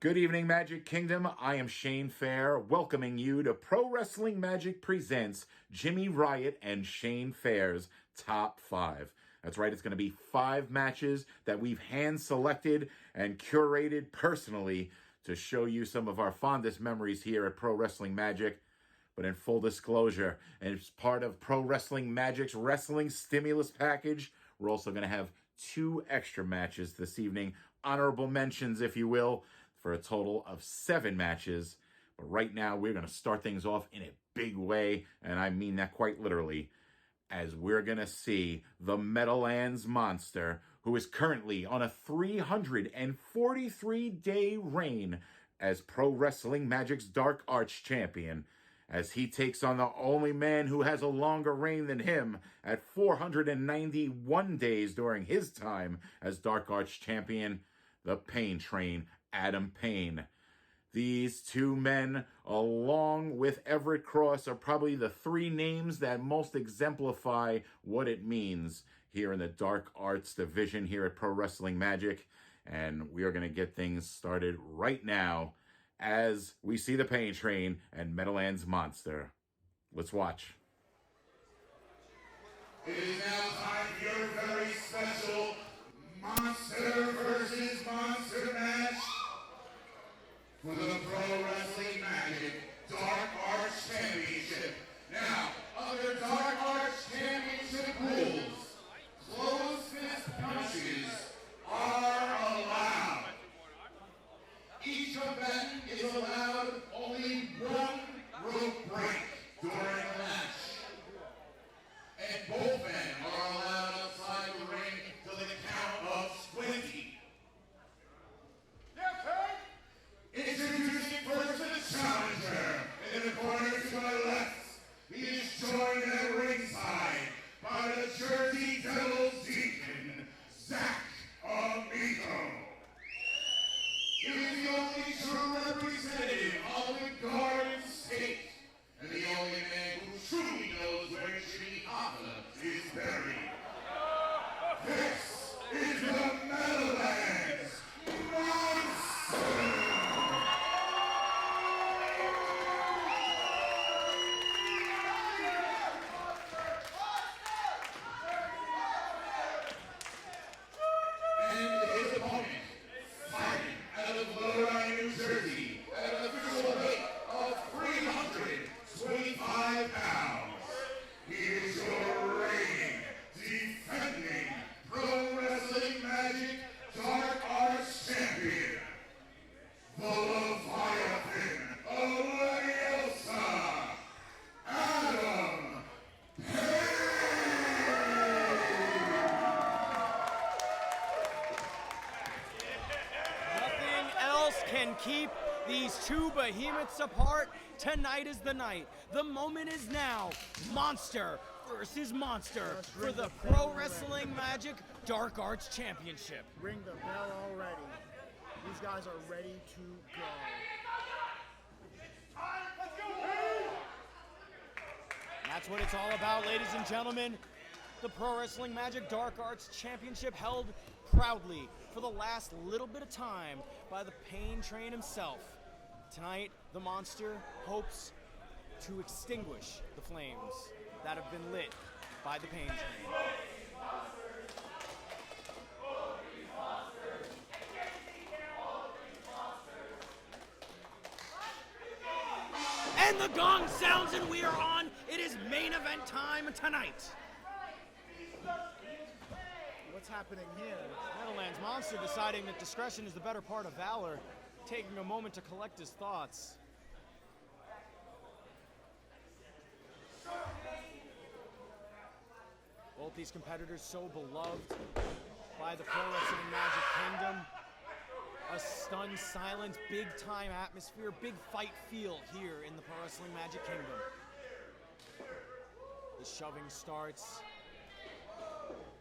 Good evening, Magic Kingdom. I am Shane Fair, welcoming you to Pro Wrestling Magic Presents Jimmy Riot and Shane Fair's Top 5. That's right, it's going to be 5 matches that we've hand-selected and curated personally to show you some of our fondest memories here at Pro Wrestling Magic. But in full disclosure, and it's part of Pro Wrestling Magic's Wrestling Stimulus Package, we're also going to have 2 extra matches this evening, honorable mentions, if you will, for a total of 7 matches. But right now, we're going to start things off in a big way, and I mean that quite literally, as we're going to see the Meadowlands Monster, who is currently on a 343-day reign as Pro Wrestling Magic's Dark Arch Champion, as he takes on the only man who has a longer reign than him at 491 days during his time as Dark Arch Champion, the Payne Train, Adam Payne. These 2 men, along with Everett Cross, are probably the 3 names that most exemplify what it means here in the Dark Arts division here at Pro Wrestling Magic. And we are going to get things started right now as we see the Payne Train and Meadowlands Monster. Let's watch. It is now time for your very special Monster versus Monster match for the Pro Wrestling Magic Dark Arch Championship. Now, under Dark Arch Championship rules, closed fist punches are allowed. Each event is allowed only 1 rope break during the match. And both men are allowed outside the ring to the count of 20. Yes, sir. Introducing first the challenger. In the corner to my left, he is joined at ringside by the Jersey Devil's Deacon, Zach Amico. He is the only true representative of the Garden State, and the only man who truly knows where Chimichanga is buried. This is the Meadowlands Monster! And his opponent, fighting out of Lodi, New Jersey, at an official weight of 325 pounds. He is your reigning, defending Pro Wrestling Magic Dark Arts Champion, the Leviathan of Leviosa, Adam Nothing else can keep these 2 behemoths apart. Tonight is the night. The moment is now. Monster versus Monster for the Pro Wrestling Magic Dark Arts Championship. Ring the bell already. These guys are ready to go. That's what it's all about, ladies and gentlemen. The Pro Wrestling Magic Dark Arts Championship held proudly for the last little bit of time by the Payne Train himself. Tonight, the Monster hopes to extinguish the flames that have been lit by the Payne Train. And the gong sounds and we are on. It is main event time tonight. What's happening here? Meadowlands Monster deciding that discretion is the better part of valor, taking a moment to collect his thoughts. Both these competitors so beloved by the Pro Wrestling Magic Kingdom. deafening silence, big time atmosphere, big fight feel here in the Pro Wrestling Magic Kingdom. The shoving starts.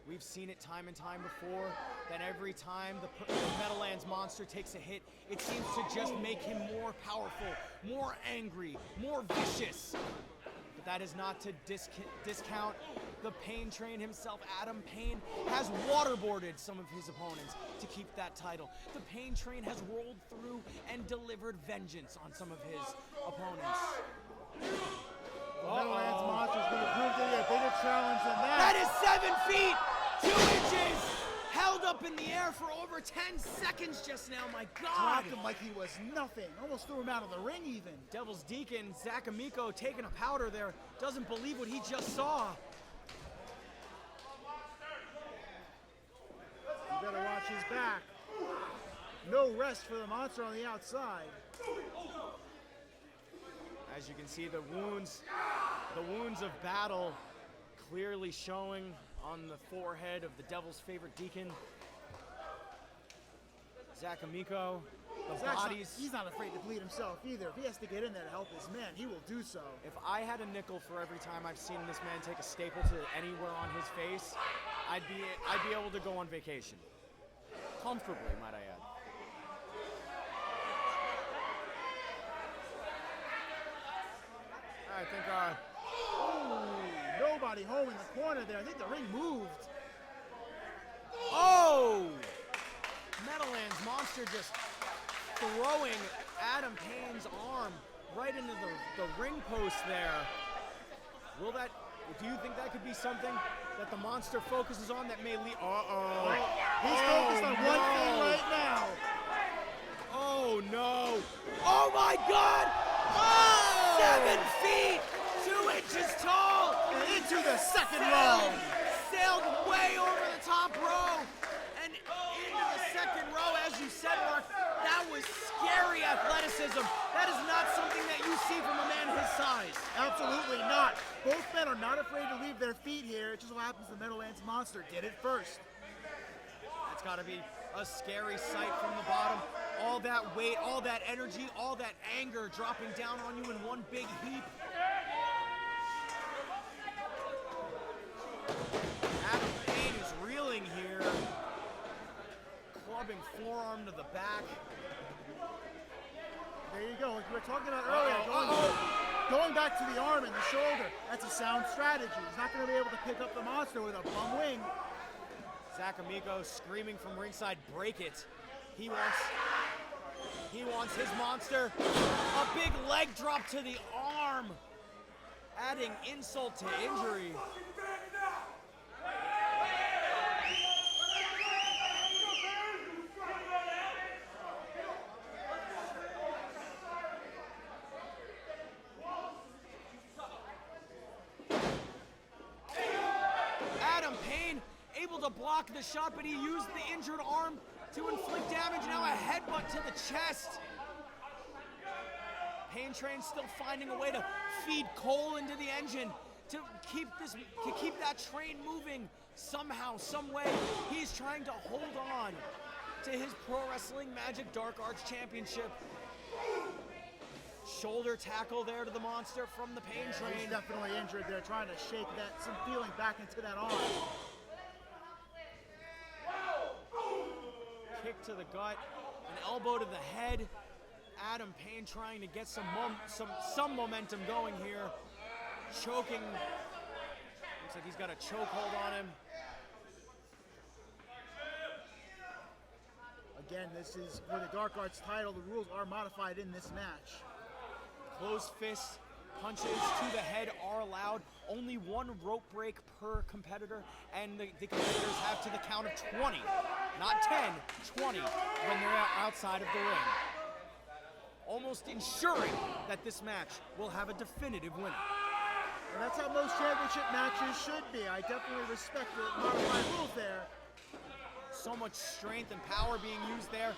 We've seen it time and time before, that every time the Meadowlands monster takes a hit, it seems to just make him more powerful, more angry, more vicious. But that is not to discount the Payne train himself. Adam Payne has waterboarded some of his opponents to keep that title. The Payne train has rolled through and delivered vengeance on some of his opponents. The Meadowlands monster's going to prove to be a bigger challenge than that. That is 7 feet, 2 inches, held up in the air for over 10 seconds just now, my God. Dropped him like he was nothing. Almost threw him out of the ring even. Devil's Deacon, Zach Amico, taking a powder there, doesn't believe what he just saw. You better watch his back. No rest for the monster on the outside. As you can see, the wounds of battle clearly showing on the forehead of the Devil's favorite Deacon. Zach Amico, the bodies. He's not afraid to bleed himself either. If he has to get in there to help his man, he will do so. If I had a nickel for every time I've seen this man take a staple to anywhere on his face, I'd be able to go on vacation. Comfortably, might I add. I think, Nobody home in the corner there. I think the ring moved. Oh! Meadowlands monster just throwing Adam Payne's arm right into the ring post there. Do you think that could be something that the monster focuses on that may lead? He's focused on one thing right now. Oh no! Oh my God! Oh! 7 feet, 2 inches tall, And into the second row. Sailed way over the top row and into the second row. As you said, Mark, that was scary athleticism. That is not something that you see from a man his size. Absolutely not. Both men are not afraid to leave their feet here. It just so happens the Meadowlands monster did it first. That's got to be a scary sight from the bottom. All that weight, all that energy, all that anger dropping down on you in one big heap. Adam Payne is reeling here. Clubbing forearm to the back. There you go. Like we were talking about earlier. Going back to the arm and the shoulder. That's a sound strategy. He's not going to be able to pick up the monster with a bum wing. Zach Amico screaming from ringside, break it. He wants his monster. A big leg drop to the arm, adding insult to injury. Adam Payne able to block the shot, but he used the injured arm to inflict damage. Now a headbutt to the chest. Payne train still finding a way to feed coal into the engine to keep that train moving somehow, some way. He's trying to hold on to his Pro Wrestling Magic Dark Arts Championship. Shoulder tackle there to the monster from the Payne train. He's definitely injured there, trying to shake some feeling back into that arm. Kick to the gut, an elbow to the head. Adam Payne trying to get some momentum going here. Choking. Looks like he's got a chokehold on him. Again, this is for the Dark Arts title. The rules are modified in this match. Closed fist punches to the head are allowed. Only one rope break per competitor, and the competitors have to the count of 20, not 10, 20 when they're outside of the ring. Almost ensuring that this match will have a definitive winner. And that's how most championship matches should be. I definitely respect the modified rules there. So much strength and power being used there.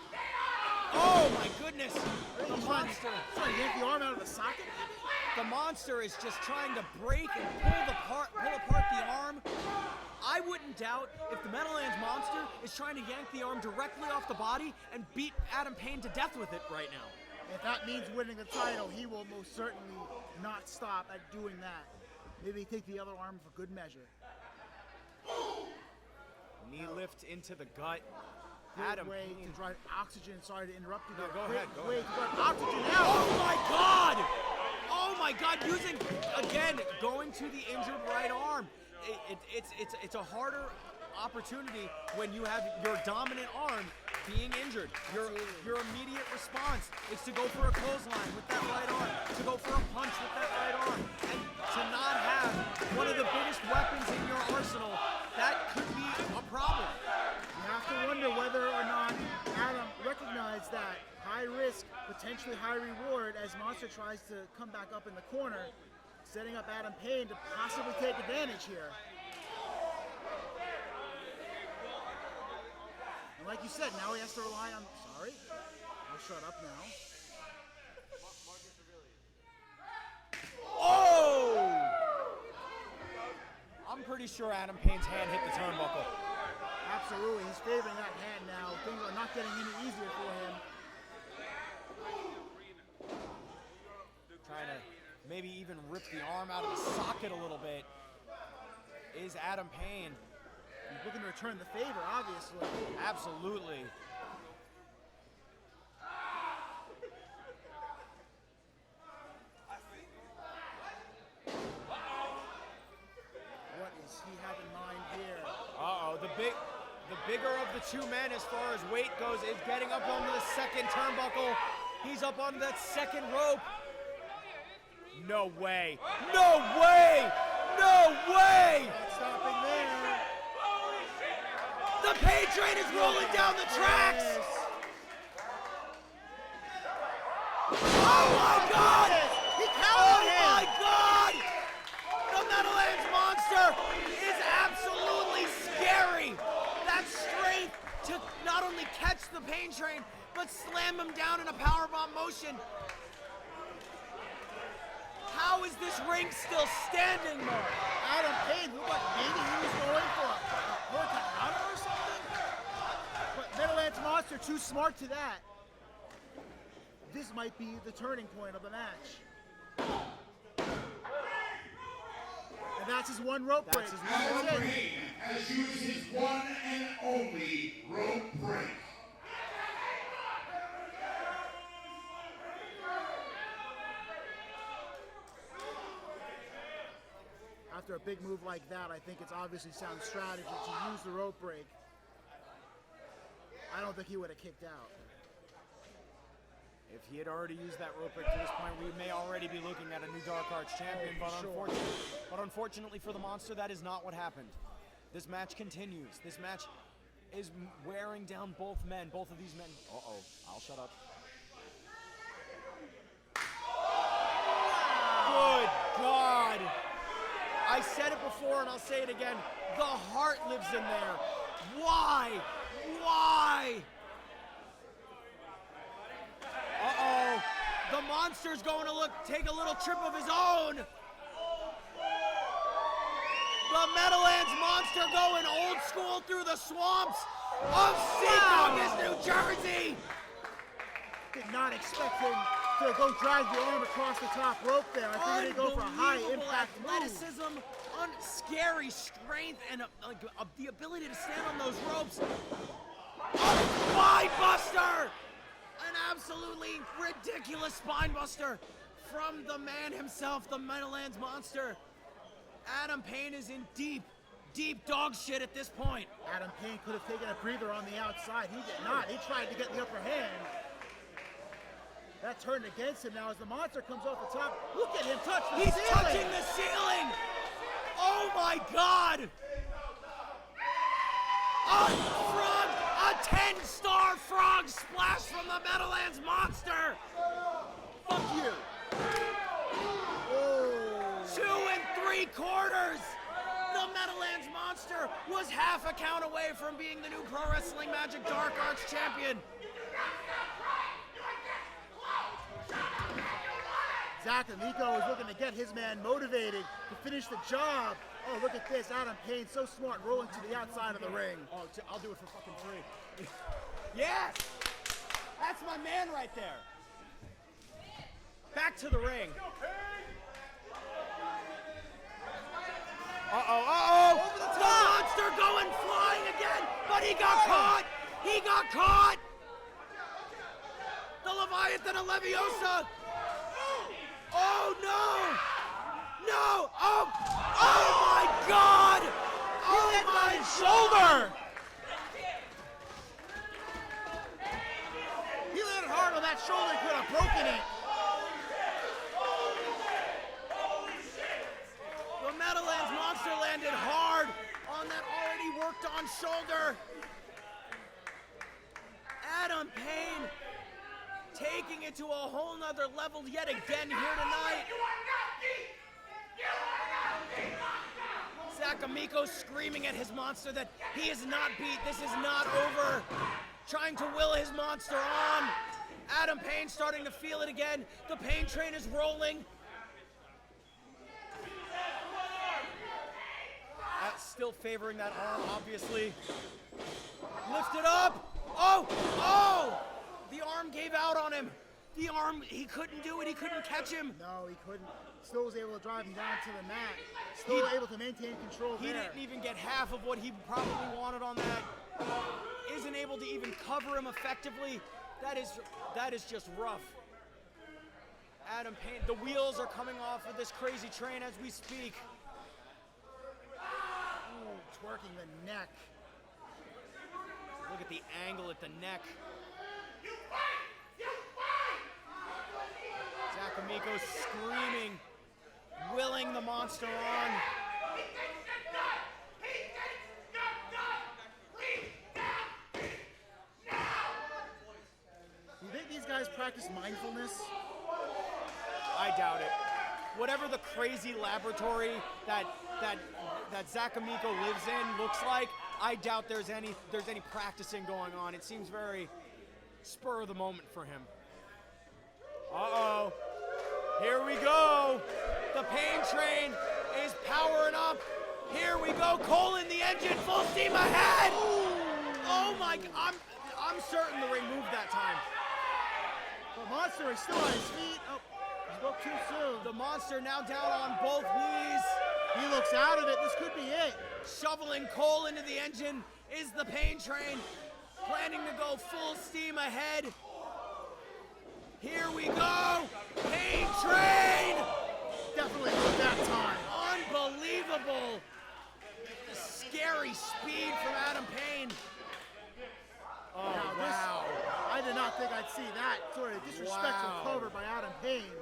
Oh my goodness! The monster. Trying to yank the arm out of the socket? The monster is just trying to break and pull apart the arm. I wouldn't doubt if the Meadowlands monster is trying to yank the arm directly off the body and beat Adam Payne to death with it right now. If that means winning the title, he will most certainly not stop at doing that. Maybe take the other arm for good measure. Knee lift into the gut. Good way to drive oxygen. Sorry to interrupt you. No, go Great ahead. Go way ahead. to drive oxygen out. Oh my God! Oh my God! Using again, going to the injured right arm. It's a harder opportunity when you have your dominant arm being injured. Your immediate response is to go for a clothesline with that right arm, to go for a punch with that right arm, and to not have one of the biggest weapons in your arsenal. That could be a problem. You have to wonder whether or not Adam recognized that high risk, potentially high reward as Monster tries to come back up in the corner, setting up Adam Payne to possibly take advantage here. And like you said, now he has to rely on... Sorry. I'll shut up now. Oh! I'm pretty sure Adam Payne's hand hit the turnbuckle. Absolutely. He's favoring that hand now. Things are not getting any easier for him. Trying to maybe even rip the arm out of the socket a little bit is Adam Payne. He's looking to return the favor, obviously. Absolutely. What does he have in mind here? Uh-oh, the bigger of the two men as far as weight goes is getting up onto the second turnbuckle. He's up onto that second rope. No way. No way! No way! Not stopping there. The Payne train is rolling down the tracks! Oh my God! He Oh countered him! my God! The Meadowlands monster is absolutely scary! That strength to not only catch the Payne train, but slam him down in a powerbomb motion. How is this ring still standing, Mark? Adam Payne looked like maybe he was going for a hurricane or something. But Meadowlands monster too smart to that. This might be the turning point of the match. And that's his one rope break. That's his one rope break. Payne has used his one and only rope break. After a big move like that, I think it's obviously sound strategy to use the rope break. I don't think he would have kicked out. If he had already used that rope break to this point, we may already be looking at a new Dark Arts champion, but unfortunately for the monster, that is not what happened. This match continues. This match is wearing down both men, both of these men. Uh-oh, I'll shut up. Good God! I said it before and I'll say it again. The heart lives in there. Why? Why? Uh-oh. The monster's going to take a little trip of his own. The Meadowlands monster going old school through the swamps of Seacrest, New Jersey. Did not expect him to go drag the arm across the top rope there. I think they go for a high impact athleticism, scary strength, and the ability to stand on those ropes. A spine buster! An absolutely ridiculous spine buster from the man himself, the Meadowlands monster. Adam Payne is in deep, deep dog shit at this point. Adam Payne could have taken a breather on the outside. He did not. He tried to get the upper hand. That turned against him now as the monster comes off the top. Look at him touch the ceiling. He's touching the ceiling. Oh my God. A frog, a 10-star frog splash from the Meadowlands monster. Fuck you. Oh. 2 3/4. The Meadowlands monster was half a count away from being the new Pro Wrestling Magic Dark Arts champion. Zach Amico is looking to get his man motivated to finish the job. Oh, look at this. Adam Payne, so smart, rolling to the outside of the ring. Oh, I'll do it for fucking free. Yes! That's my man right there. Back to the ring. Uh-oh. Over the The top. monster going flying again, but he got caught. He got caught. The Leviathan of Leviosa. Oh, no. No. Oh my God. Oh, my shoulder. He landed hard on that shoulder, he could have broken it. The Meadowlands monster landed hard on that already worked on shoulder. Adam Payne taking it to a whole nother level yet again here tonight. Zakamiko screaming at his monster that he is not beat, this is not over. Trying to will his monster on. Adam Payne starting to feel it again. The Payne train is rolling. Still favoring that arm, obviously. Lift it up. Oh! The arm gave out on him. The arm, he couldn't do it. He couldn't catch him. No, he couldn't. Still was able to drive him down to the mat. Still able to maintain control He there. didn't even get half of what he probably wanted on that. Isn't able to even cover him effectively. That is just rough. Adam Payne, the wheels are coming off of this crazy train as we speak. Ooh, twerking the neck. Look at the angle at the neck. Zakamiko screaming, willing the monster on. Do you think these guys practice mindfulness? I doubt it. Whatever the crazy laboratory that Zakamiko lives in looks like, I doubt there's any practicing going on. It seems very spur of the moment for him. Uh-oh. Here we go. The Payne train is powering up. Here we go. Cole in the engine, full steam ahead. Oh my! I'm certain the ring moved that time. The monster is still on his feet. Oh, he spoke too soon. The monster now down on both knees. He looks out of it. This could be it. Shoveling coal into the engine is the Payne train, planning to go full steam ahead. Here we go, Payne train! Definitely moved that time. Unbelievable. The scary speed from Adam Payne. Oh, Now, wow. I did not think I'd see that sort of disrespectful Wow. cover by Adam Payne.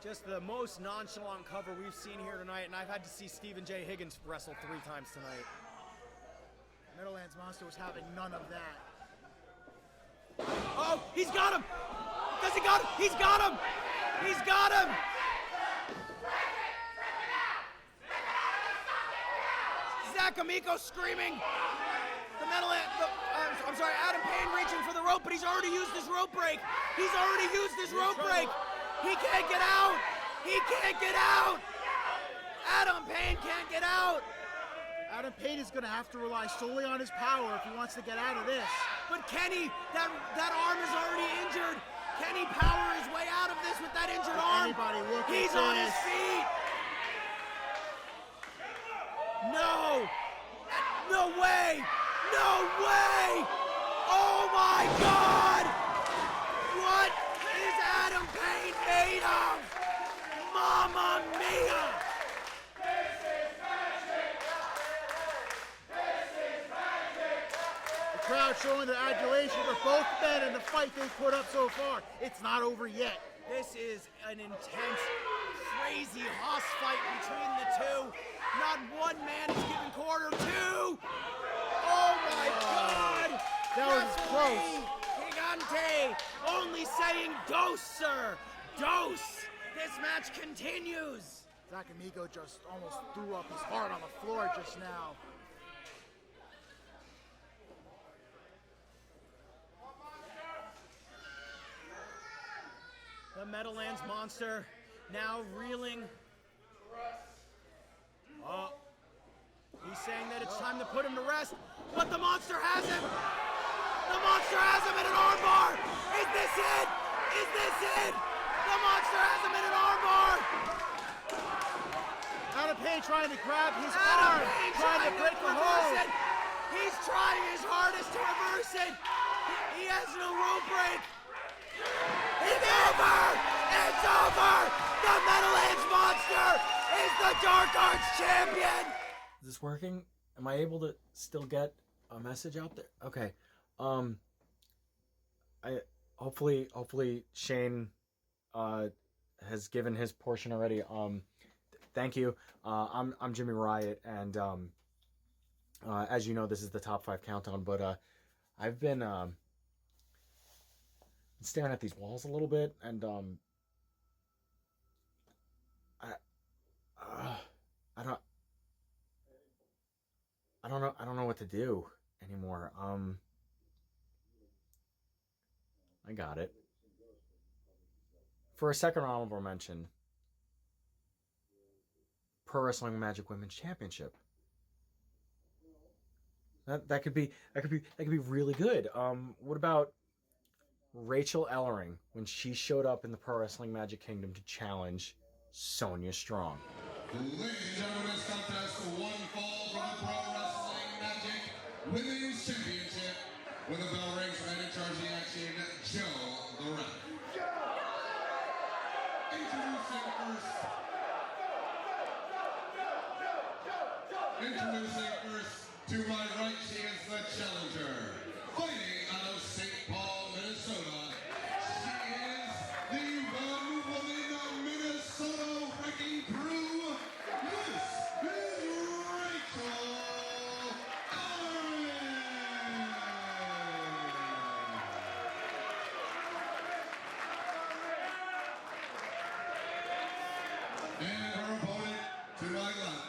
Just the most nonchalant cover we've seen here tonight, and I've had to see Stephen J. Higgins wrestle 3 times tonight. Meadowlands Monster was having none of that. Oh, he's got him! Does he got him? He's got him! He's got him! Zakamiko screaming! Adam Payne reaching for the rope, but he's already used his rope break! He's already used his rope break! He can't get out! He can't get out! Adam Payne can't get out! Adam Payne is going to have to rely solely on his power if he wants to get out of this. But Kenny, that arm is already injured. Can he power his way out of this with that injured arm? Anybody look at He's on his this. feet. No. No way. No way. Oh my God. What is Adam Payne made of? Mamma mia. The crowd showing their adulation for both men in the fight they put up so far. It's not over yet. This is an intense, crazy hoss fight between the two. Not one man is giving quarter to. Oh my God! That was Referee Gigante only saying dose, sir. Dose. This match continues. Zakamiko just almost threw up his heart on the floor just now. The Meadowlands monster now reeling. He's saying that it's time to put him to rest, but the monster has him! The monster has him in an armbar! Is this it? Is this it? The monster has him in an armbar! Adam Payne trying to grab his Adam arm, Payne trying to break the hold. it! He's trying his hardest to reverse it! He has no rope break! It's over! It's over! The Meadowlands monster is the Dark Arts champion! Is this working? Am I able to still get a message out there? Okay. I hopefully Shane has given his portion already. Thank you. I'm Jimmy Riot, and as you know, this is the top 5 countdown. But I've been staring at these walls a little bit, and I don't know what to do anymore. I got it. For a second honorable mention, Pro Wrestling Magic Women's Championship. That could be really good. What about Rachel Ellering when she showed up in the Pro Wrestling Magic Kingdom to challenge Sonya Strong? Ladies and gentlemen, this contest, one fall from the Pro Wrestling Magic Women's Championship. With the bell rings, man in charge of the action, Joe the Ref. Introducing first, to my right, she is the challenger. Fighting out of St. Paul, Minnesota. She is the one-woman Minnesota wrecking crew. This is Rachel Ellering. And her opponent to my left.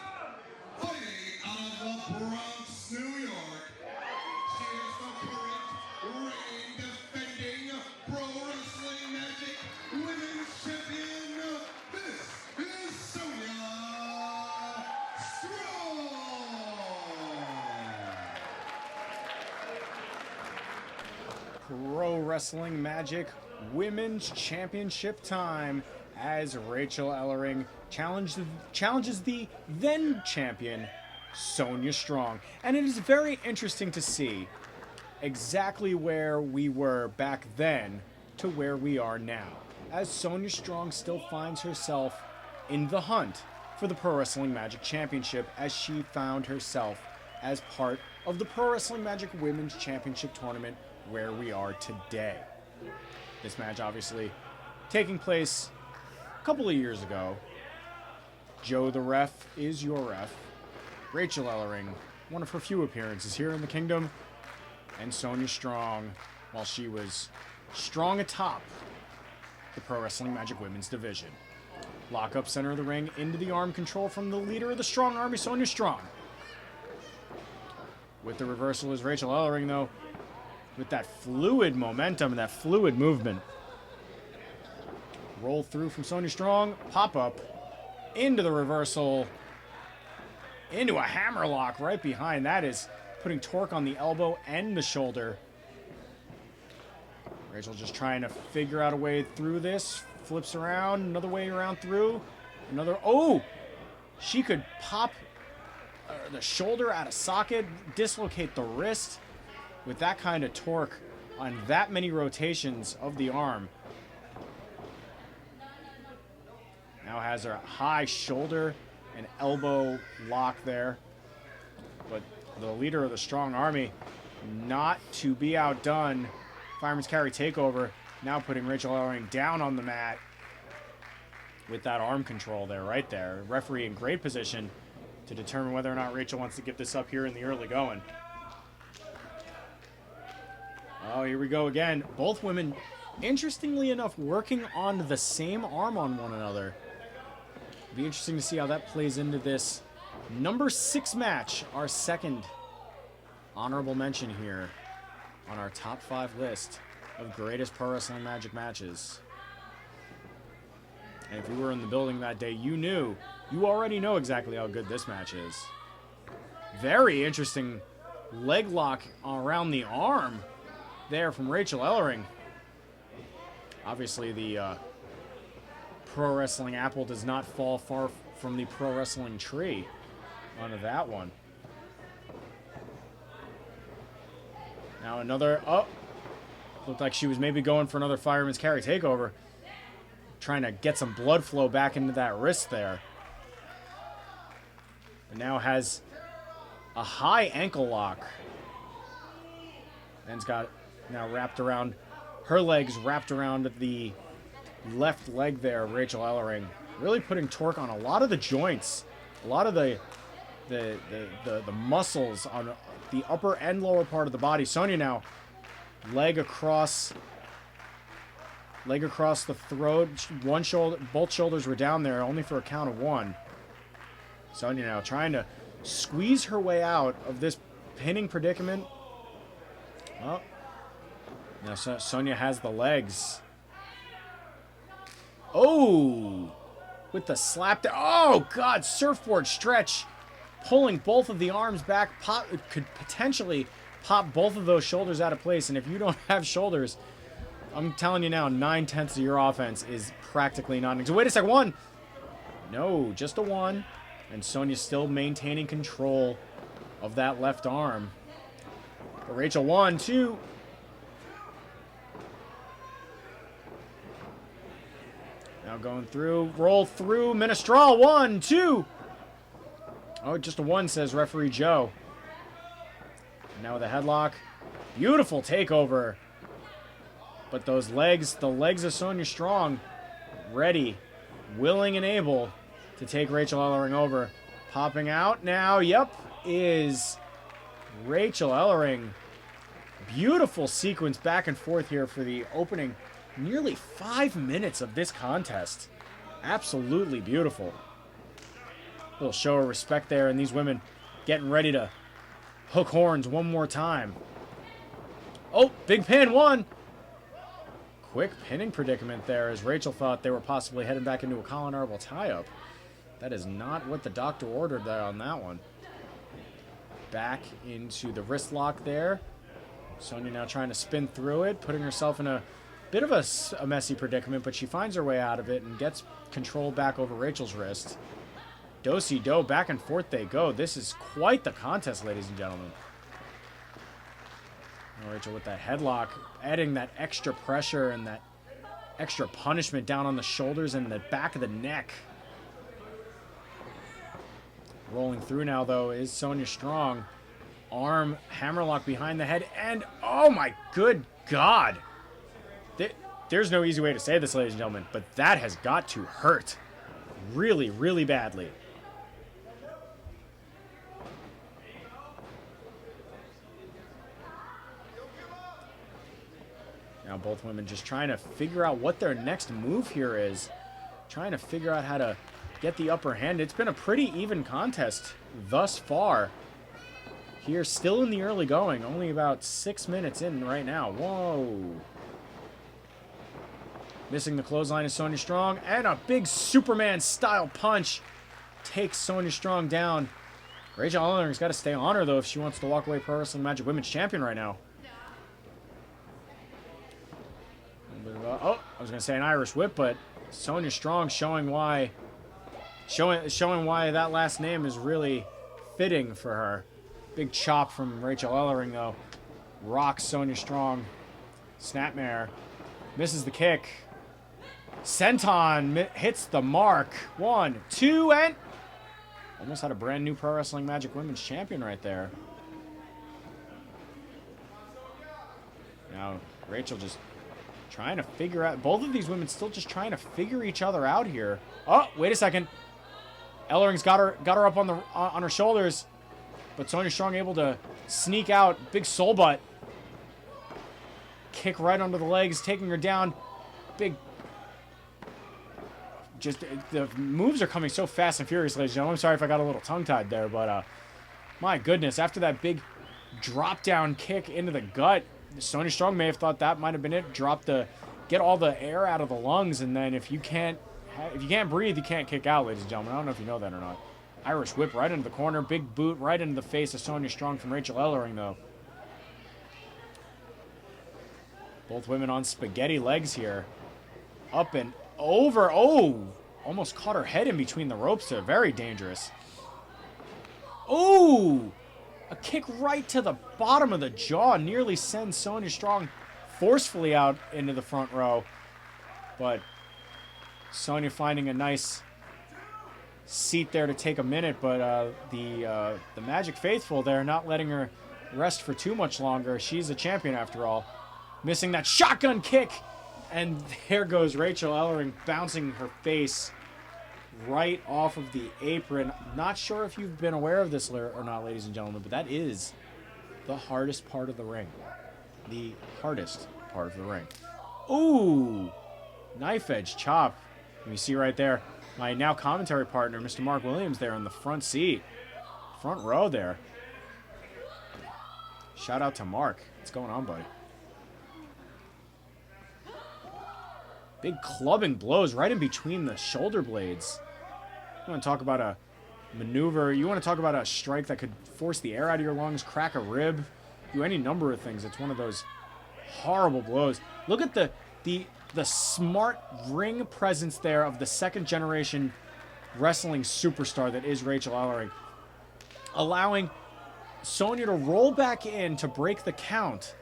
Fighting out of the Bronx, New York. She is the current reigning defending Pro Wrestling Magic Women's Champion. This is Sonya Strong. Pro Wrestling Magic Women's Championship time as Rachel Ellering challenges the then champion Sonya Strong. And it is very interesting to see exactly where we were back then to where we are now, as Sonya Strong still finds herself in the hunt for the Pro Wrestling Magic Championship, as she found herself as part of the Pro Wrestling Magic Women's Championship tournament where we are today. This match obviously taking place a couple of years ago. Joe the Ref is your ref. Rachel Ellering, one of her few appearances here in the kingdom, and Sonya Strong, while she was strong atop the Pro Wrestling Magic Women's division. Lock up center of the ring into the arm control from the leader of the Strong Army, Sonya Strong. With the reversal is Rachel Ellering, though, with that fluid momentum and that fluid movement. Roll through from Sonya Strong, pop up, into the reversal, into a hammerlock right behind. That is putting torque on the elbow and the shoulder. Rachel just trying to figure out a way through this. Flips around, another way around through. Another, oh! She could pop the shoulder out of socket, dislocate the wrist with that kind of torque on that many rotations of the arm. Now has her high shoulder and elbow lock there. But the leader of the Strong Army, not to be outdone. Fireman's carry takeover. Now putting Rachel Ellering down on the mat with that arm control there, right there. Referee in great position to determine whether or not Rachel wants to get this up here in the early going. Oh, here we go again. Both women, interestingly enough, working on the same arm on one another. Be interesting to see how that plays into this number 6 match, our second honorable mention here on our top 5 list of greatest Pro Wrestling Magic matches. And if you were in the building that day, you already know exactly how good this match is. Very interesting leg lock around the arm there from Rachel Ellering. Obviously, the pro wrestling apple does not fall far from the pro wrestling tree onto that one. Now another, oh, looked like she was maybe going for another fireman's carry takeover. Trying to get some blood flow back into that wrist there. And now has a high ankle lock. And's got now wrapped around, her legs wrapped around the left leg there, Rachel Ellering. Really putting torque on a lot of the joints, a lot of the muscles on the upper and lower part of the body. Sonya now, leg across the throat, one shoulder, both shoulders were down there, only for a count of one. Sonya now trying to squeeze her way out of this pinning predicament. Oh, now Sonya has the legs. Oh, with the slap there. Oh, God, surfboard stretch. Pulling both of the arms back. It could potentially pop both of those shoulders out of place. And if you don't have shoulders, I'm telling you now, 9/10 of your offense is practically non. So wait a second, one. No, just a one. And Sonya's still maintaining control of that left arm. But Rachel, 1, 2. Now going through, roll through, Ministral, 1, 2. Oh, just a 1, says referee Joe. And now with a headlock. Beautiful takeover. But those legs, the legs of Sonya Strong, ready, willing, and able to take Rachel Ellering over. Popping out now, yep, is Rachel Ellering. Beautiful sequence back and forth here for the opening nearly 5 minutes of this contest. Absolutely beautiful. Little show of respect there, and these women getting ready to hook horns one more time. Oh, big pin, 1. Quick pinning predicament there, as Rachel thought they were possibly heading back into a Colin Arbel tie-up. That is not what the doctor ordered there on that one. Back into the wrist lock there. Sonya now trying to spin through it, putting herself in a bit of a messy predicament, but she finds her way out of it and gets control back over Rachel's wrist. Do-si-do, back and forth they go. This is quite the contest, ladies and gentlemen. And Rachel with that headlock, adding that extra pressure and that extra punishment down on the shoulders and the back of the neck. Rolling through now, though, is Sonya Strong. Arm hammerlock behind the head, and oh my good God. There's no easy way to say this, ladies and gentlemen, but that has got to hurt really, really badly. Now both women just trying to figure out what their next move here is. Trying to figure out how to get the upper hand. It's been a pretty even contest thus far. Here, still in the early going. Only about 6 minutes in right now. Whoa. Missing the clothesline is Sonya Strong. And a big Superman-style punch takes Sonya Strong down. Rachel Ellering's got to stay on her, though, if she wants to walk away Pro Wrestling Magic Women's Champion right now. Oh, I was going to say an Irish whip, but Sonya Strong showing why that last name is really fitting for her. Big chop from Rachel Ellering, though. Rocks Sonya Strong. Snapmare. Misses the kick. Senton hits the mark. 1, 2, and almost had a brand new Pro Wrestling Magic Women's Champion right there. Now, Rachel just trying to figure out. Both of these women still just trying to figure each other out here. Oh, wait a second. Ellering's got her up on her shoulders, but Sonya Strong able to sneak out. Big soul butt. Kick right under the legs, taking her down. Big. Just the moves are coming so fast and furious, ladies and gentlemen. I'm sorry if I got a little tongue-tied there, but my goodness, after that big drop-down kick into the gut, Sonya Strong may have thought that might have been it. Get all the air out of the lungs, and then if you can't breathe, you can't kick out, ladies and gentlemen. I don't know if you know that or not. Irish whip right into the corner. Big boot right into the face of Sonya Strong from Rachel Ellering, though. Both women on spaghetti legs here. Up and over. Oh! Almost caught her head in between the ropes there. Very dangerous. Oh! A kick right to the bottom of the jaw. Nearly sends Sonya Strong forcefully out into the front row. But Sonya finding a nice seat there to take a minute. But the Magic Faithful there not letting her rest for too much longer. She's a champion after all. Missing that shotgun kick. And there goes Rachel Ellering bouncing her face right off of the apron. Not sure if you've been aware of this or not, ladies and gentlemen, but that is the hardest part of the ring. The hardest part of the ring. Ooh! Knife edge chop. And you see right there, my now commentary partner, Mr. Mark Williams, there in the front seat. Front row there. Shout out to Mark. What's going on, buddy? Big clubbing blows right in between the shoulder blades. You want to talk about a maneuver. You want to talk about a strike that could force the air out of your lungs, crack a rib, do any number of things. It's one of those horrible blows. Look at the smart ring presence there of the second generation wrestling superstar that is Rachel Ellering. Allowing Sonya to roll back in to break the count,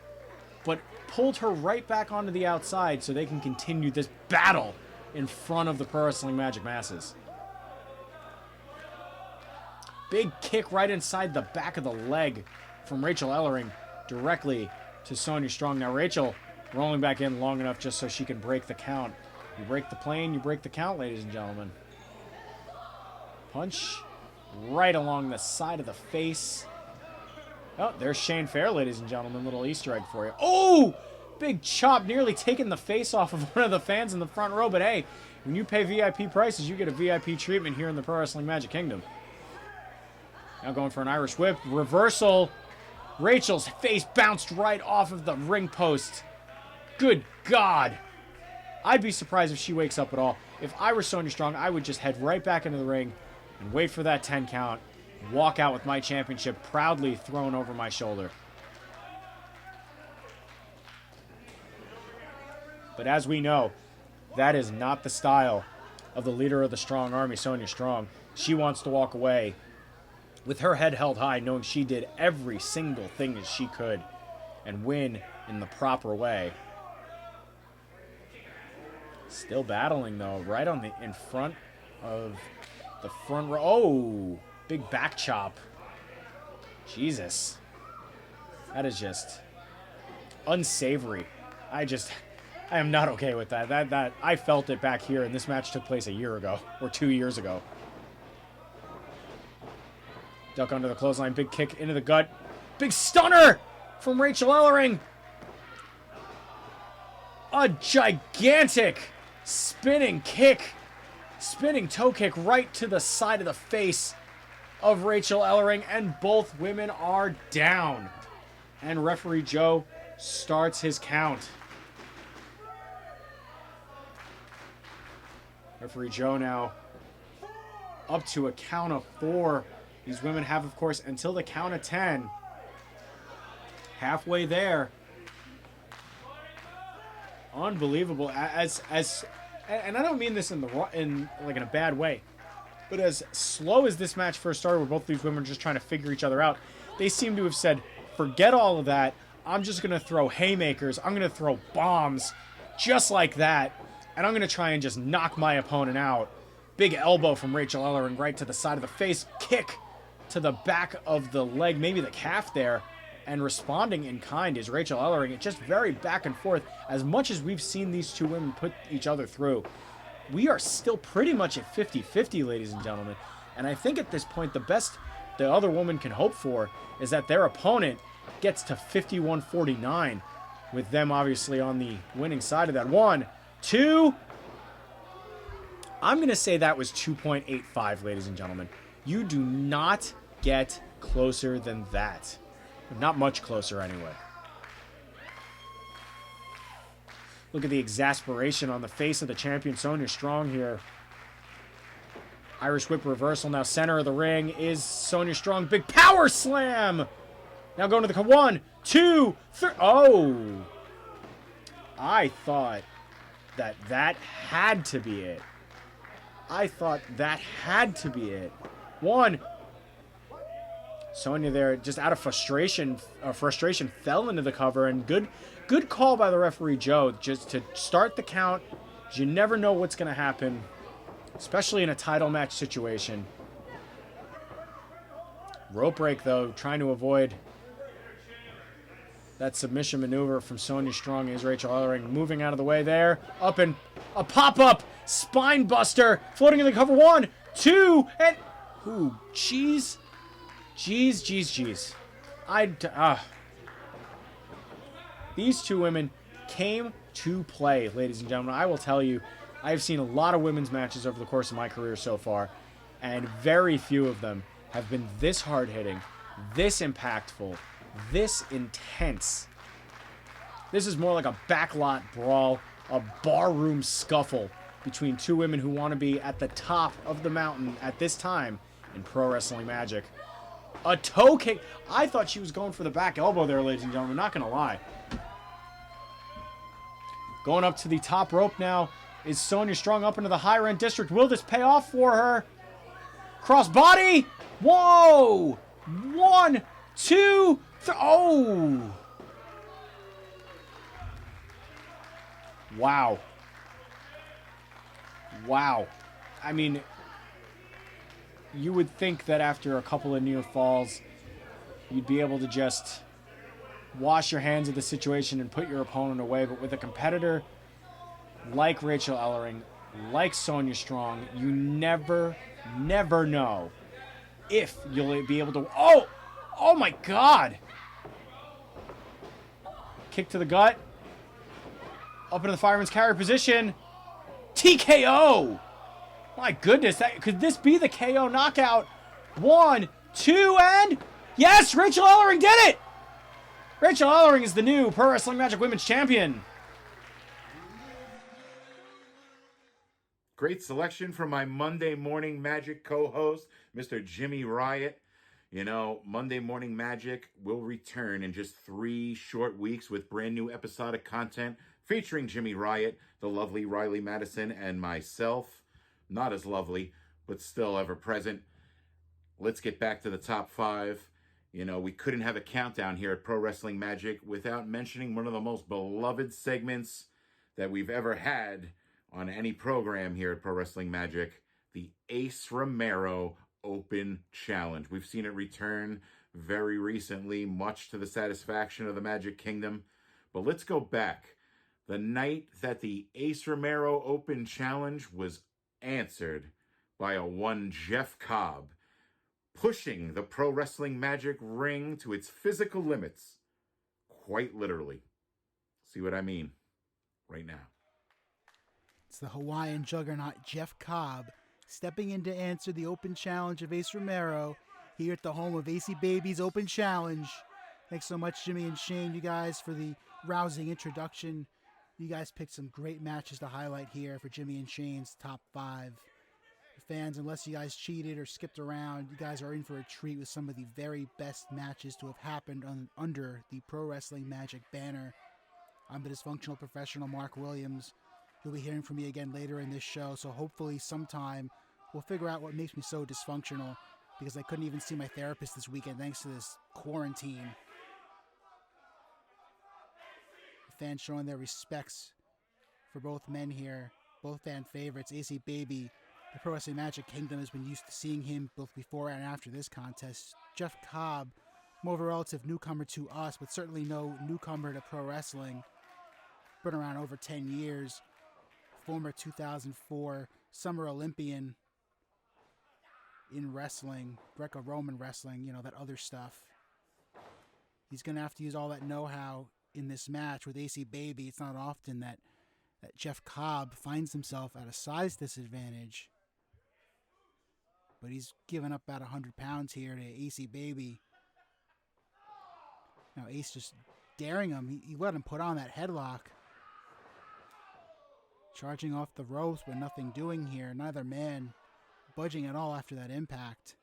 but pulled her right back onto the outside so they can continue this battle in front of the Pro Wrestling Magic masses. Big kick right inside the back of the leg from Rachel Ellering directly to Sonya Strong. Now Rachel rolling back in long enough just so she can break the count. You break the plane, you break the count, ladies and gentlemen. Punch right along the side of the face. Oh, there's Shane Fair, ladies and gentlemen. Little Easter egg for you. Oh! Big chop, nearly taking the face off of one of the fans in the front row. But hey, when you pay VIP prices, you get a VIP treatment here in the Pro Wrestling Magic Kingdom. Now going for an Irish whip. Reversal. Rachel's face bounced right off of the ring post. Good God. I'd be surprised if she wakes up at all. If I were Sonya Strong, I would just head right back into the ring and wait for that 10 count. Walk out with my championship proudly thrown over my shoulder. But as we know, that is not the style of the leader of the Strong Army, Sonya Strong. She wants to walk away with her head held high, knowing she did every single thing that she could and win in the proper way. Still battling, though, right on the in front of the front row. Oh! Big back chop. Jesus. That is just unsavory. I am not okay with that. That I felt it back here, and this match took place a year ago, or 2 years ago. Duck under the clothesline, big kick into the gut. Big stunner from Rachel Ellering. A gigantic spinning kick. Spinning toe kick right to the side of the face of Rachel Ellering, and both women are down. And referee Joe starts his count. Referee Joe now up to a count of 4. These women have, of course, until the count of 10. Halfway there. Unbelievable. And I don't mean this in a bad way. But as slow as this match first started, where both these women are just trying to figure each other out, they seem to have said, forget all of that. I'm just going to throw haymakers. I'm going to throw bombs just like that. And I'm going to try and just knock my opponent out. Big elbow from Rachel Ellering right to the side of the face. Kick to the back of the leg, maybe the calf there. And responding in kind is Rachel Ellering. It's just very back and forth. As much as we've seen these two women put each other through, we are still pretty much at 50-50, ladies and gentlemen. And I think at this point, the best the other woman can hope for is that their opponent gets to 51-49, with them obviously on the winning side of that. 1, 2. I'm going to say that was 2.85, ladies and gentlemen. You do not get closer than that. Not much closer, anyway. Look at the exasperation on the face of the champion, Sonya Strong, here. Irish whip reversal. Now center of the ring is Sonya Strong. Big power slam. Now going to the 1, 2, 3. Oh. I thought that had to be it. I thought that had to be it. 1. Sonya there, just out of frustration, fell into the cover, and good call by the referee Joe, just to start the count. You never know what's going to happen, especially in a title match situation. Rope break though, trying to avoid that submission maneuver from Sonya Strong is Rachel Ellering moving out of the way there. Up and a pop-up spine buster, floating in the cover. 1, 2, and ooh, jeez. These two women came to play, ladies and gentlemen. I will tell you, I've seen a lot of women's matches over the course of my career so far, and very few of them have been this hard-hitting, this impactful, this intense. This is more like a backlot brawl, a barroom scuffle between two women who want to be at the top of the mountain at this time in Pro Wrestling Magic. A toe kick. I thought she was going for the back elbow there, ladies and gentlemen. Not going to lie. Going up to the top rope now is Sonya Strong up into the high rent district. Will this pay off for her? Crossbody. Whoa. 1, 2, 3. Oh. Wow. Wow. I mean, you would think that after a couple of near falls, you'd be able to just wash your hands of the situation and put your opponent away. But with a competitor like Rachel Ellering, like Sonya Strong, you never know if you'll be able to... Oh my God! Kick to the gut. Up into the fireman's carry position. TKO! My goodness, could this be the KO knockout? 1, 2, and... Yes, Rachel Ellering did it! Rachel Ellering is the new Pro Wrestling Magic Women's Champion. Great selection from my Monday Morning Magic co-host, Mr. Jimmy Riot. You know, Monday Morning Magic will return in just 3 short weeks with brand new episodic content featuring Jimmy Riot, the lovely Riley Madison, and myself. Not as lovely, but still ever present. Let's get back to the top 5. You know, we couldn't have a countdown here at Pro Wrestling Magic without mentioning one of the most beloved segments that we've ever had on any program here at Pro Wrestling Magic, the Ace Romero Open Challenge. We've seen it return very recently, much to the satisfaction of the Magic Kingdom. But let's go back. The night that the Ace Romero Open Challenge was answered by a one Jeff Cobb, pushing the Pro Wrestling Magic ring to its physical limits, quite literally. See what I mean? Right now. It's the Hawaiian juggernaut Jeff Cobb stepping in to answer the Open Challenge of Ace Romero here at the home of AC Baby's Open Challenge. Thanks so much, Jimmy and Shane, you guys, for the rousing introduction. You guys picked some great matches to highlight here for Jimmy and Shane's top 5. Fans, unless you guys cheated or skipped around, you guys are in for a treat with some of the very best matches to have happened under the Pro Wrestling Magic banner. I'm the dysfunctional professional Mark Williams. You'll be hearing from me again later in this show, so hopefully sometime we'll figure out what makes me so dysfunctional, because I couldn't even see my therapist this weekend thanks to this quarantine. The fans showing their respects for both men here, both fan favorites. AC Baby, the Pro Wrestling Magic Kingdom has been used to seeing him both before and after this contest. Jeff Cobb, more of a relative newcomer to us, but certainly no newcomer to pro wrestling. Been around over 10 years. Former 2004 Summer Olympian in wrestling, Greco-Roman wrestling, you know, that other stuff. He's going to have to use all that know-how in this match with AC Baby. It's not often that Jeff Cobb finds himself at a size disadvantage. But he's given up about 100 pounds here to AC Baby. Now Ace just daring him. He let him put on that headlock. Charging off the ropes, but nothing doing here. Neither man budging at all after that impact.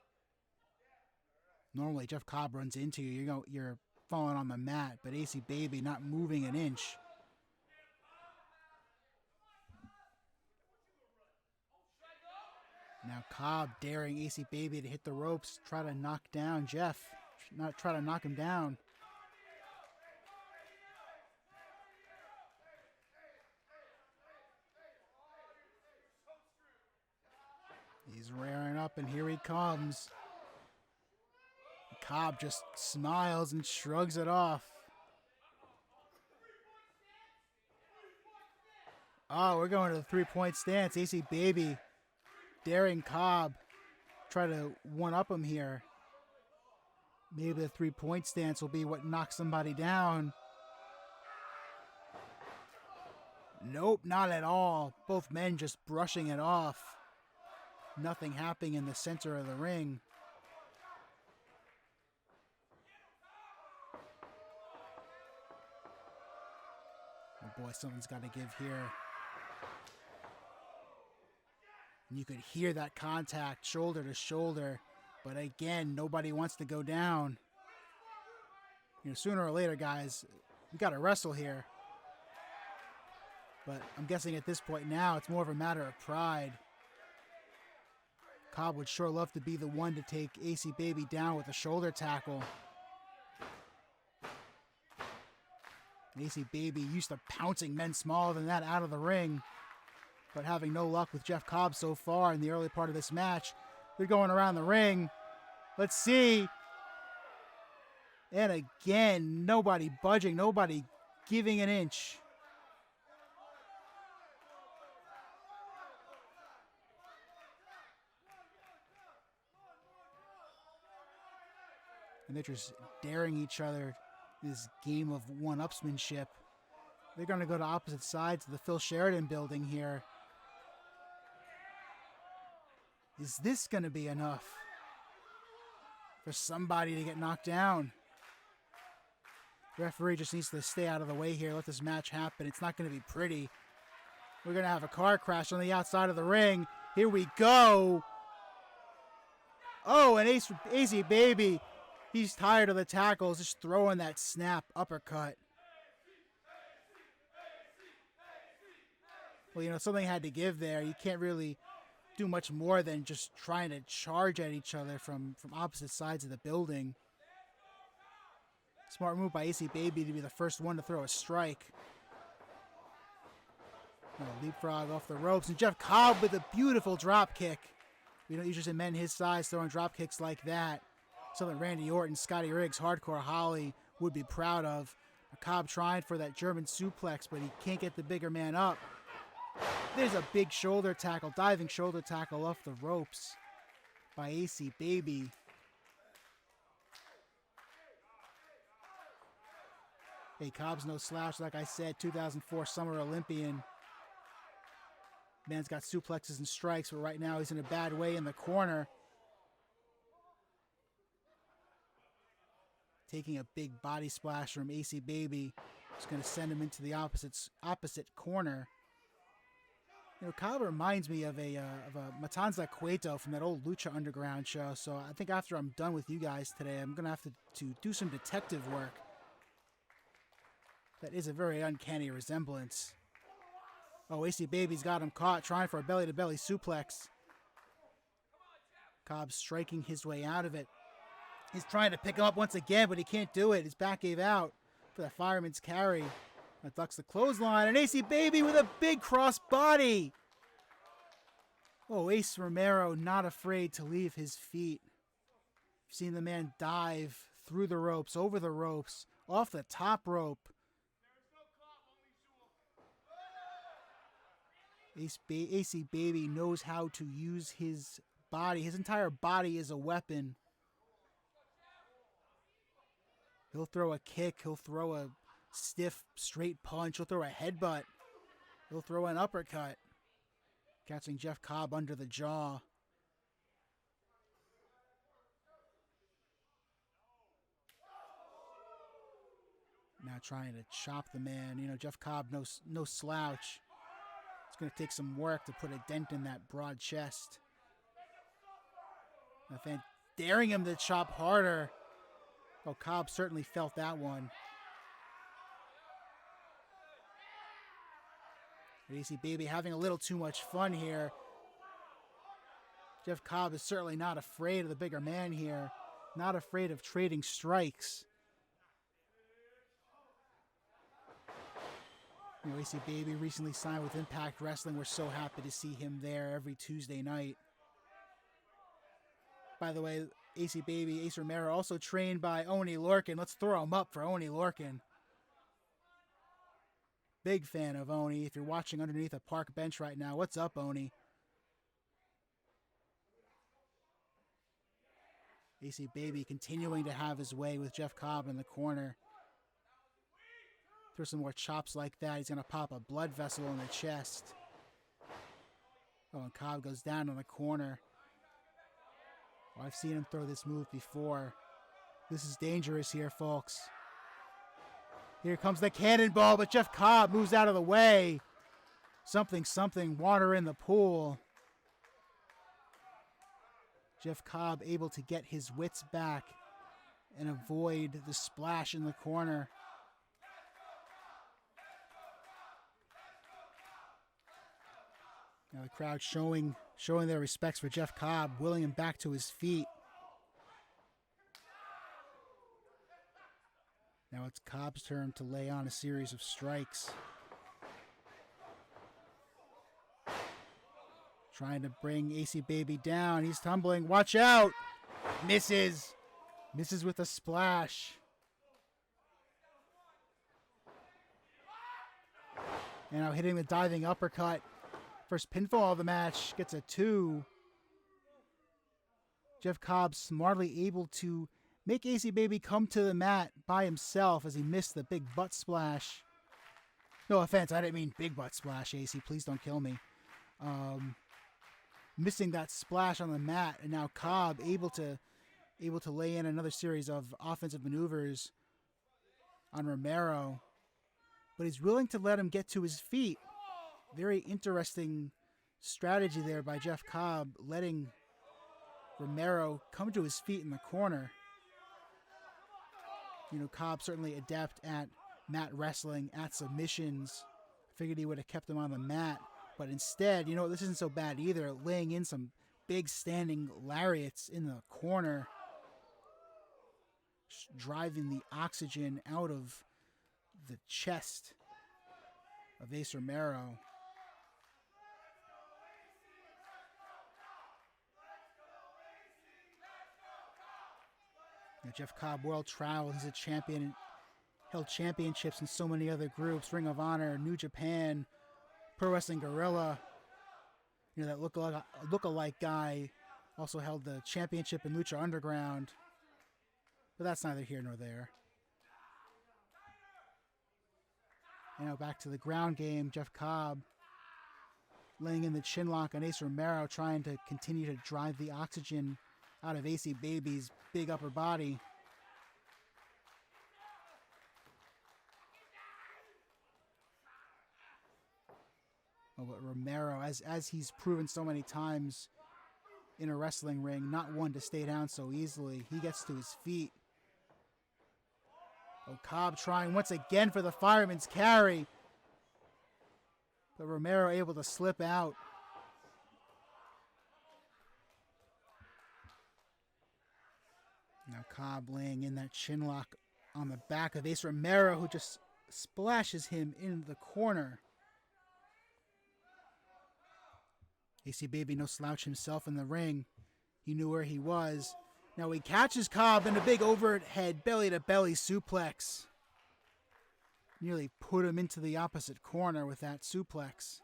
Normally, Jeff Cobb runs into you. You're falling on the mat, but AC Baby not moving an inch. Now Cobb daring AC Baby to hit the ropes, try to knock down Jeff. Try to knock him down. He's rearing up, and here he comes. Cobb just smiles and shrugs it off. Oh, we're going to the three-point stance. AC Baby daring Cobb. Try to one-up him here. Maybe the three-point stance will be what knocks somebody down. Nope, not at all. Both men just brushing it off. Nothing happening in the center of the ring. Oh boy, something's got to give here. And you could hear that contact shoulder to shoulder. But again, nobody wants to go down. You know, sooner or later, guys, we got to wrestle here. But I'm guessing at this point now, it's more of a matter of pride. Cobb would sure love to be the one to take AC Baby down with a shoulder tackle. AC Baby used to pouncing men smaller than that out of the ring. But having no luck with Jeff Cobb so far in the early part of this match. They're going around the ring. Let's see. And again, nobody budging, nobody giving an inch. And they're just daring each other in this game of one-upsmanship. They're going to go to opposite sides of the Phil Sheridan building here. Is this going to be enough for somebody to get knocked down? The referee just needs to stay out of the way here, let this match happen. It's not going to be pretty. We're going to have a car crash on the outside of the ring. Here we go. Oh, and AC Baby, he's tired of the tackles, just throwing that snap uppercut. Well, you know, something had to give there. You can't really do much more than just trying to charge at each other from opposite sides of the building. Smart move by AC Baby to be the first one to throw a strike. Leapfrog off the ropes. And Jeff Cobb with a beautiful drop kick. We don't usually see men his size throwing drop kicks like that. Something Randy Orton, Scotty Riggs, Hardcore Holly would be proud of. Cobb trying for that German suplex, but he can't get the bigger man up. There's a big shoulder tackle, diving shoulder tackle off the ropes by AC Baby. Hey, Cobb's no slouch, like I said, 2004 Summer Olympian. Man's got suplexes and strikes, but right now he's in a bad way in the corner. Taking a big body splash from AC Baby. It's going to send him into the opposite corner. You know, Cobb reminds me of a Matanza Cueto from that old Lucha Underground show. So I think after I'm done with you guys today, I'm going to have to do some detective work. That is a very uncanny resemblance. Oh, AC Baby's got him caught, trying for a belly-to-belly suplex. Cobb striking his way out of it. He's trying to pick him up once again, but he can't do it. His back gave out for the fireman's carry. Ducks the clothesline, and AC Baby with a big cross body. Oh, Ace Romero not afraid to leave his feet. You've seen the man dive through the ropes, over the ropes, off the top rope. AC Baby knows how to use his body. His entire body is a weapon. He'll throw a kick. He'll throw a stiff, straight punch. He'll throw a headbutt. He'll throw an uppercut. Catching Jeff Cobb under the jaw. Now trying to chop the man. You know, Jeff Cobb, no slouch. It's going to take some work to put a dent in that broad chest. Fan daring him to chop harder. Oh, Cobb certainly felt that one. AC Baby having a little too much fun here. Jeff Cobb is certainly not afraid of the bigger man here. Not afraid of trading strikes. You know, AC Baby recently signed with Impact Wrestling. We're so happy to see him there every Tuesday night. By the way, AC Baby, Ace Romero, also trained by Oney Lorcan. Let's throw him up for Oney Lorcan. Big fan of Oney. If you're watching underneath a park bench right now, what's up, Oney? AC Baby continuing to have his way with Jeff Cobb in the corner. Throw some more chops like that, he's going to pop a blood vessel in the chest. Oh, and Cobb goes down in the corner. Oh, I've seen him throw this move before. This is dangerous here, folks. Here comes the cannonball, but Jeff Cobb moves out of the way. Something, water in the pool. Jeff Cobb able to get his wits back and avoid the splash in the corner. Now the crowd showing their respects for Jeff Cobb, willing him back to his feet. Now it's Cobb's turn to lay on a series of strikes. Trying to bring AC Baby down. He's tumbling. Watch out! Misses. Misses with a splash. And now hitting the diving uppercut. First pinfall of the match. Gets a 2. Jeff Cobb smartly able to make AC Baby come to the mat by himself as he missed the big butt splash. No offense, I didn't mean big butt splash, AC. Please don't kill me. Missing that splash on the mat, and now Cobb able to lay in another series of offensive maneuvers on Romero. But he's willing to let him get to his feet. Very interesting strategy there by Jeff Cobb, letting Romero come to his feet in the corner. You know, Cobb certainly adept at mat wrestling, at submissions. Figured he would have kept him on the mat. But instead, you know, this isn't so bad either. Laying in some big standing lariats in the corner. Driving the oxygen out of the chest of Ace Romero. Now, Jeff Cobb, world traveled. He's a champion. Held championships in so many other groups. Ring of Honor, New Japan, Pro Wrestling Guerrilla, you know, that look-alike guy, also held the championship in Lucha Underground. But that's neither here nor there. And now back to the ground game. Jeff Cobb laying in the chin lock on Ace Romero, trying to continue to drive the oxygen out of AC Baby's big upper body. Oh, but Romero, as he's proven so many times in a wrestling ring, not one to stay down so easily. He gets to his feet. Oh, Cobb trying once again for the fireman's carry. But Romero able to slip out. Now Cobb laying in that chin lock on the back of Ace Romero, who just splashes him in the corner. AC Baby no slouch himself in the ring. He knew where he was. Now he catches Cobb in a big overhead belly-to-belly suplex. Nearly put him into the opposite corner with that suplex.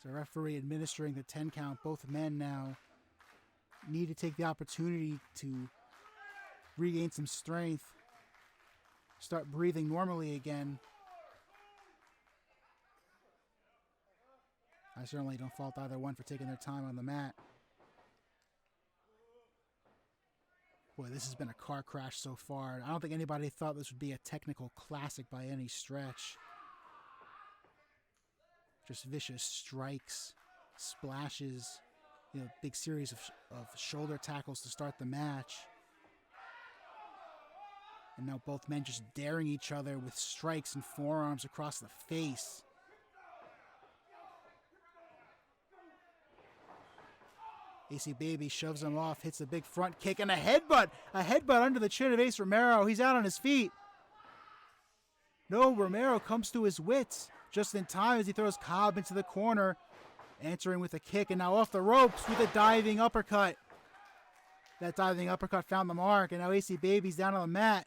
The referee administering the 10 count. Both men now need to take the opportunity to regain some strength. Start breathing normally again. I certainly don't fault either one for taking their time on the mat. Boy, this has been a car crash so far. I don't think anybody thought this would be a technical classic by any stretch. Just vicious strikes, splashes, big series of shoulder tackles to start the match. And now both men just daring each other with strikes and forearms across the face. AC Baby shoves him off, hits a big front kick, and a headbutt! A headbutt under the chin of Ace Romero. He's out on his feet. No, Romero comes to his wits just in time as he throws Cobb into the corner, answering with a kick, and now off the ropes with a diving uppercut. That diving uppercut found the mark, and now AC Baby's down on the mat.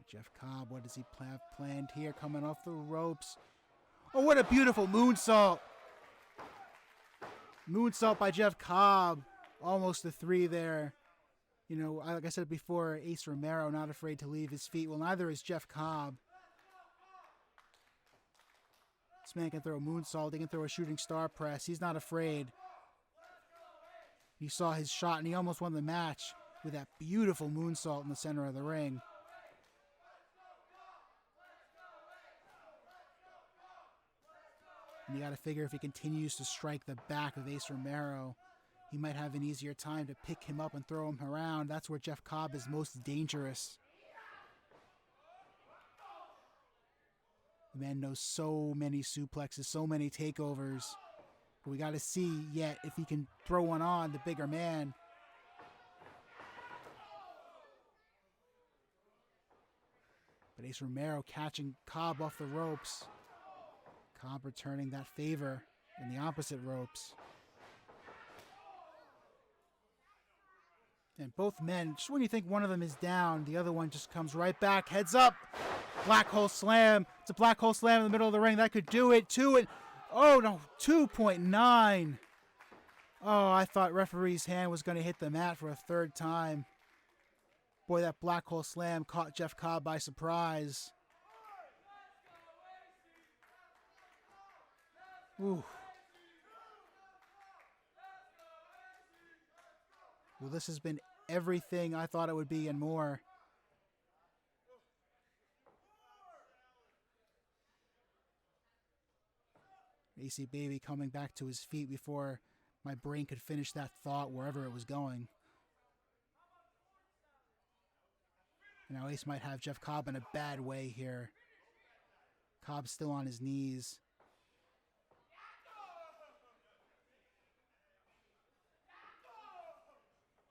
Jeff Cobb, what does he have planned here? Coming off the ropes. Oh, what a beautiful moonsault. Moonsault by Jeff Cobb. Almost a 3 there. Like I said before, Ace Romero not afraid to leave his feet. Well, neither is Jeff Cobb. This man can throw a moonsault. He can throw a shooting star press. He's not afraid. You saw his shot, and he almost won the match with that beautiful moonsault in the center of the ring. And you got to figure if he continues to strike the back of Ace Romero, he might have an easier time to pick him up and throw him around. That's where Jeff Cobb is most dangerous. The man knows so many suplexes, so many takeovers. But we got to see yet if he can throw one on the bigger man. But Ace Romero catching Cobb off the ropes. Cobb returning that favor in the opposite ropes. And both men, just when you think one of them is down, the other one just comes right back, heads up. Black hole slam. It's a black hole slam in the middle of the ring. That could do it. 2.9. Oh, I thought referee's hand was going to hit the mat for a third time. Boy, that black hole slam caught Jeff Cobb by surprise. Ooh. Well, this has been everything I thought it would be and more. AC Baby coming back to his feet before my brain could finish that thought wherever it was going. And now Ace might have Jeff Cobb in a bad way here. Cobb's still on his knees.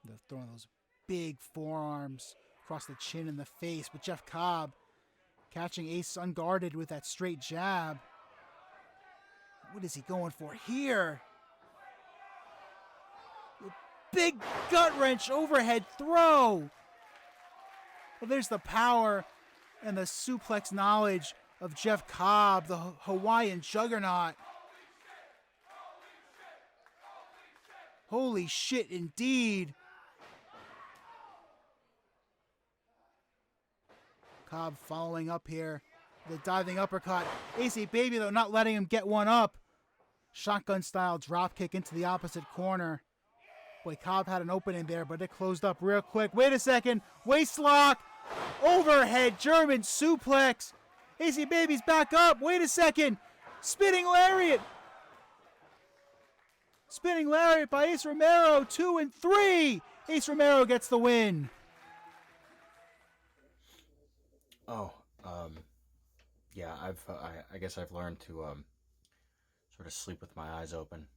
They're throwing those big forearms across the chin and the face, but Jeff Cobb catching Ace unguarded with that straight jab. What is he going for here? Big gut wrench overhead throw. Well, there's the power and the suplex knowledge of Jeff Cobb, the Hawaiian juggernaut. Holy shit, indeed. Cobb following up here. The diving uppercut. AC Baby, though, not letting him get one up. Shotgun style drop kick into the opposite corner. Boy, Cobb had an opening there, but it closed up real quick. Wait a second. Waist lock. Overhead German suplex. AC Baby's back up. Wait a second. Spinning lariat. Spinning lariat by Ace Romero. 2 and 3. Ace Romero gets the win. Yeah, I guess I've learned to sort of sleep with my eyes open.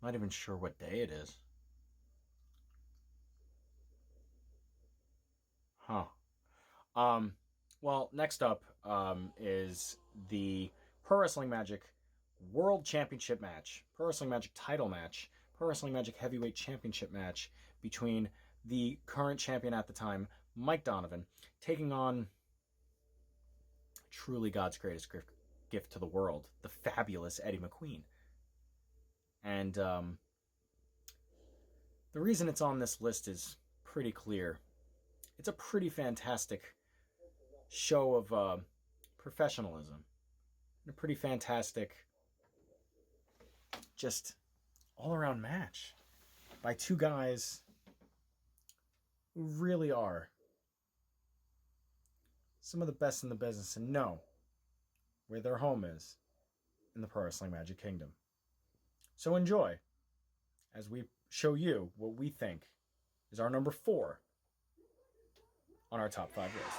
Not even sure what day it is. Well, next up is the Pro Wrestling Magic World Championship match, Pro Wrestling Magic title match, Pro Wrestling Magic Heavyweight Championship match between the current champion at the time, Mike Donovan, taking on truly God's greatest gift to the world, the fabulous Eddy McQueen. And the reason it's on this list is pretty clear. It's a pretty fantastic show of professionalism. And a pretty fantastic, just all-around match by two guys who really are some of the best in the business and know where their home is in the Pro Wrestling Magic Kingdom. So enjoy as we show you what we think is our number 4 on our top 5 list.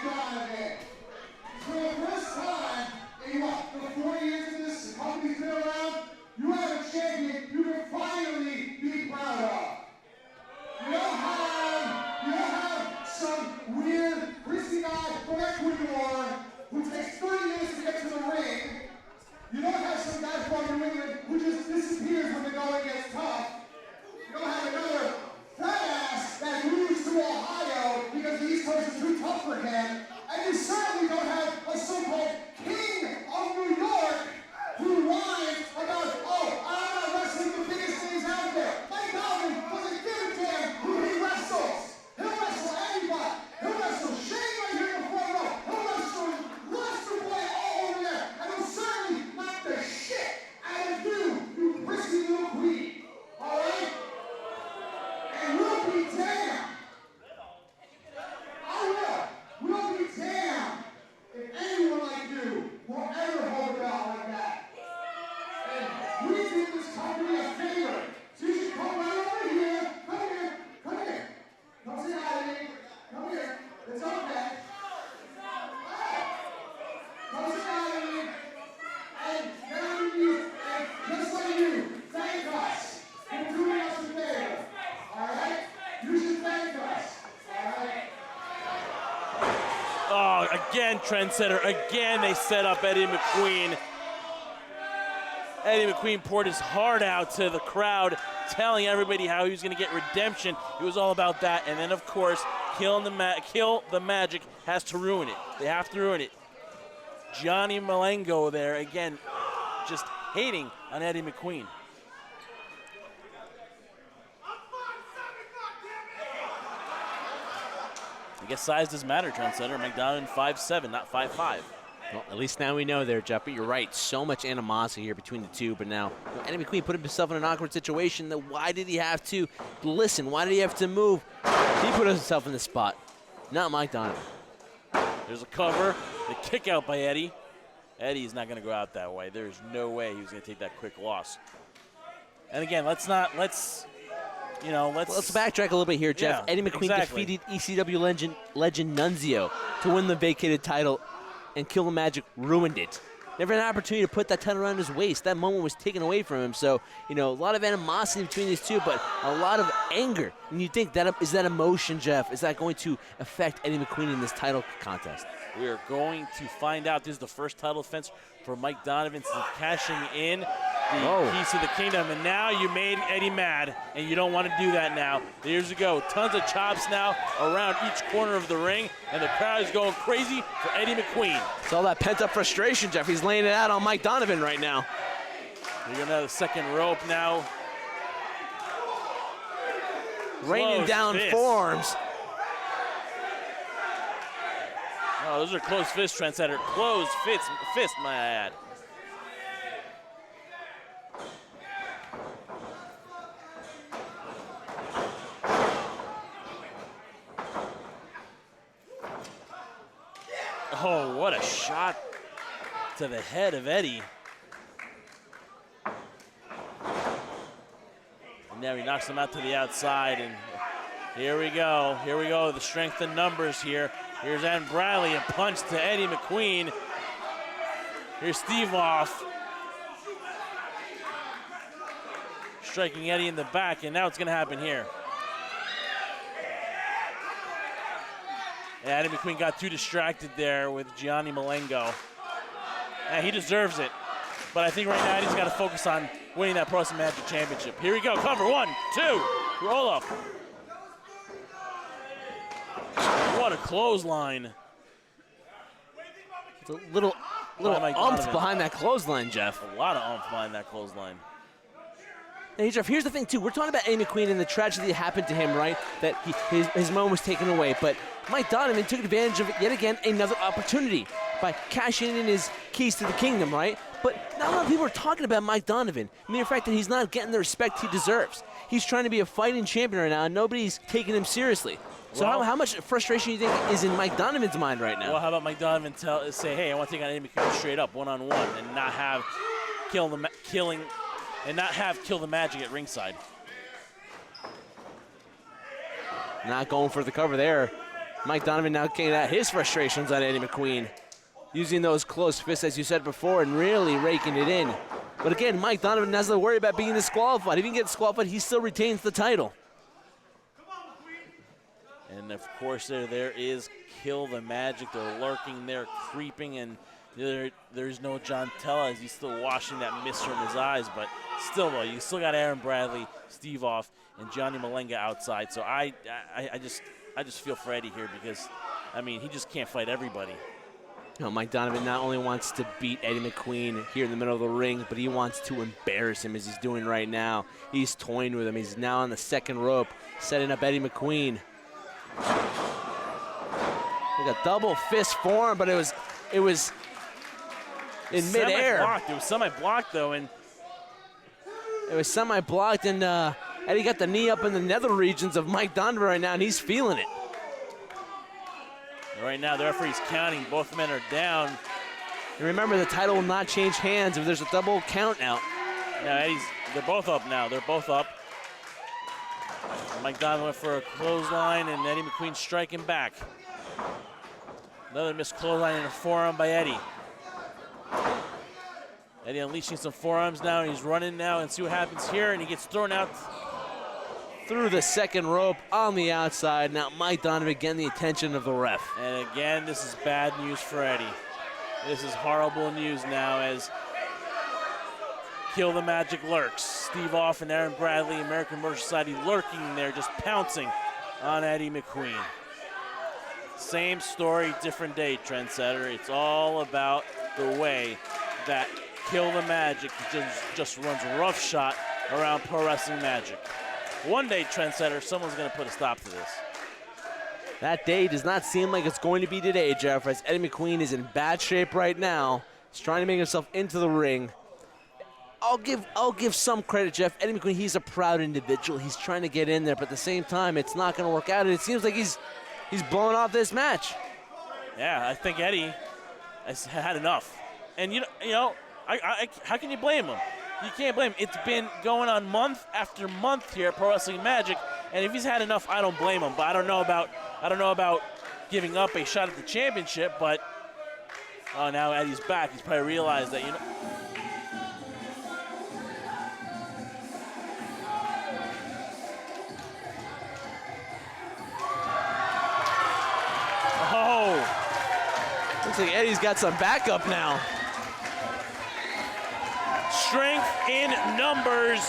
Donovan. For the first time in what, the 4 years that this company's been around, you have a champion you can finally be proud of. You don't have some weird, prissy guy from Ecuador who takes 30 years to get to the ring. You don't have some guy from New England who just disappears when the going gets tough. You don't have another fat ass that moves to Ohio because the East Coast is too tough for him. And you certainly don't have a so-called king of New York who whines about, oh, I'm not wrestling the biggest things out there. Mike Donovan doesn't give a damn who he wrestles. He'll wrestle anybody. He'll wrestle Shane right here in the front row. He'll wrestle Lester Boy all over there. And he'll certainly knock the shit out of you, you risky little again, trendsetter. Again, they set up Eddy McQueen. Eddy McQueen poured his heart out to the crowd, telling everybody how he was going to get redemption. It was all about that. And then, of course, Kill the Magic has to ruin it. They have to ruin it. Johnny Malengo there, again, just hating on Eddy McQueen. I guess size does matter, trendsetter. McDonald 5'7", not 5'5". Well, at least now we know there, Jeff, but you're right. So much animosity here between the two, but now Eddy McQueen put himself in an awkward situation. Why did he have to listen? Why did he have to move? He put himself in this spot, not Mike Donovan. There's a cover, the kick out by Eddy. Eddy's not going to go out that way. There's no way he was going to take that quick loss. And again, let's backtrack a little bit here, Jeff. Yeah, Eddy McQueen defeated ECW legend Nunzio to win the vacated title, and Kill the Magic ruined it. Never had an opportunity to put that title around his waist. That moment was taken away from him. So, a lot of animosity between these two, but a lot of anger. And you think, is that emotion, Jeff? Is that going to affect Eddy McQueen in this title contest? We are going to find out. This is the first title defense for Mike Donovan since cashing in the piece of the kingdom. And now you made Eddy mad, and you don't want to do that now. Here's we go. Tons of chops now around each corner of the ring, and the crowd is going crazy for Eddy McQueen. It's all that pent-up frustration, Jeff. He's laying it out on Mike Donovan right now. You're going to have the second rope now. Raining down forearms. Oh, those are closed fist, trendsetter. Closed fist, my ad. Oh, what a shot to the head of Eddy. And now he knocks him out to the outside, and here we go. Here we go, the strength in numbers here. Here's Ann Bradley, a punch to Eddy McQueen. Here's Steve off. Striking Eddy in the back, and now it's going to happen here. Yeah, Eddy McQueen got too distracted there with Gianni Malengo. Yeah, he deserves it. But I think right now Eddy's got to focus on winning that Pro Wrestling Magic Championship. Here we go, cover, 1, 2, roll up. What a clothesline. It's a little umph behind that clothesline, Jeff. A lot of umph behind that clothesline. Hey, Jeff, here's the thing, too. We're talking about Eddy McQueen and the tragedy that happened to him, right? That his moment was taken away. But Mike Donovan took advantage of, yet again, another opportunity by cashing in his keys to the kingdom, right? But not a lot of people are talking about Mike Donovan. The mere fact that he's not getting the respect he deserves. He's trying to be a fighting champion right now, and nobody's taking him seriously. So how much frustration do you think is in Mike Donovan's mind right now? Well, how about Mike Donovan say, hey, I want to take on Eddy McQueen straight up, one-on-one, and not have Kill the Magic at ringside. Not going for the cover there. Mike Donovan now getting out his frustrations on Eddy McQueen. Using those closed fists, as you said before, and really raking it in. But again, Mike Donovan doesn't worry about being disqualified. If he can get disqualified, he still retains the title. And, of course, there is Kill the Magic. They're lurking there, creeping, and there's no John Tella as he's still washing that mist from his eyes. But still, though, you still got Aaron Bradley, Steve off, and Johnny Malenga outside. So I just feel for Eddy here because, I mean, he just can't fight everybody. Mike Donovan not only wants to beat Eddy McQueen here in the middle of the ring, but he wants to embarrass him as he's doing right now. He's toying with him. He's now on the second rope, setting up Eddy McQueen. Like a double fist form, but it was in midair. It was semi-blocked, though, and it was semi-blocked, and Eddy got the knee up in the nether regions of Mike Donovan right now, and he's feeling it. Right now, the referee's counting. Both men are down. And remember, the title will not change hands if there's a double count out. Now, they're both up now. They're both up. Mike Donovan went for a clothesline, and Eddy McQueen striking back. Another missed clothesline and a forearm by Eddy. Eddy unleashing some forearms now, and he's running now, and see what happens here, and he gets thrown out through the second rope on the outside. Now Mike Donovan getting the attention of the ref. And again, this is bad news for Eddy. This is horrible news now as Kill the Magic lurks. Steve Off and Aaron Bradley, American Murder Society lurking there, just pouncing on Eddy McQueen. Same story, different day, Trendsetter. It's all about the way that Kill the Magic just runs roughshod around Pro Wrestling Magic. One day, Trendsetter, someone's going to put a stop to this. That day does not seem like it's going to be today, Jeff, as Eddy McQueen is in bad shape right now. He's trying to make himself into the ring. I'll give some credit, Jeff. Eddy McQueen, he's a proud individual. He's trying to get in there, but at the same time, it's not going to work out. And it seems like he's blowing off this match. Yeah, I think Eddy has had enough. And you know, how can you blame him? You can't blame him. It's been going on month after month here at Pro Wrestling Magic, and if he's had enough, I don't blame him. But I don't know about giving up a shot at the championship. But now Eddy's back. He's probably realized that Looks like Eddy's got some backup now. Strength in numbers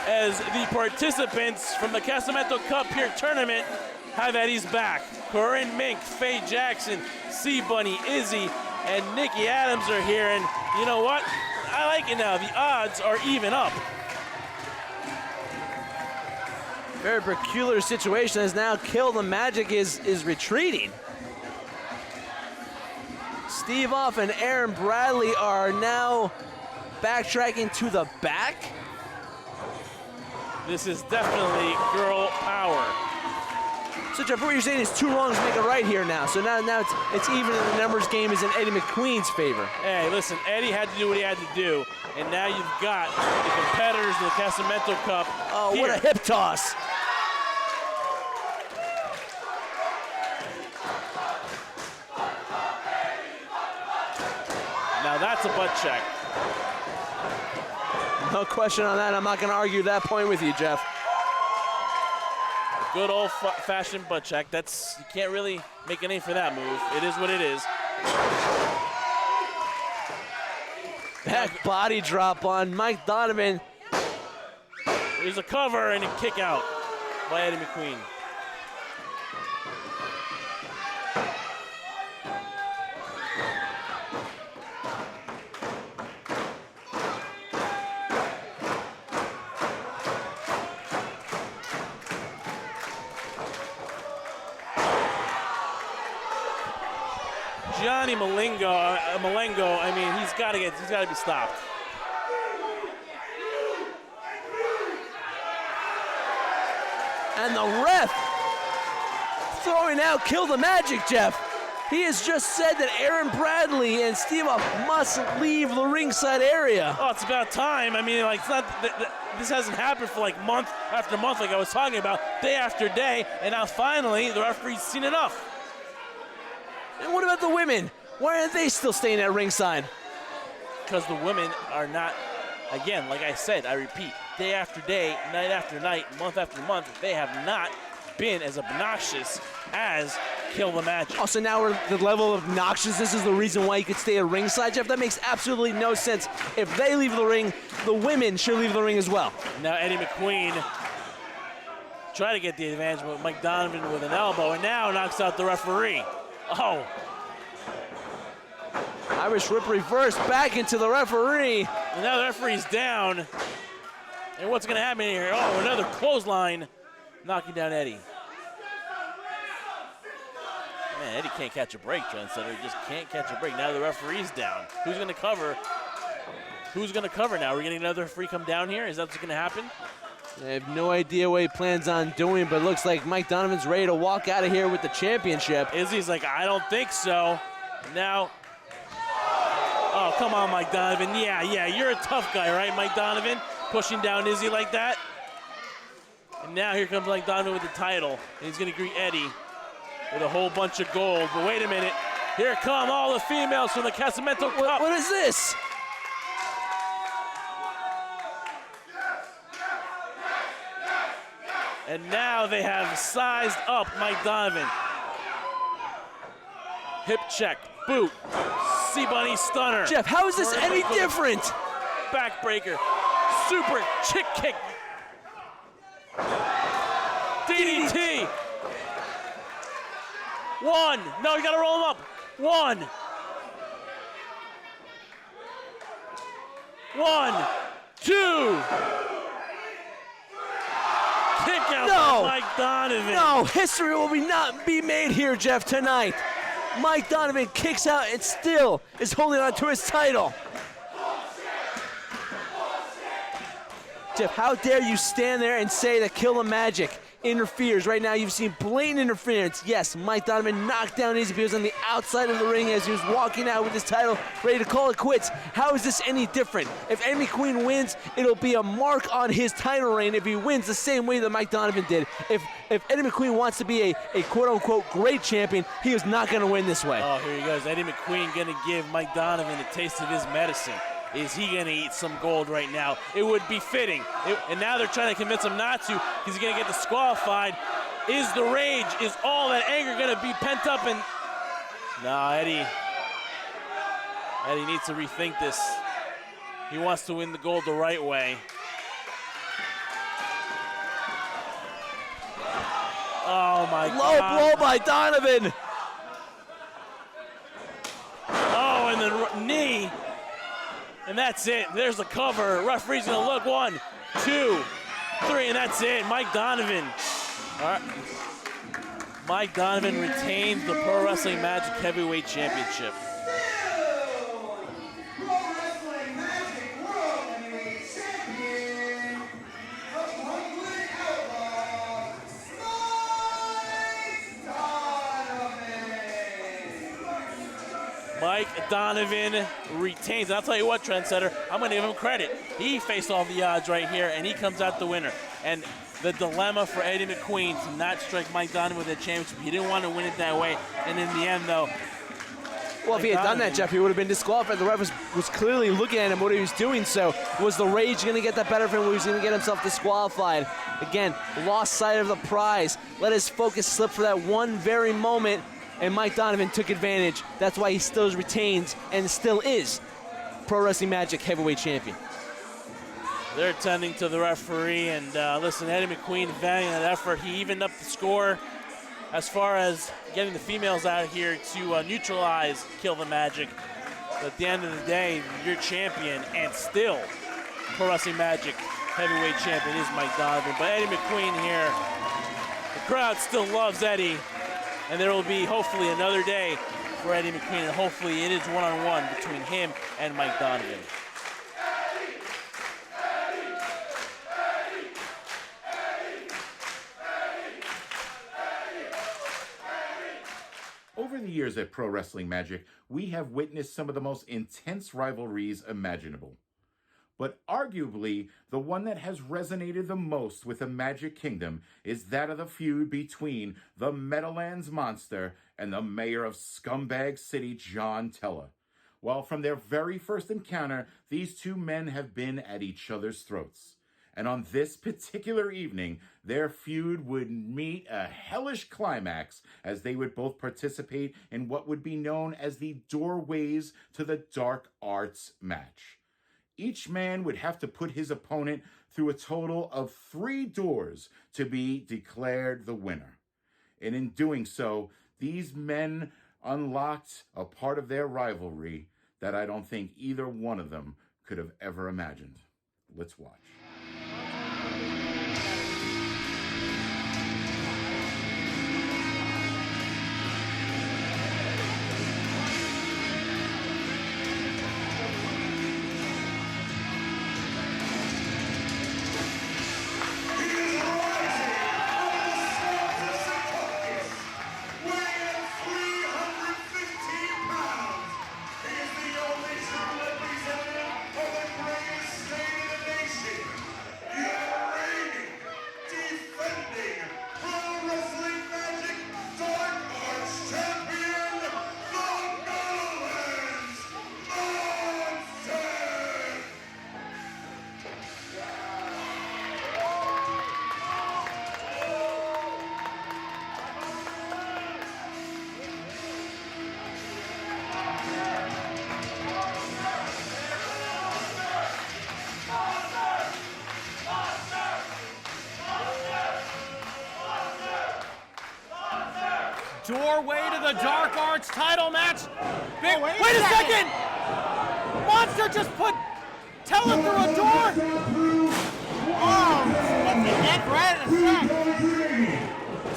as the participants from the Casamento Cup here tournament have Eddy's back. Corinne Mink, Faye Jackson, C-Bunny, Izzy, and Nikki Adams are here. And you know what? I like it now. The odds are even up. Very peculiar situation as now Kill the Magic is retreating. Steve Off and Aaron Bradley are now backtracking to the back. This is definitely girl power. So Jeff, what you're saying is 2 wrongs make a right here now. So now it's even, and the numbers game is in Eddy McQueen's favor. Hey, listen, Eddy had to do what he had to do, and now you've got the competitors of the Casamento Cup. Oh, here. what a hip toss. Now that's a butt check. No question on that. I'm not going to argue that point with you, Jeff. Good old-fashioned butt check. You can't really make a name for that move. It is what it is. Back body drop on Mike Donovan. There's a cover and a kick out by Eddy McQueen. Johnny Malengo, I mean, he's got to be stopped. And the ref throwing out Kill the Magic, Jeff. He has just said that Aaron Bradley and Steve must leave the ringside area. Oh, it's about time. I mean, like, it's not this hasn't happened for like month after month, like I was talking about, day after day, and now finally the referee's seen enough. And what about the women? Why aren't they still staying at ringside? Because the women are not, again, like I said, I repeat, day after day, night after night, month after month, they have not been as obnoxious as Kill the Magic. Oh, so now we're the level of obnoxiousness is the reason why you could stay at ringside, Jeff? That makes absolutely no sense. If they leave the ring, the women should leave the ring as well. Now Eddy McQueen tried to get the advantage with Mike Donovan with an elbow, and now knocks out the referee. Oh. Irish whip reverse back into the referee. And now the referee's down. And what's going to happen here? Oh, another clothesline knocking down Eddy. Man, Eddy can't catch a break, Trendsetter. He just can't catch a break. Now the referee's down. Who's going to cover? Who's going to cover now? Are we getting another referee come down here? Is that what's going to happen? I have no idea what he plans on doing, but it looks like Mike Donovan's ready to walk out of here with the championship. Izzy's like, I don't think so. Now, oh, come on, Mike Donovan. Yeah, you're a tough guy, right, Mike Donovan? Pushing down Izzy like that. And now here comes Mike Donovan with the title. And he's going to greet Eddy with a whole bunch of gold. But wait a minute. Here come all the females from the Casamento Cup. What is this? And now they have sized up Mike Donovan. Hip check, boot, Sea Bunny stunner. Jeff, how is this any different? Backbreaker, super chick kick. DDT. One, no, you gotta roll him up. One. One, two. Kick out by Mike Donovan. No, history will not be made here, Jeff, tonight. Mike Donovan kicks out and still is holding on to his title. Jeff, how dare you stand there and say that Kill the Magic interferes? Right now you've seen blatant interference. Yes, Mike Donovan knocked down Easy Beers on the outside of the ring as he was walking out with his title, ready to call it quits. How is this any different? If Eddy McQueen wins, it'll be a mark on his title reign if he wins the same way that Mike Donovan did. If Eddy McQueen wants to be a quote-unquote great champion, he is not going to win this way. Oh, here he goes. Eddy McQueen going to give Mike Donovan a taste of his medicine. Is he going to eat some gold right now? It would be fitting. And now they're trying to convince him not to because he's going to get disqualified. Is the rage, is all that anger going to be pent up? And no, Eddy needs to rethink this. He wants to win the gold the right way. Oh, my God. Low blow by Donovan. Oh, and the knee. And that's it. There's the cover. Referee's going to look. 1, 2, 3, and that's it. Mike Donovan. All right. Mike Donovan retains the Pro Wrestling Magic Heavyweight Championship. Mike Donovan retains. And I'll tell you what, Trendsetter, I'm going to give him credit. He faced all the odds right here, and he comes out the winner. And the dilemma for Eddy McQueen to not strike Mike Donovan with the championship. He didn't want to win it that way. And in the end, though, well, if he had done that, Jeff, he would have been disqualified. The ref was clearly looking at him, what he was doing. So was the rage going to get that better for him? Was he going to get himself disqualified? Again, lost sight of the prize. Let his focus slip for that one very moment. And Mike Donovan took advantage. That's why he still retains and still is Pro Wrestling Magic Heavyweight Champion. They're attending to the referee. And listen, Eddy McQueen valiant effort. He evened up the score as far as getting the females out here to neutralize Kill the Magic. But at the end of the day, your champion and still Pro Wrestling Magic Heavyweight Champion is Mike Donovan. But Eddy McQueen here, the crowd still loves Eddy. And there will be hopefully another day for Eddy McQueen, and hopefully it is one-on-one between him and Mike Donovan. Over the years at Pro Wrestling Magic, we have witnessed some of the most intense rivalries imaginable. But arguably, the one that has resonated the most with the Magic Kingdom is that of the feud between the Meadowlands monster and the mayor of Scumbag City, John Tella. While from their very first encounter, these two men have been at each other's throats. And on this particular evening, their feud would meet a hellish climax as they would both participate in what would be known as the Doorways to the Dark Arts match. Each man would have to put his opponent through a total of 3 doors to be declared the winner. And in doing so, these men unlocked a part of their rivalry that I don't think either one of them could have ever imagined. Let's watch. He is the only true representative of the greatest state in the nation. doorway to the Dark Arts title match. Big, Oh, wait a second! Monster just put Tella through a door!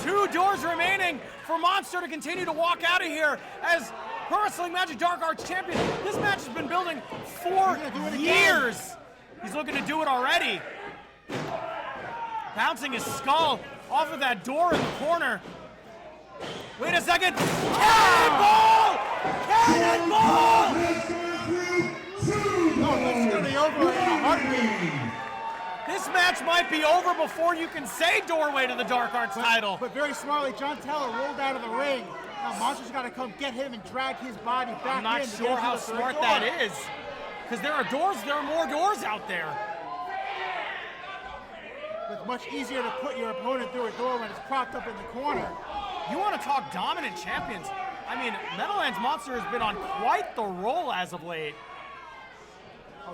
Two doors remaining for Monster to continue to walk out of here as Pro Wrestling Magic Dark Arts champion. This match has been building for years. He's looking to do it already. Bouncing his skull off of that door in the corner. Wait a second. Cannonball! Cannonball! It's going to be over in a heartbeat. This match might be over before you can say doorway to the Dark Arts title. But very smartly, John Tella rolled out of the ring. Now Monster's got to come get him and drag his body back in. I'm not sure how smart that is. Because there are more doors out there. It's much easier to put your opponent through a door when it's propped up in the corner. You want to talk dominant champions? I mean, Meadowlands Monster has been on quite the roll as of late.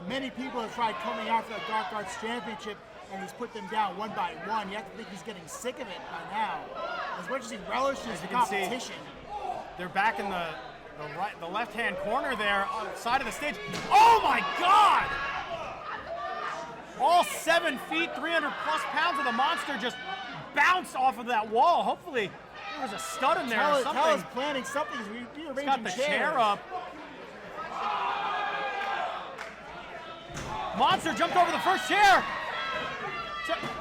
Many people have tried coming after the Dark Arts Championship, and he's put them down one by one. You have to think he's getting sick of it by now. As much as he relishes the competition. They're back in the left-hand corner there, on the side of the stage. Oh my God! All 7 feet, 300 plus pounds of the Monster just bounced off of that wall. Hopefully there was a stud in there or something. Tella's planning something. He's rearranging got the chairs. chair up. Monster jumped over the first chair.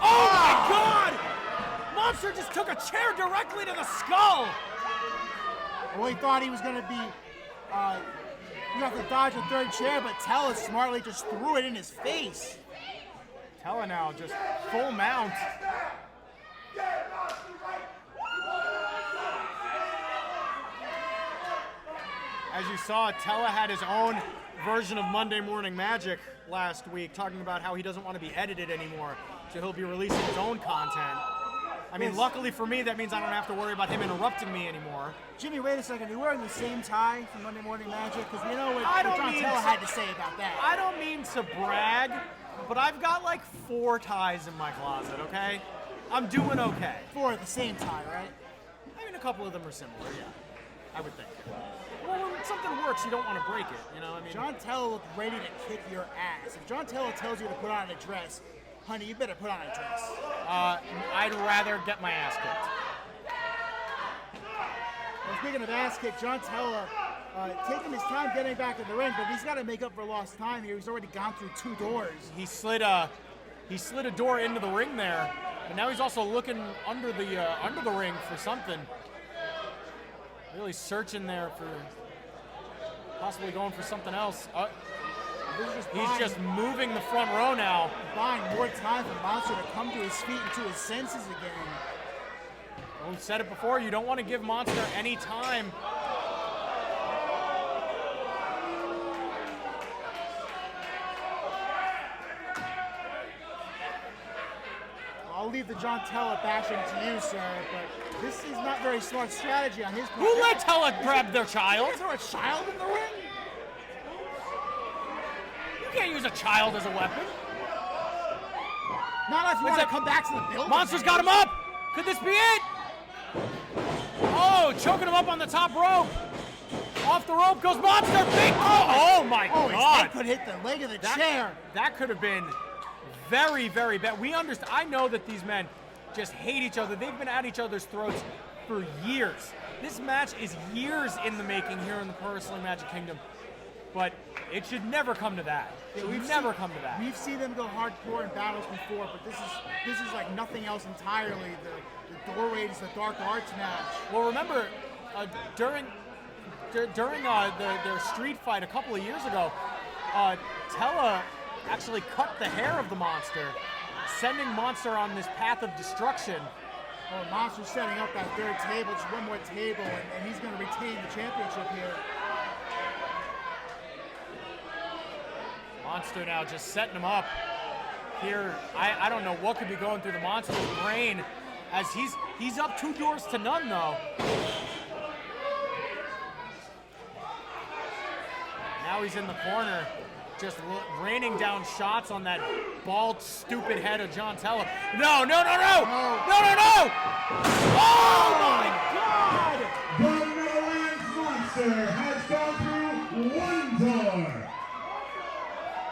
Oh my God! Monster just took a chair directly to the skull. Well, he thought he was going to be, you have to dodge a third chair, but Tella smartly just threw it in his face. Tella now just full mount. As you saw, Tella had his own version of Monday Morning Magic last week, talking about how he doesn't want to be edited anymore, so he'll be releasing his own content. I mean, luckily for me, that means I don't have to worry about him interrupting me anymore. Jimmy, wait a second. You're wearing the same tie from Monday Morning Magic? Because we know what John Tella had to say about that. I don't mean to brag, but I've got like 4 ties in my closet, okay? I'm doing okay. 4 the same tie, right? I mean, a couple of them are similar, yeah. I would think. Well, when something works, you don't want to break it, you know? I mean, John Tella looked ready to kick your ass. If John Tella tells you to put on a dress, honey, you better put on a dress. I'd rather get my ass kicked. Well, speaking of ass kicked, John Tella taking his time getting back in the ring, but he's got to make up for lost time here. He's already gone through 2 doors. He slid a door into the ring there, and now he's also looking under the ring for something. Really searching there for possibly going for something else. He's just moving the front row now. Buying more time for Monster to come to his feet and to his senses again. Well, we've said it before, you don't want to give Monster any time. I'll leave the John Tella bashing to you, sir, but this is not very smart strategy on his part. Who let Tella grab their child? Is there a child in the ring? You can't use a child as a weapon. Not if you want to come back to the building. Monster's got him up. Could this be it? Oh, choking him up on the top rope. Off the rope goes Monster. Big. Oh my God. God. His head could hit the leg of the chair. That could have been very, very bad. We understand. I know that these men just hate each other. They've been at each other's throats for years. This match is years in the making here in the Pro Wrestling Magic Kingdom. But it should never come to that. We've never come to that. We've seen them go hardcore in battles before, but this is like nothing else entirely. The doorway is the Dark Arts match. Well, remember, during their street fight a couple of years ago, Tella actually cut the hair of the Monster, sending Monster on this path of destruction. Oh, Monster's setting up that third table, just one more table, and he's going to retain the championship here. Monster now just setting him up here. I don't know what could be going through the Monster's brain as he's up 2 doors to none though. Now he's in the corner. just raining down shots on that bald, stupid head of John Tella. No, no, no, no! No, no, no! Oh, my God! The Meadowlands Monster has gone through one door.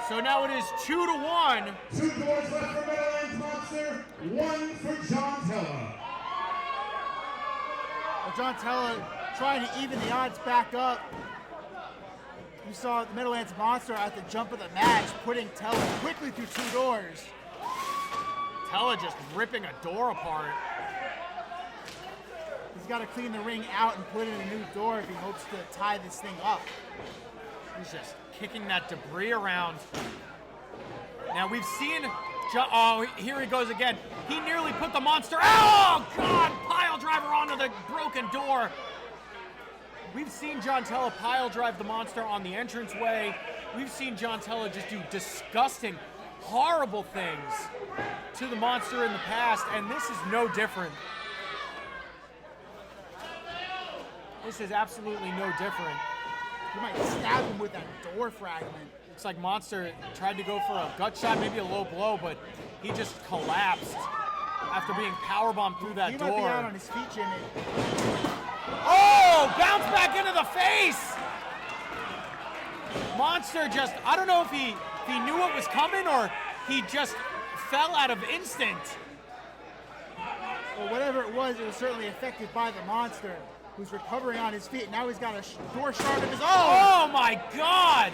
So now it is 2-1. 2 doors left for Meadowlands Monster, 1 for John Tella. Well, John Tella trying to even the odds back up. You saw the Meadowlands Monster at the jump of the match, putting Tella quickly through 2 doors. Tella just ripping a door apart. He's got to clean the ring out and put in a new door if he hopes to tie this thing up. He's just kicking that debris around. Now we've seen, oh, here he goes again. He nearly put the monster, oh God, pile driver onto the broken door. We've seen John Tella pile drive the monster on the entranceway. We've seen John Tella just do disgusting, horrible things to the monster in the past, and this is no different. This is absolutely no different. You might stab him with that door fragment. Looks like Monster tried to go for a gut shot, maybe a low blow, but he just collapsed after being powerbombed through that He door. might be out on his feet, Jimmy. Oh, bounce back into the face! Monster just, I don't know if he knew what was coming or he just fell out of instinct. Well, whatever it was certainly affected by the monster, who's recovering on his feet. Now he's got a door shard of his own. Oh my God!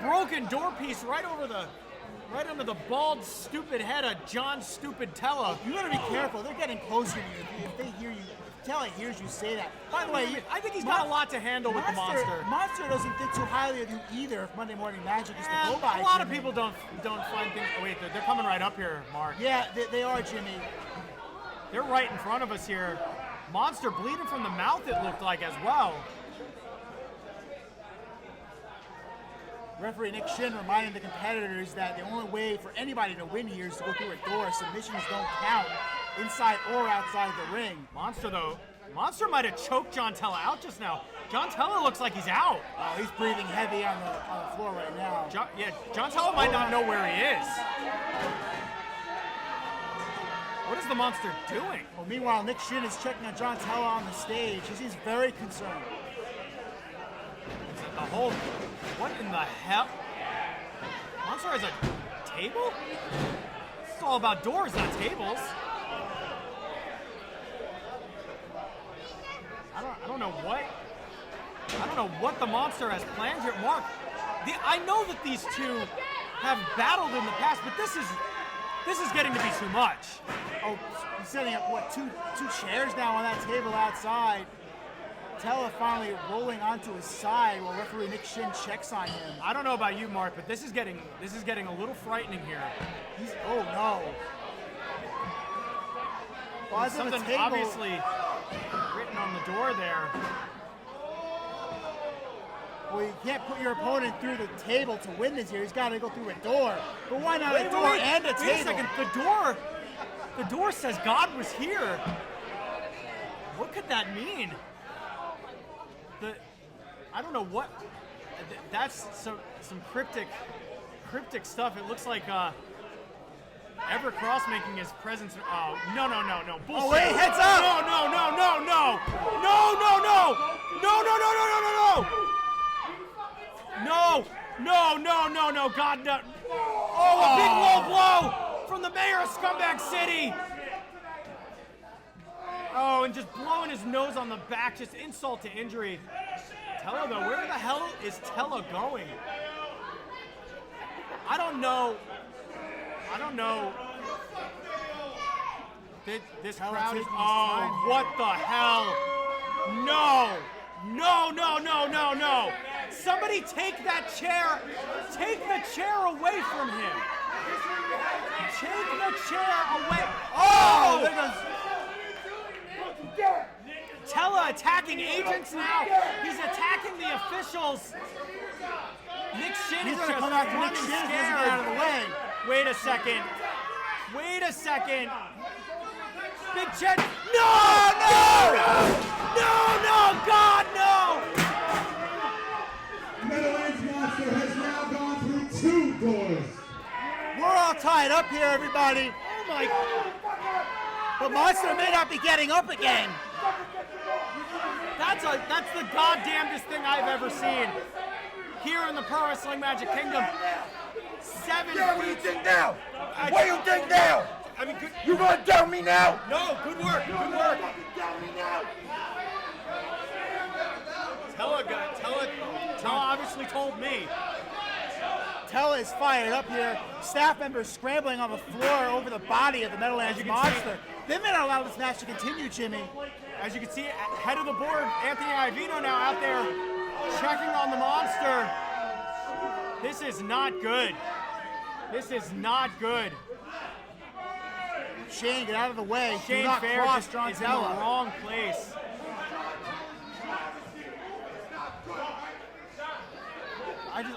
Broken door piece right under the bald, stupid head of John Stupid Tella. You gotta be careful. They're getting closer to you. If they hear you, if Tella hears you say that. By the way, I think he's got a lot to handle with the monster. Monster doesn't think too highly of you either. If Monday Morning Magic is to go by. A lot of Jimmy. people don't find things. Oh, wait, they're coming right up here, Mark. Yeah, they are, Jimmy. They're right in front of us here. Monster bleeding from the mouth, it looked like, as well. Referee Nick Shin reminding the competitors that the only way for anybody to win here is to go through a door. Submissions don't count, inside or outside the ring. Monster might have choked John Tella out just now. John Tella looks like he's out. Oh, he's breathing heavy on the floor right now. John Tella might not know where he is. What is the monster doing? Well, meanwhile, Nick Shin is checking on John Tella on the stage. He seems very concerned. What in the hell? Monster has a table? This is all about doors, not tables. I don't know what the monster has planned here. Mark, I know that these two have battled in the past, but this is getting to be too much. Oh, he's setting up, two chairs now on that table outside. Tella finally rolling onto his side while referee Nick Shin checks on him. I don't know about you, Mark, but this is getting a little frightening here. Oh no. Well, something obviously written on the door there. Well, you can't put your opponent through the table to win this here. He's got to go through a door. But why not a door and a table? Wait a second. The door says God was here. What could that mean? I don't know what. That's some cryptic stuff. It looks like Ever Cross making his presence. Oh no! Bullshit. Oh wait, heads up! No! God no! Oh, a big low blow from the mayor of Scumbag City. Oh, and just blowing his nose on the back, just insult to injury. Tella, though, where the hell is Tella going? I don't know. This crowd is. Oh, what the hell? No! Somebody take that chair. Take the chair away from him. Take the chair away. Oh! There goes. Tella attacking agents now. He's attacking the officials. Nick Shin is just come out to Nick Shin as he gets out of the way. Wait a second. Big Chet. No! God, no! Meadowlands Monster has now gone through all tied up here, everybody. Oh my! But Monster may not be getting up again. That's the goddamnedest thing I've ever seen here in the Pro Wrestling Magic Kingdom. 7 Yeah, what do you think now? What do you think now? I mean, good, You gonna down me now? no, good work, good work. Down me now? Tella obviously told me. Tella is fired up here. Staff members scrambling on the floor over the body of the Meadowlands monster. They may not allow this match to continue, Jimmy. As you can see, head of the board, Anthony Ivino now out there checking on the monster. This is not good. This is not good. Shane, get out of the way. Do Shane not Fair cross just John is in the Tella. wrong place.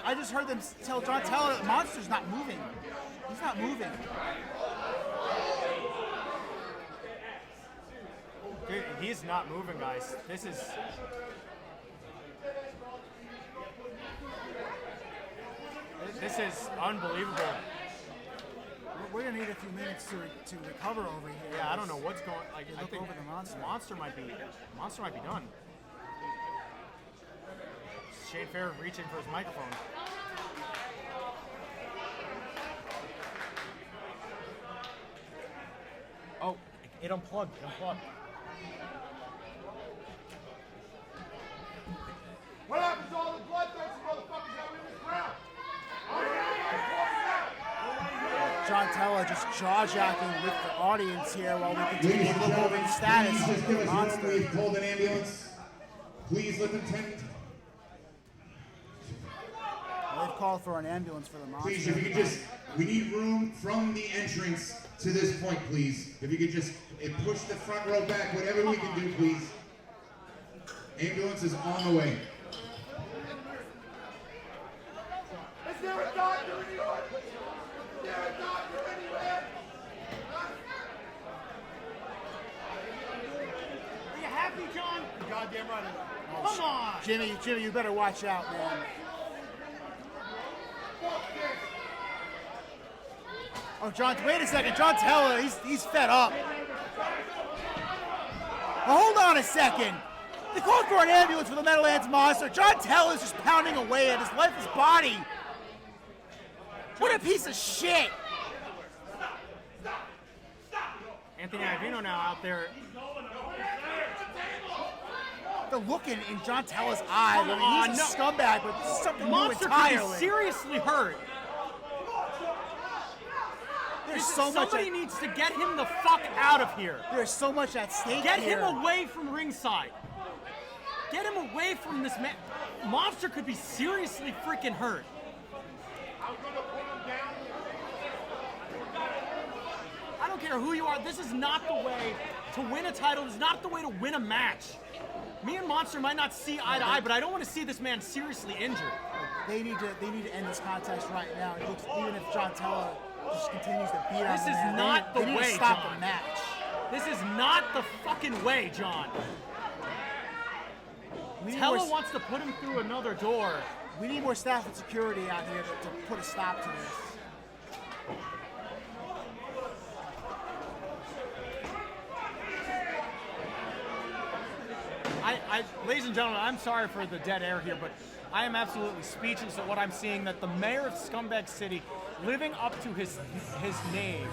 I just heard them tell John Tella that Monster's not moving. He's not moving. Dude, he's not moving, guys. This is... This is unbelievable. We're gonna need a few minutes to recover over here. Yeah, I don't know what's going. Like, I Look think over the monster. Monster might be done. Shane Fair reaching for his microphone. Oh, it unplugged. What happens to all the bloodthirsty motherfuckers that were in this crowd? John Tella just jaw-jacking with the audience here while we continue to look over the status please of just the give us room. monster. We've called an ambulance. Please let them tend. They've called for an ambulance for the monster. Please, if you could just, we need room from the entrance to this point, please. If you could just push the front row back, whatever we can do, please. Ambulance is on the way. Is there a doctor in New York? Is there a doctor anywhere? Are you happy, John? Goddamn right. Come on. Jimmy, you better watch out, man. Oh, John, wait a second. John Tella, he's fed up. Oh, hold on a second. They called for an ambulance for the Meadowlands monster. John Tella is just pounding away at his lifeless body. What a piece of shit. Anthony Ivino now out there. The look in John Tella's eyes. I mean, he's a scumbag, but this is something new Monster could entirely. be seriously hurt. There's so much. Somebody needs to get him the fuck out of here. There's so much at stake Get here. him away from ringside. Get him away from this man. Monster could be seriously freaking hurt. I don't care who you are. This is not the way to win a title. This is not the way to win a match. Me and Monster might not see eye to eye, but I don't want to see this man seriously injured. They need to end this contest right now. It looks, even if John Tella just continues to beat on This the is man, not they the need way, to stop John. the match. This is not the fucking way, John. We need, Tella more, wants to put him through another door. we need more staff and security out here to put a stop to this. Ladies and gentlemen, I'm sorry for the dead air here, but I am absolutely speechless at what I'm seeing, that the mayor of Scumbag City, living up to his name.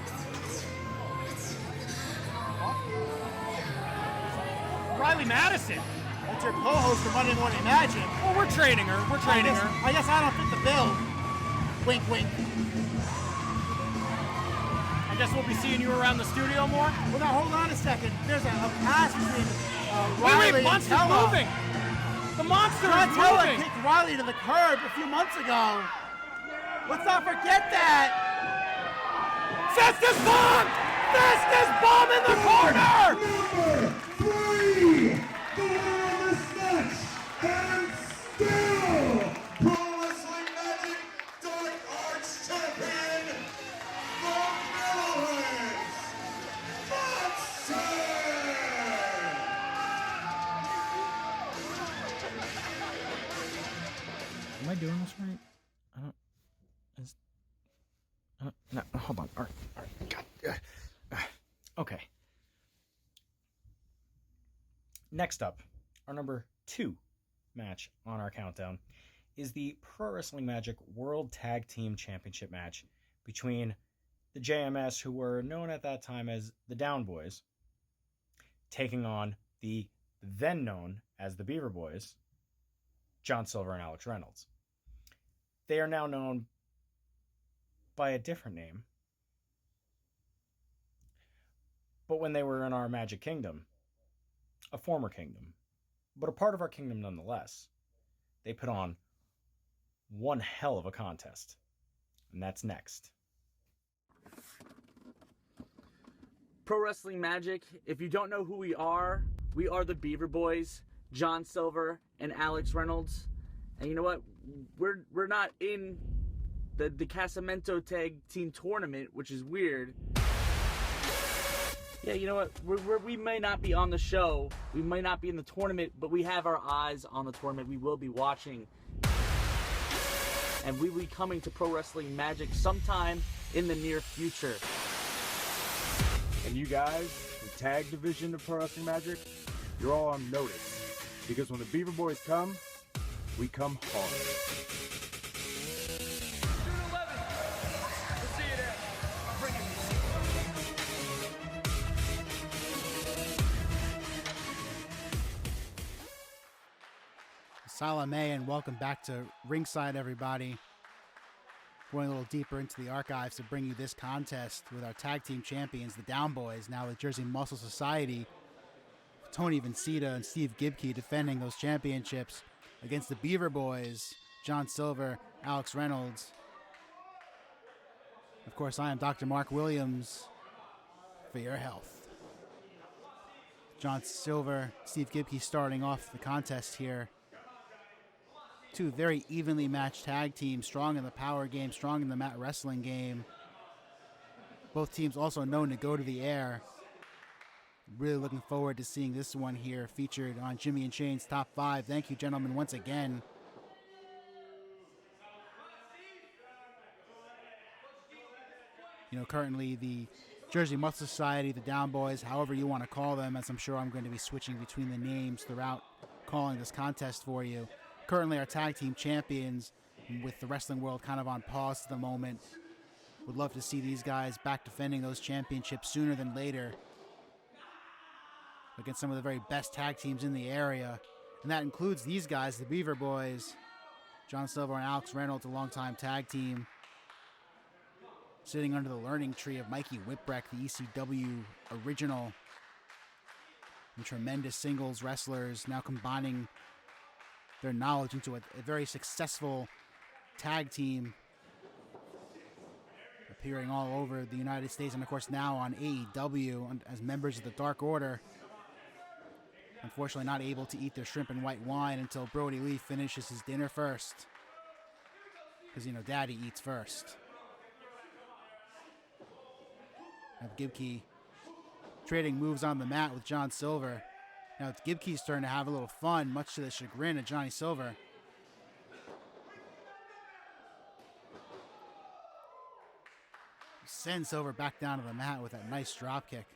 Riley Madison. That's your co-host for Monday Morning Magic. Well, we're training her. We're training her. I guess I don't fit the bill. Wink, wink. I guess we'll be seeing you around the studio more. Well, now hold on a second. There's a pass between Wait, Riley and Monster's Tella. moving. The Monster John is Tella moving. kicked Riley to the curb a few months ago. Let's not forget that. Festus bomb! Festus bomb in the corner! Number 3, the winner of this match, and still Pro Wrestling Magic Dark Arts Champion, the Meadowlands Monster! Am I doing this right? I don't. No. hold on. All right. God. Okay. Next up, our number 2 match on our countdown is the Pro Wrestling Magic World Tag Team Championship match between the JMS, who were known at that time as the Down Boys, taking on the then known as the Beaver Boys, John Silver and Alex Reynolds. They are now known by a different name, but when they were in our Magic Kingdom, a former kingdom, but a part of our kingdom nonetheless, they put on one hell of a contest. And that's next. Pro Wrestling Magic, if you don't know who we are the Beaver Boys, John Silver and Alex Reynolds. And you know what? We're not in the Casamento Tag Team Tournament, which is weird. Yeah, you know what? We may not be on the show, we might not be in the tournament, but we have our eyes on the tournament. We will be watching. And we will be coming to Pro Wrestling Magic sometime in the near future. And you guys, the tag division of Pro Wrestling Magic, you're all on notice. Because when the Beaver Boys come, we come hard. Salame and welcome back to Ringside, everybody. Going a little deeper into the archives to bring you this contest with our tag team champions, the Down Boys, now the Jersey Muscle Society. Tony Vincita and Steve Gibkey defending those championships against the Beaver Boys, John Silver, Alex Reynolds. Of course, I am Dr. Mark Williams for your health. John Silver, Steve Gibkey starting off the contest here. Two very evenly matched tag teams, strong in the power game, strong in the mat wrestling game. Both teams also known to go to the air. Really looking forward to seeing this one here featured on Jimmy and Shane's Top 5. Thank you, gentlemen, once again. You know, currently the Jersey Muscle Society, the Down Boys, however you want to call them, as I'm sure I'm going to be switching between the names throughout calling this contest for you. Currently our tag team champions, with the wrestling world kind of on pause at the moment. Would love to see these guys back defending those championships sooner than later against some of the very best tag teams in the area. And that includes these guys, the Beaver Boys, John Silver and Alex Reynolds, a longtime tag team, sitting under the learning tree of Mikey Whipwreck, the ECW original, and tremendous singles wrestlers, now combining their knowledge into a very successful tag team, appearing all over the United States and, of course, now on AEW as members of the Dark Order. Unfortunately, not able to eat their shrimp and white wine until Brody Lee finishes his dinner first. Because, you know, Daddy eats first. Now Gibkey trading moves on the mat with John Silver. Now it's Gibkey's turn to have a little fun, much to the chagrin of Johnny Silver. Sends Silver back down to the mat with that nice drop kick.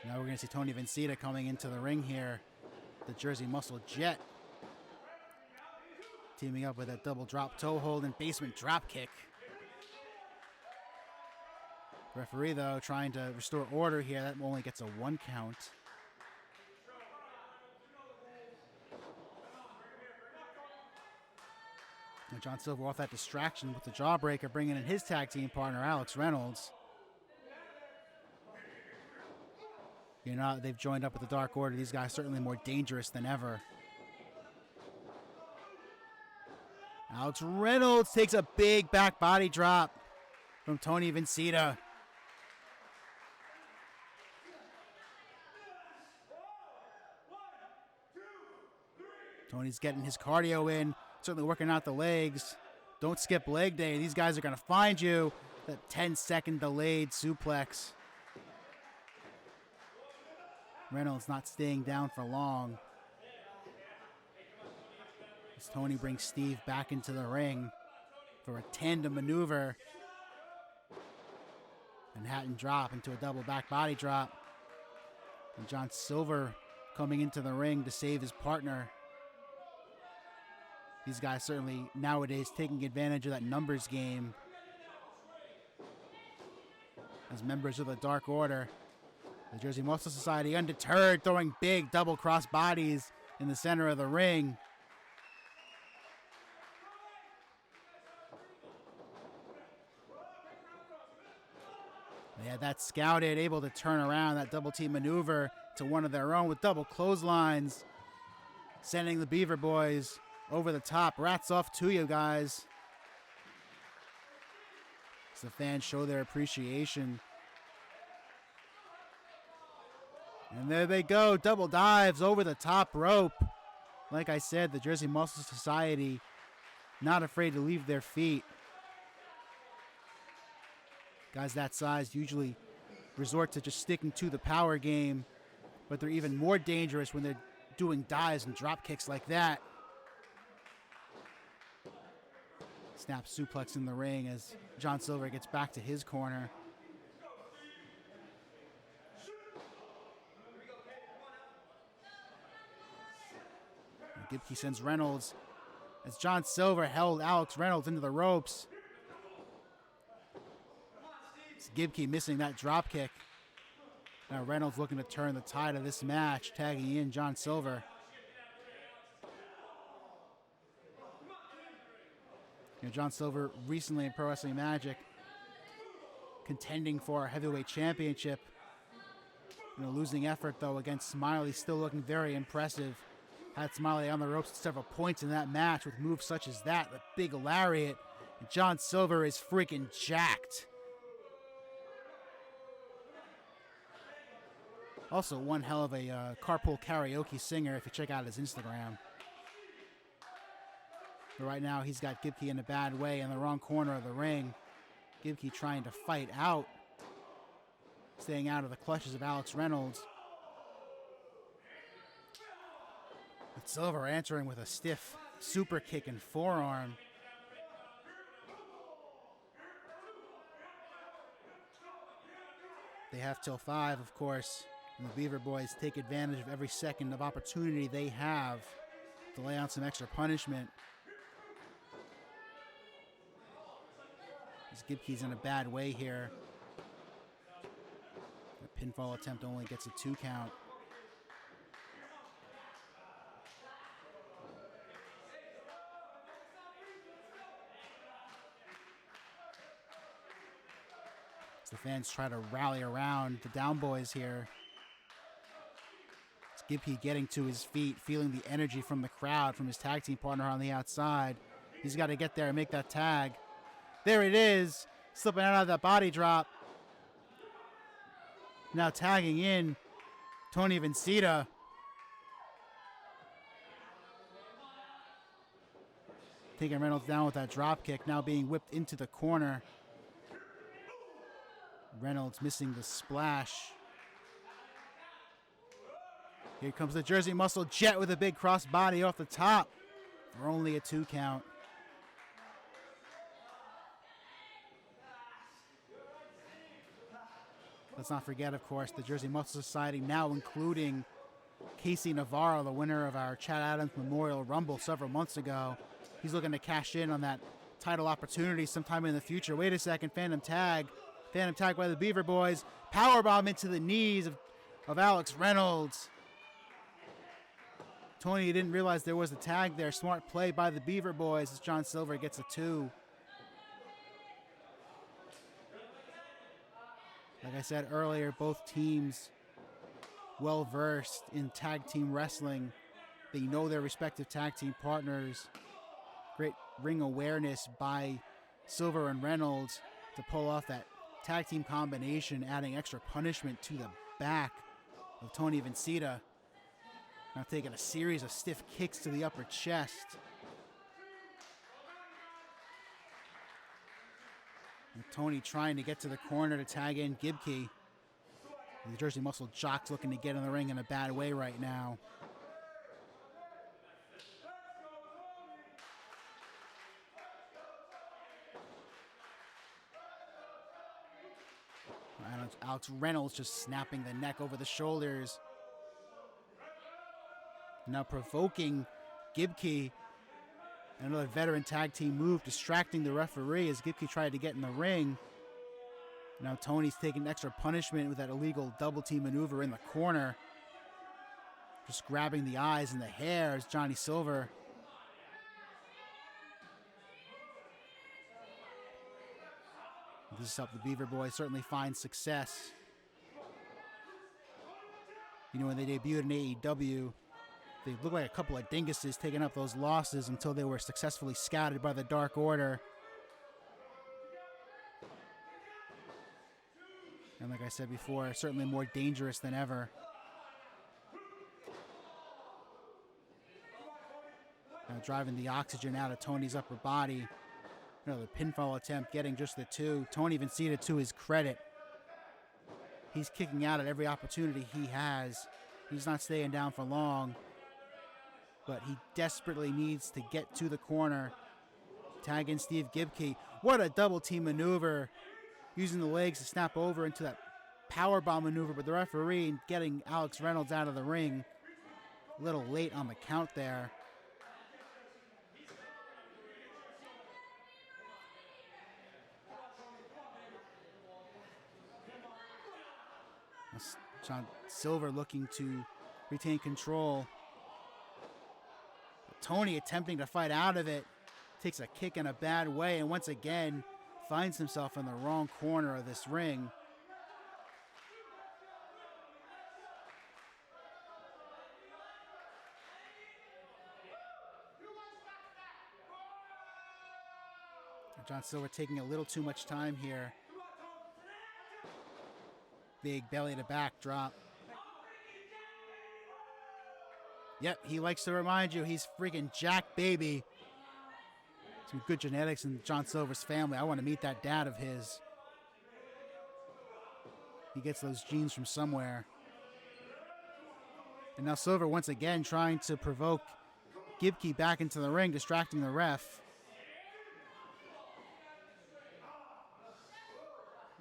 Now we're going to see Tony Vincita coming into the ring here. The Jersey Muscle Jet. Teaming up with that double drop toe hold and basement drop kick. Referee, though, trying to restore order here. That only gets a 1 count. And John Silver off that distraction with the jawbreaker, bringing in his tag team partner, Alex Reynolds. You know, they've joined up with the Dark Order. These guys certainly more dangerous than ever. Alex Reynolds takes a big back body drop from Tony Vincita. Tony's getting his cardio in, certainly working out the legs. Don't skip leg day. These guys are going to find you. That 10-second delayed suplex. Reynolds not staying down for long. As Tony brings Steve back into the ring for a tandem maneuver. Manhattan drop into a double back body drop. And John Silver coming into the ring to save his partner. These guys certainly nowadays taking advantage of that numbers game. As members of the Dark Order, the Jersey Muscle Society undeterred, throwing big double cross bodies in the center of the ring. They had that scouted, able to turn around that double team maneuver to one of their own with double clotheslines, sending the Beaver Boys over the top. Rats off to you guys. As the fans show their appreciation. And there they go, double dives over the top rope. Like I said, the Jersey Muscle Society not afraid to leave their feet. Guys that size usually resort to just sticking to the power game, but they're even more dangerous when they're doing dives and drop kicks like that. Snap suplex in the ring as John Silver gets back to his corner. And Gibke sends Reynolds as John Silver held Alex Reynolds into the ropes. Gibke missing that drop kick. Now Reynolds looking to turn the tide of this match, tagging in John Silver. You know, John Silver recently in Pro Wrestling Magic contending for a heavyweight championship. You know, losing effort though against Smiley, still looking very impressive. Had Smiley on the ropes at several points in that match with moves such as that, the big lariat. And John Silver is freaking jacked. Also, one hell of a carpool karaoke singer if you check out his Instagram. But right now, he's got Gibke in a bad way in the wrong corner of the ring. Gibke trying to fight out, staying out of the clutches of Alex Reynolds. With Silver answering with a stiff super kick and forearm. They have till 5, of course. And the Beaver Boys take advantage of every second of opportunity they have to lay out some extra punishment. As Gibke's in a bad way here. The pinfall attempt only gets a 2 count. As the fans try to rally around the Down Boys here. Gibke getting to his feet, feeling the energy from the crowd, from his tag team partner on the outside. He's got to get there and make that tag. There it is, slipping out of that body drop. Now tagging in Tony Vincita. Taking Reynolds down with that drop kick, now being whipped into the corner. Reynolds missing the splash. Here comes the Jersey Muscle Jet with a big cross body off the top for only a 2 count. Let's not forget, of course, the Jersey Muscle Society now including Casey Navarro, the winner of our Chad Adams Memorial Rumble several months ago. He's looking to cash in on that title opportunity sometime in the future. Wait a second, Phantom tag by the Beaver Boys. Powerbomb into the knees of Alex Reynolds. Tony didn't realize there was a tag there. Smart play by the Beaver Boys as John Silver gets a 2. Like I said earlier, both teams well versed in tag team wrestling. They know their respective tag team partners. Great ring awareness by Silver and Reynolds to pull off that tag team combination, adding extra punishment to the back of Tony Vincita. Now taking a series of stiff kicks to the upper chest. And Tony trying to get to the corner to tag in Gibke. The Jersey Muscle Jock's looking to get in the ring in a bad way right now. Now it's Alex Reynolds just snapping the neck over the shoulders. Now provoking Gibke. Another veteran tag team move, distracting the referee as Gibke tried to get in the ring. Now Tony's taking extra punishment with that illegal double team maneuver in the corner. Just grabbing the eyes and the hair as Johnny Silver. This has helped the Beaver Boys certainly find success. You know, when they debuted in AEW, they looked like a couple of dinguses taking up those losses until they were successfully scouted by the Dark Order. And like I said before, certainly more dangerous than ever. Now driving the oxygen out of Tony's upper body. Another pinfall attempt, getting just the two. Tony even seen it to his credit. He's kicking out at every opportunity he has. He's not staying down for long. But he desperately needs to get to the corner. Tag in Steve Gibke. What a double team maneuver. Using the legs to snap over into that powerbomb maneuver, but the referee getting Alex Reynolds out of the ring. A little late on the count there. John Silver looking to retain control. Tony attempting to fight out of it. Takes a kick in a bad way and once again finds himself in the wrong corner of this ring. John Silver taking a little too much time here. Big belly to back drop. Yep, he likes to remind you he's freaking Jack Baby. Some good genetics in John Silver's family. I want to meet that dad of his. He gets those genes from somewhere. And now Silver once again trying to provoke Gibke back into the ring, distracting the ref.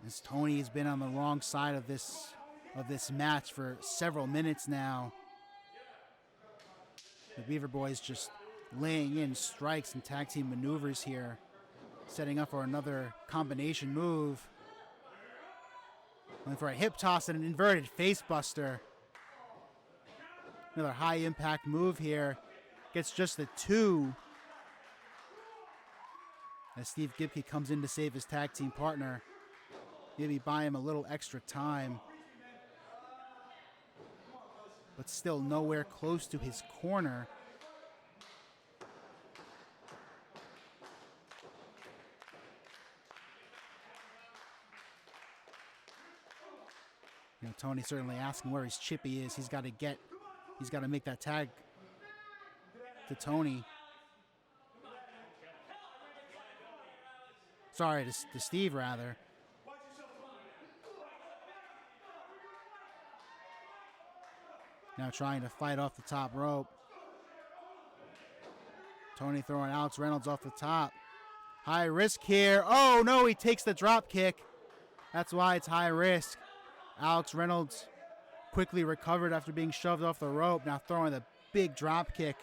As Tony has been on the wrong side of this match for several minutes now. The Beaver Boys just laying in strikes and tag team maneuvers here. Setting up for another combination move. Going for a hip toss and an inverted face buster. Another high impact move here. Gets just the two. As Steve Gibke comes in to save his tag team partner. Maybe buy him a little extra time. But still nowhere close to his corner. You know, Tony certainly asking where his chippy is. He's got to make that tag to Tony. Sorry, to Steve rather. Now trying to fight off the top rope. Tony throwing Alex Reynolds off the top. High risk here. Oh no, he takes the drop kick. That's why it's high risk. Alex Reynolds quickly recovered after being shoved off the rope. Now throwing the big drop kick.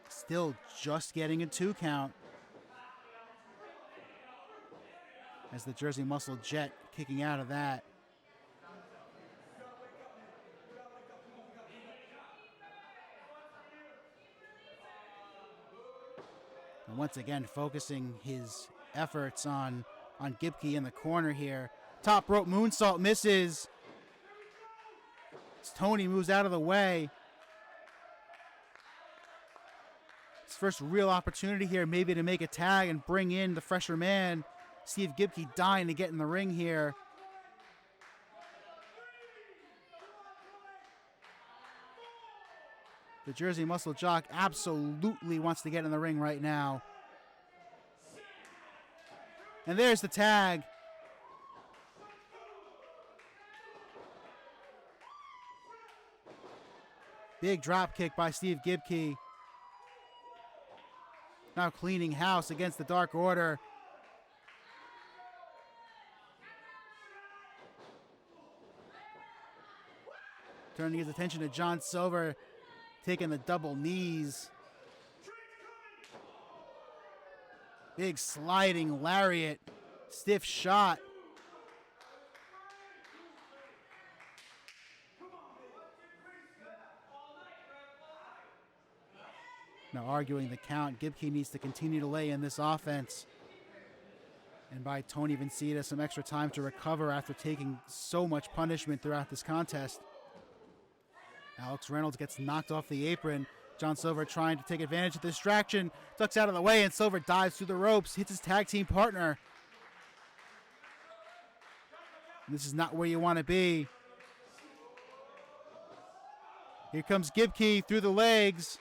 Still just getting a 2 count. As the Jersey Muscle Jet kicking out of that. And once again, focusing his efforts on Gibke in the corner here. Top rope moonsault misses. As Tony moves out of the way. His first real opportunity here, maybe to make a tag and bring in the fresher man. Steve Gibke dying to get in the ring here. The Jersey Muscle Jock absolutely wants to get in the ring right now. And there's the tag. Big drop kick by Steve Gibke. Now cleaning house against the Dark Order. Turning his attention to John Silver, taking the double knees. Big sliding lariat, stiff shot. Now arguing the count, Gibkey needs to continue to lay in this offense and buy Tony Vincita some extra time to recover after taking so much punishment throughout this contest. Alex Reynolds gets knocked off the apron. John Silver trying to take advantage of the distraction, ducks out of the way, and Silver dives through the ropes, hits his tag team partner. This is not where you want to be. Here comes Gibkey through the legs.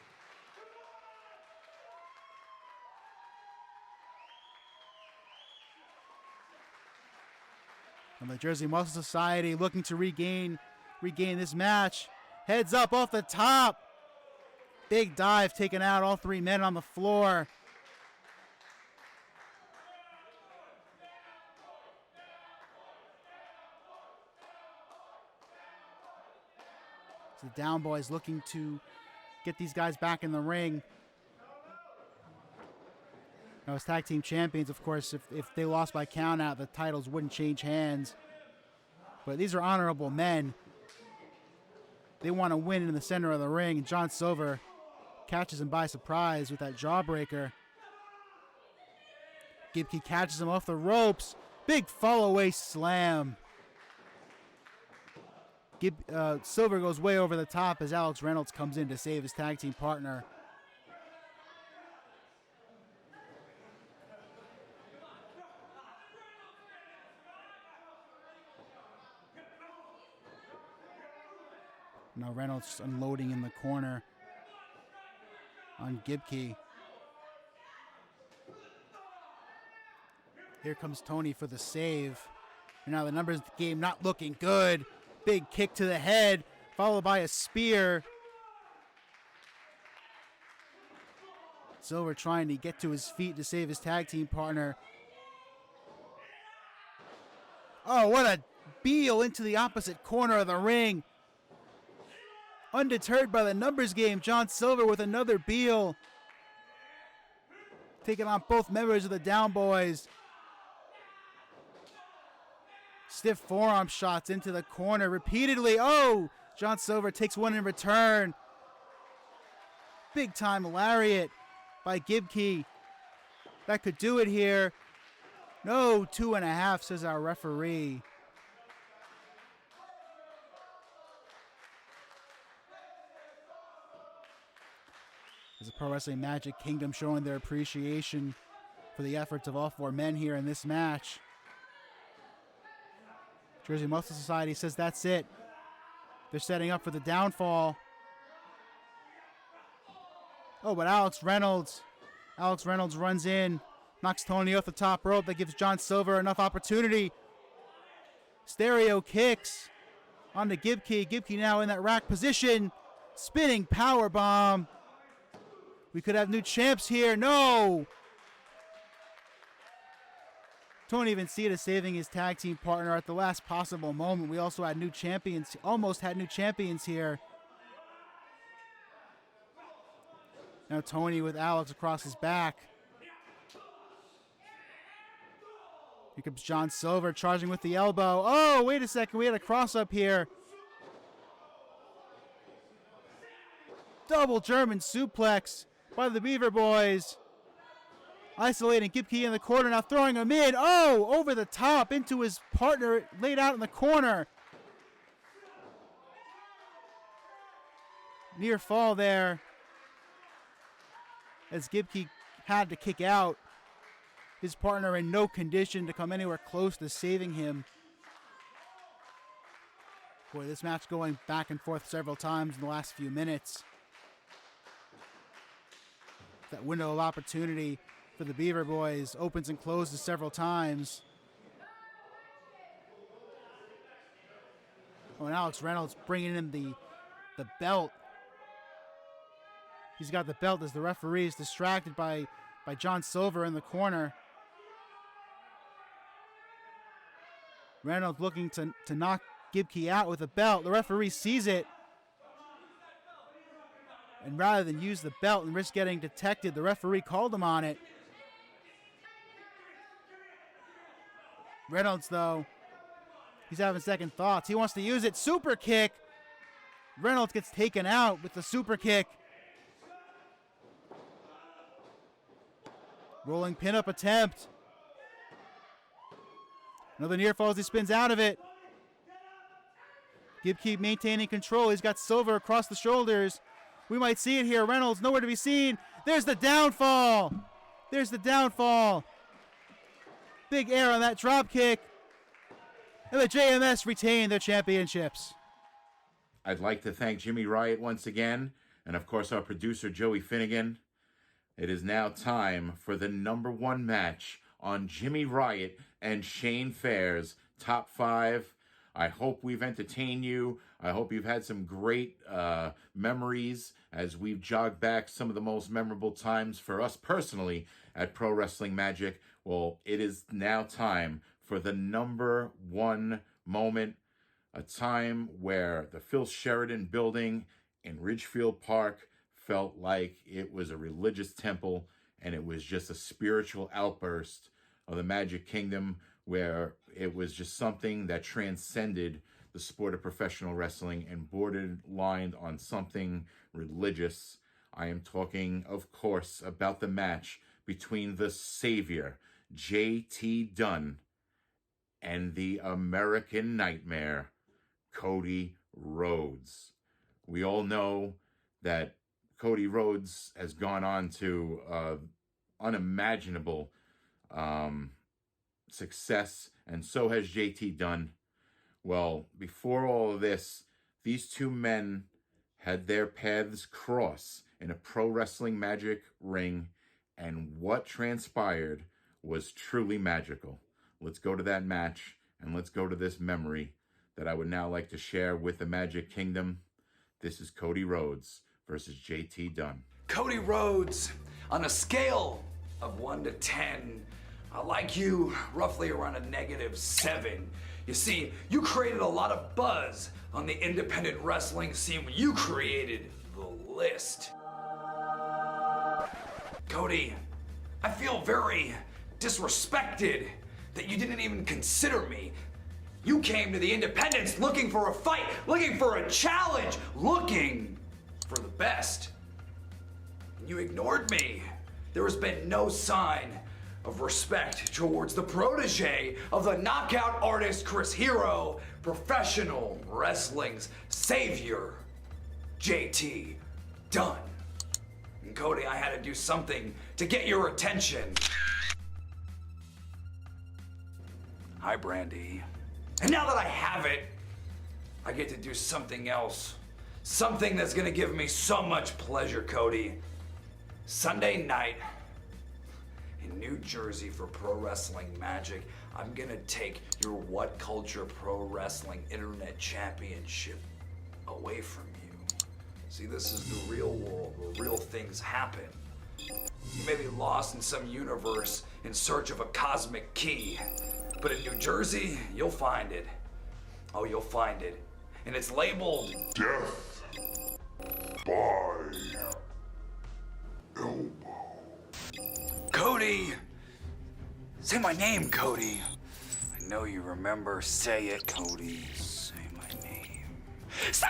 And the Jersey Muscle Society looking to regain this match. Heads up off the top. Big dive taking out all three men on the floor. So the Down Boys looking to get these guys back in the ring. Now, as tag team champions, of course, if they lost by count out, the titles wouldn't change hands. But these are honorable men. They want to win in the center of the ring. And John Silver catches him by surprise with that jawbreaker. Gibkey catches him off the ropes. Big fall-away slam. Silver goes way over the top as Alex Reynolds comes in to save his tag team partner. Now Reynolds unloading in the corner on Gibkey. Here comes Tony for the save. And now the numbers game not looking good. Big kick to the head, followed by a spear. Silver trying to get to his feet to save his tag team partner. Oh, what a Beal into the opposite corner of the ring. Undeterred by the numbers game, John Silver with another Beal. Taking on both members of the Down Boys. Stiff forearm shots into the corner repeatedly. Oh, John Silver takes one in return. Big time lariat by Gibkey. That could do it here. No, 2.5, says our referee. As the Pro Wrestling Magic Kingdom showing their appreciation for the efforts of all four men here in this match. Jersey Muscle Society says that's it. They're setting up for the downfall. Oh, but Alex Reynolds runs in, knocks Tony off the top rope. That gives John Silver enough opportunity. Stereo kicks onto Gibkey. Gibkey now in that rack position. Spinning power bomb. We could have new champs here. No! Tony Vincita saving his tag team partner at the last possible moment. We also had new champions, almost had new champions here. Now Tony with Alex across his back. Here comes John Silver charging with the elbow. Oh, wait a second. We had a cross up here. Double German suplex by the Beaver Boys. Isolating Gibkey in the corner, now throwing him in. Oh, over the top into his partner laid out in the corner. Near fall there as Gibkey had to kick out. His partner in no condition to come anywhere close to saving him. Boy, this match going back and forth several times in the last few minutes. That window of opportunity for the Beaver Boys opens and closes several times. Oh, and Alex Reynolds bringing in the belt. He's got the belt as the referee is distracted by John Silver in the corner. Reynolds looking to knock Gibkey out with a belt. The referee sees it. And rather than use the belt and risk getting detected, the referee called him on it. Reynolds, though, he's having second thoughts. He wants to use it. Super kick. Reynolds gets taken out with the super kick. Rolling pin-up attempt. Another near fall as he spins out of it. Gibb keep maintaining control. He's got Silver across the shoulders. We might see it here. Reynolds nowhere to be seen. There's the downfall. There's the downfall. Big air on that drop kick. And the JMS retain their championships. I'd like to thank Jimmy Riot once again, and of course our producer Joey Finnegan. It is now time for the #1 match on Jimmy Riot and Shane Fair's Top 5. I hope we've entertained you. I hope you've had some great memories as we've jogged back some of the most memorable times for us personally at Pro Wrestling Magic. Well, it is now time for the #1 moment, a time where the Phil Sheridan building in Ridgefield Park felt like it was a religious temple, and it was just a spiritual outburst of the Magic Kingdom, where it was just something that transcended the sport of professional wrestling and borderlined on something religious. I am talking, of course, about the match between the Savior, JT Dunn, and the American Nightmare, Cody Rhodes. We all know that Cody Rhodes has gone on to unimaginable success, and so has JT Dunn. Well, before all of this, these two men had their paths cross in a Pro Wrestling Magic ring, and what transpired was truly magical. Let's go to that match, and let's go to this memory that I would now like to share with the Magic Kingdom. This is Cody Rhodes versus JT Dunn. Cody Rhodes, on a scale of 1 to 10, I like you roughly around a -7. You see, you created a lot of buzz on the independent wrestling scene when you created the list. Cody, I feel very disrespected that you didn't even consider me. You came to the independents looking for a fight, looking for a challenge, looking for the best. And you ignored me. There has been no sign of respect towards the protege of the knockout artist Chris Hero, professional wrestling's savior, JT Dunn. And Cody, I had to do something to get your attention. Hi, Brandy. And now that I have it, I get to do something else. Something that's gonna give me so much pleasure, Cody. Sunday night in New Jersey for Pro Wrestling Magic, I'm gonna take your What Culture Pro Wrestling Internet Championship away from you. See, this is the real world where real things happen. You may be lost in some universe in search of a cosmic key, but in New Jersey, you'll find it. Oh, you'll find it. And it's labeled Death by Elbow. Cody! Say my name, Cody. I know you remember. Say it, Cody. Say my name. Stardust!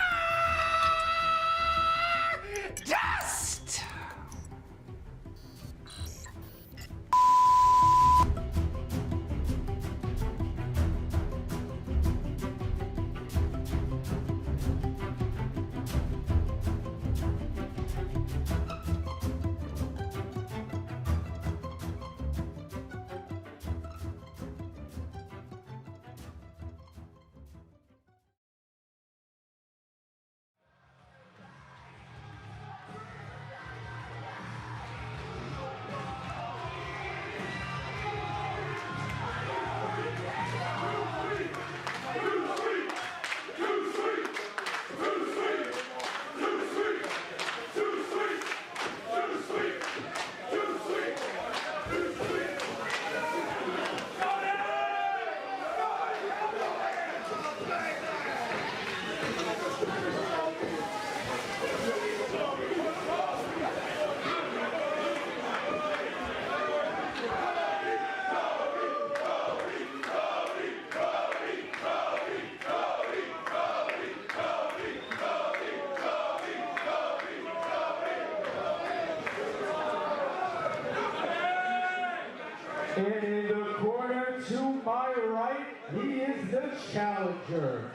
my right, he is the challenger.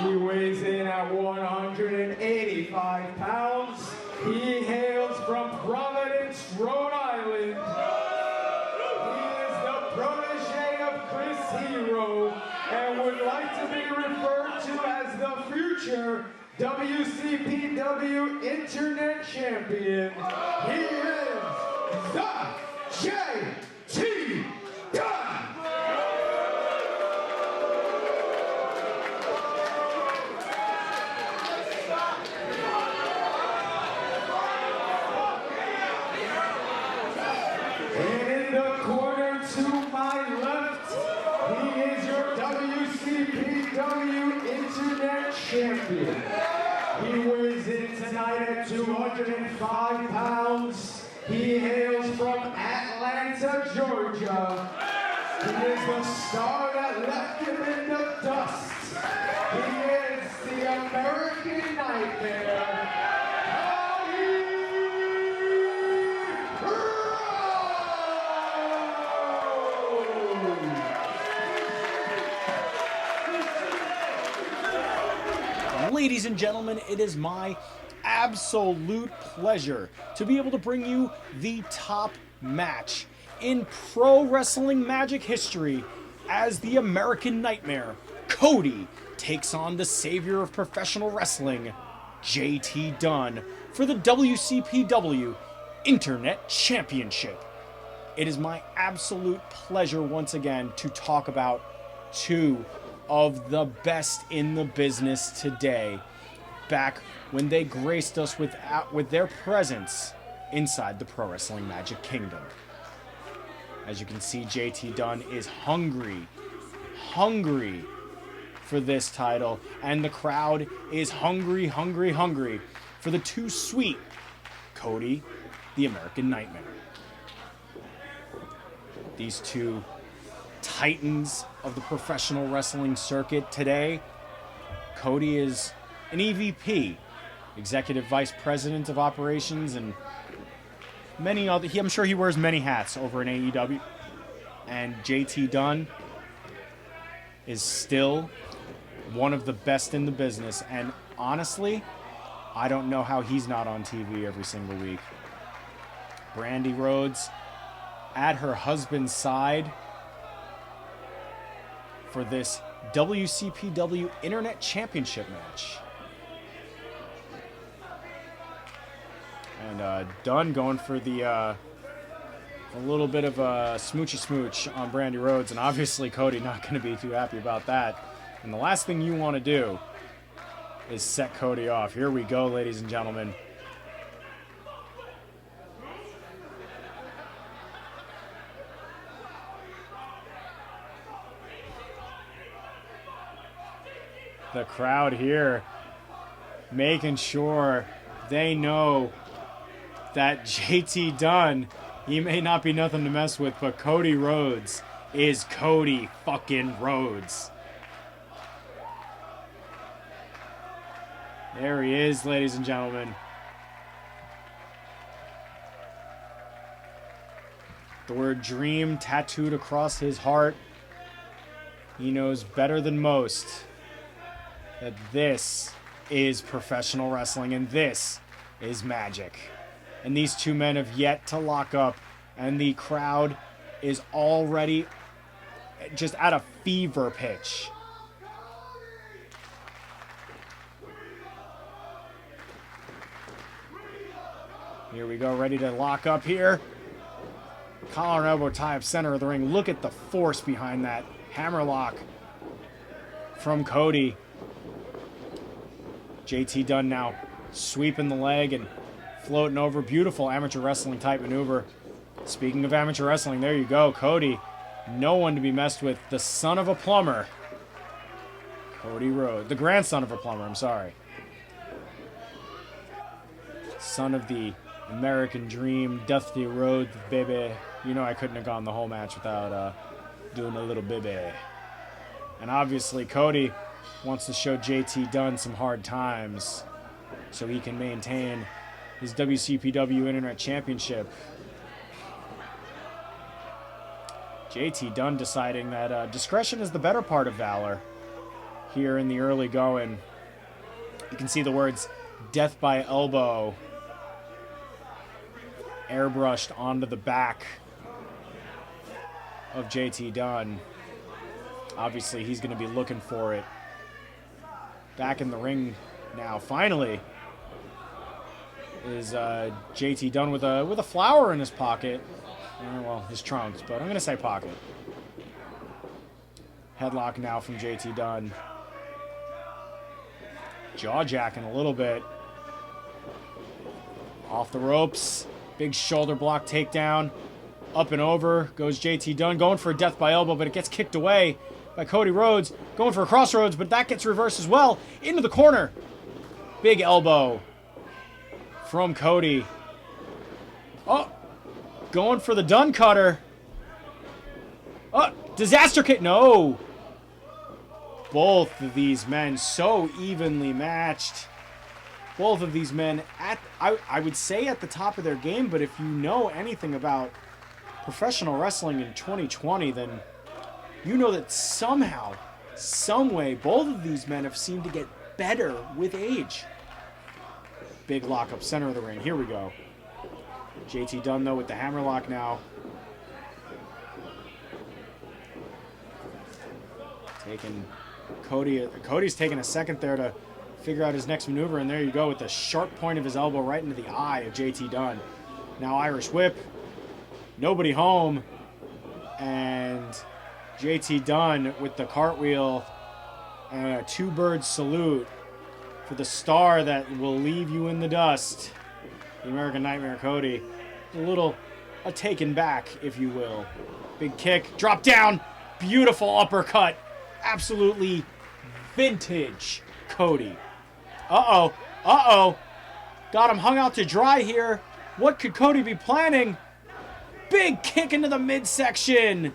He weighs in at 185 pounds. He hails from Providence, Rhode Island. He is the protege of Chris Hero and would like to be referred to as the future WCPW Internet Champion. He is the JT Dunn. And in the corner to my left, he is your WCPW Internet Champion. He weighs in tonight at 205 pounds. He hails from Atlanta, Georgia. He is the star that left him in the dust. He is the American Nightmare. Ladies and gentlemen, it is my absolute pleasure to be able to bring you the top match in pro wrestling magic history as the American Nightmare. Cody takes on the savior of professional wrestling, JT Dunn, for the WCPW Internet Championship. It is my absolute pleasure once again to talk about two of the best in the business today, back when they graced us with their presence inside the Pro Wrestling Magic Kingdom. As you can see, JT Dunn is hungry for this title, and the crowd is hungry for the too sweet Cody, the American Nightmare. These two titans of the professional wrestling circuit today. Cody is an EVP, Executive Vice President of Operations, and many other. I'm sure he wears many hats over in AEW. And JT Dunn is still one of the best in the business. And honestly, I don't know how he's not on TV every single week. Brandy Rhodes at her husband's side for this WCPW Internet Championship match. And Dunn going for the a little bit of a smoochy smooch on Brandy Rhodes, and obviously Cody not going to be too happy about that. And the last thing you want to do is set Cody off. Here we go, ladies and gentlemen. The crowd here making sure they know that JT Dunn, he may not be nothing to mess with, but Cody Rhodes is Cody fucking Rhodes. There he is, ladies and gentlemen. The word dream tattooed across his heart. He knows better than most that this is professional wrestling and this is magic. And these two men have yet to lock up, and the crowd is already just at a fever pitch. Here we go, ready to lock up here. Collar and elbow tie up center of the ring. Look at the force behind that hammerlock from Cody. JT Dunn now sweeping the leg and floating over. Beautiful amateur wrestling type maneuver. Speaking of amateur wrestling, there you go. Cody, no one to be messed with. The son of a plumber. Cody Rhodes. The grandson of a plumber, I'm sorry. Son of the American Dream, Dusty Rhodes, baby. You know I couldn't have gone the whole match without doing a little baby. And obviously Cody wants to show JT Dunn some hard times so he can maintain his WCPW Internet Championship. JT Dunn deciding that discretion is the better part of valor here in the early going. You can see the words death by elbow airbrushed onto the back of JT Dunn. Obviously, he's going to be looking for it. Back in the ring now, finally, is JT Dunn with a flower in his pocket. Well, his trunks, but I'm going to say pocket. Headlock now from JT Dunn. Jaw-jacking a little bit. Off the ropes. Big shoulder block takedown. Up and over goes JT Dunn. Going for a death by elbow, but it gets kicked away by Cody Rhodes. Going for a crossroads, but that gets reversed as well. Into the corner. Big elbow from Cody. Oh, going for the Dunn cutter. Oh, disaster kick. No. Both of these men so evenly matched. Both of these men at, I would say at the top of their game, but if you know anything about professional wrestling in 2020, then you know that somehow, some way, both of these men have seemed to get better with age. Big lock up center of the ring. Here we go. JT Dunn, though, with the hammerlock now. Taking Cody's taking a second there to figure out his next maneuver, and there you go with the sharp point of his elbow right into the eye of JT Dunn. Now Irish whip. Nobody home. And JT Dunn with the cartwheel and a two-bird salute for the star that will leave you in the dust. The American Nightmare Cody. A taken back, if you will. Big kick. Drop down. Beautiful uppercut. Absolutely vintage Cody. Uh-oh. Uh-oh. Got him hung out to dry here. What could Cody be planning? Big kick into the midsection.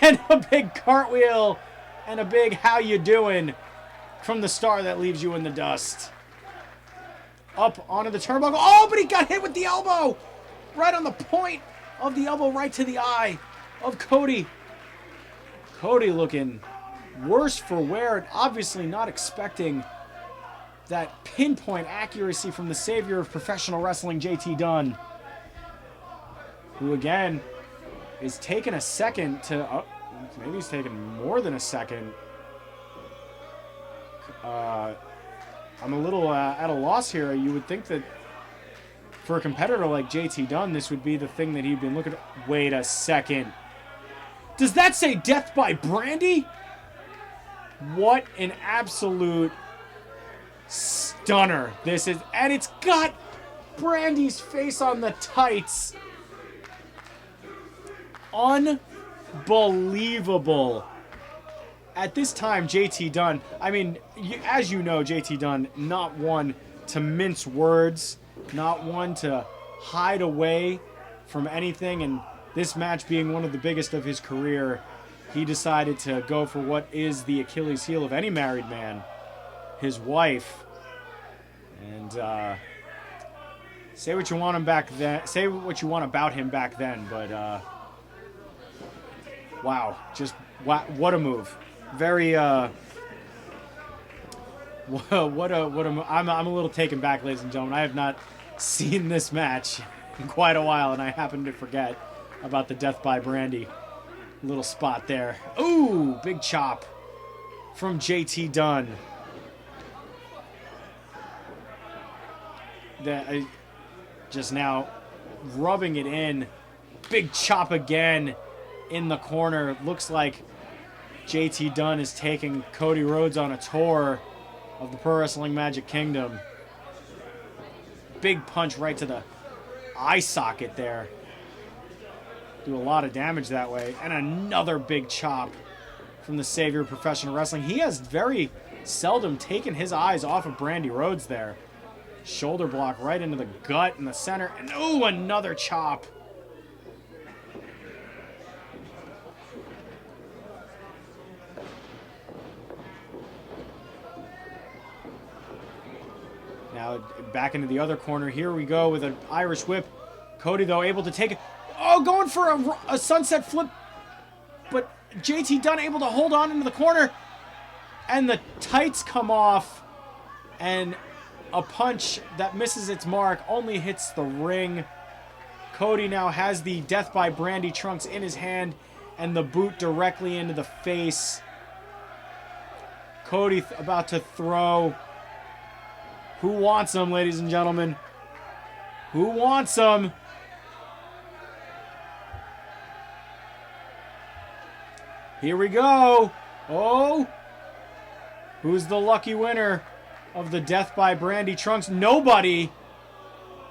And a big cartwheel. And a big how you doing from the star that leaves you in the dust. Up onto the turnbuckle. Oh, but he got hit with the elbow. Right on the point of the elbow, right to the eye of Cody. Cody looking worse for wear, and obviously not expecting that pinpoint accuracy from the savior of professional wrestling, JT Dunn, who again is taking a second to, maybe he's taking more than a second. I'm a little at a loss here. You would think that for a competitor like JT Dunn, this would be the thing that he'd been looking at. Wait a second. Does that say death by Brandy? What an absolute stunner this is. And it's got Brandy's face on the tights. Unbelievable. At this time, JT Dunn, I mean, as you know, JT Dunn, not one to mince words, not one to hide away from anything, and this match being one of the biggest of his career, he decided to go for what is the Achilles heel of any married man, his wife. And say what you want him back then, say what you want about him back then, but wow, just what a move. Very what a I'm a little taken back, ladies and gentlemen. I have not seen this match in quite a while, and I happen to forget about the death by Brandy little spot there. Ooh, big chop from JT Dunn. Just now rubbing it in. Big chop again in the corner. Looks like JT Dunn is taking Cody Rhodes on a tour of the Pro Wrestling Magic Kingdom. Big punch right to the eye socket there. Do a lot of damage that way. And another big chop from the savior of professional wrestling. He has very seldom taken his eyes off of Brandy Rhodes there. Shoulder block right into the gut in the center. And ooh, another chop. Now back into the other corner. Here we go with an Irish whip. Cody, though, able to take it. Oh, going for a sunset flip JT Dunn able to hold on into the corner. And the tights come off. And a punch that misses its mark only hits the ring. Cody now has the Death by Brandy trunks in his hand and the boot directly into the face. Cody about to throw. Who wants him, ladies and gentlemen? Who wants him? Here we go. Oh. Who's the lucky winner of the Death by Brandy trunks? Nobody.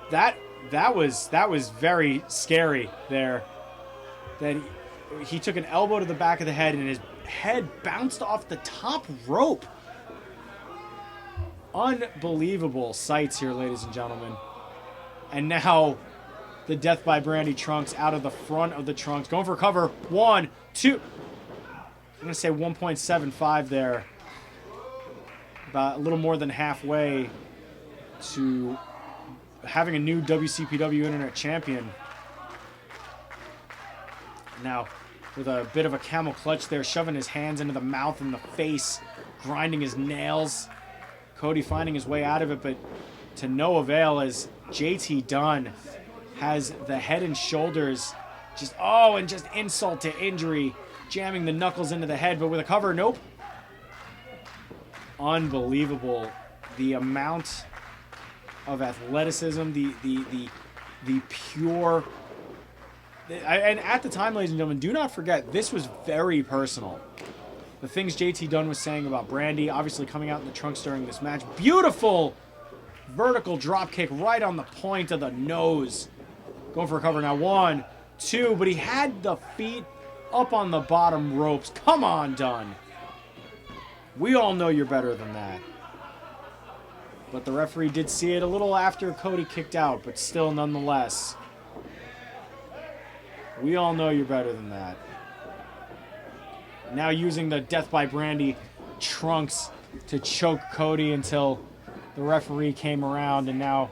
That was very scary there. That he took an elbow to the back of the head and his head bounced off the top rope. Unbelievable sights here, ladies and gentlemen. And now the Death by Brandy trunks out of the front of the trunks. Going for cover. 1, 2. I'm going to say 1.75 there. About a little more than halfway to having a new WCPW Internet Champion. Now, with a bit of a camel clutch there, shoving his hands into the mouth and the face, grinding his nails. Cody finding his way out of it, but to no avail as JT Dunn has the head and shoulders and just insult to injury, jamming the knuckles into the head, but with a cover, nope. Unbelievable. The amount of athleticism, the pure... And at the time, ladies and gentlemen, do not forget, this was very personal. The things JT Dunn was saying about Brandy, obviously coming out in the trunks during this match. Beautiful vertical drop kick right on the point of the nose. Going for a cover now. 1, 2, but he had the feet up on the bottom ropes. Come on, Dunn. We all know you're better than that. But the referee did see it a little after Cody kicked out, but still nonetheless. We all know you're better than that. Now using the Death by Brandy trunks to choke Cody until the referee came around, and now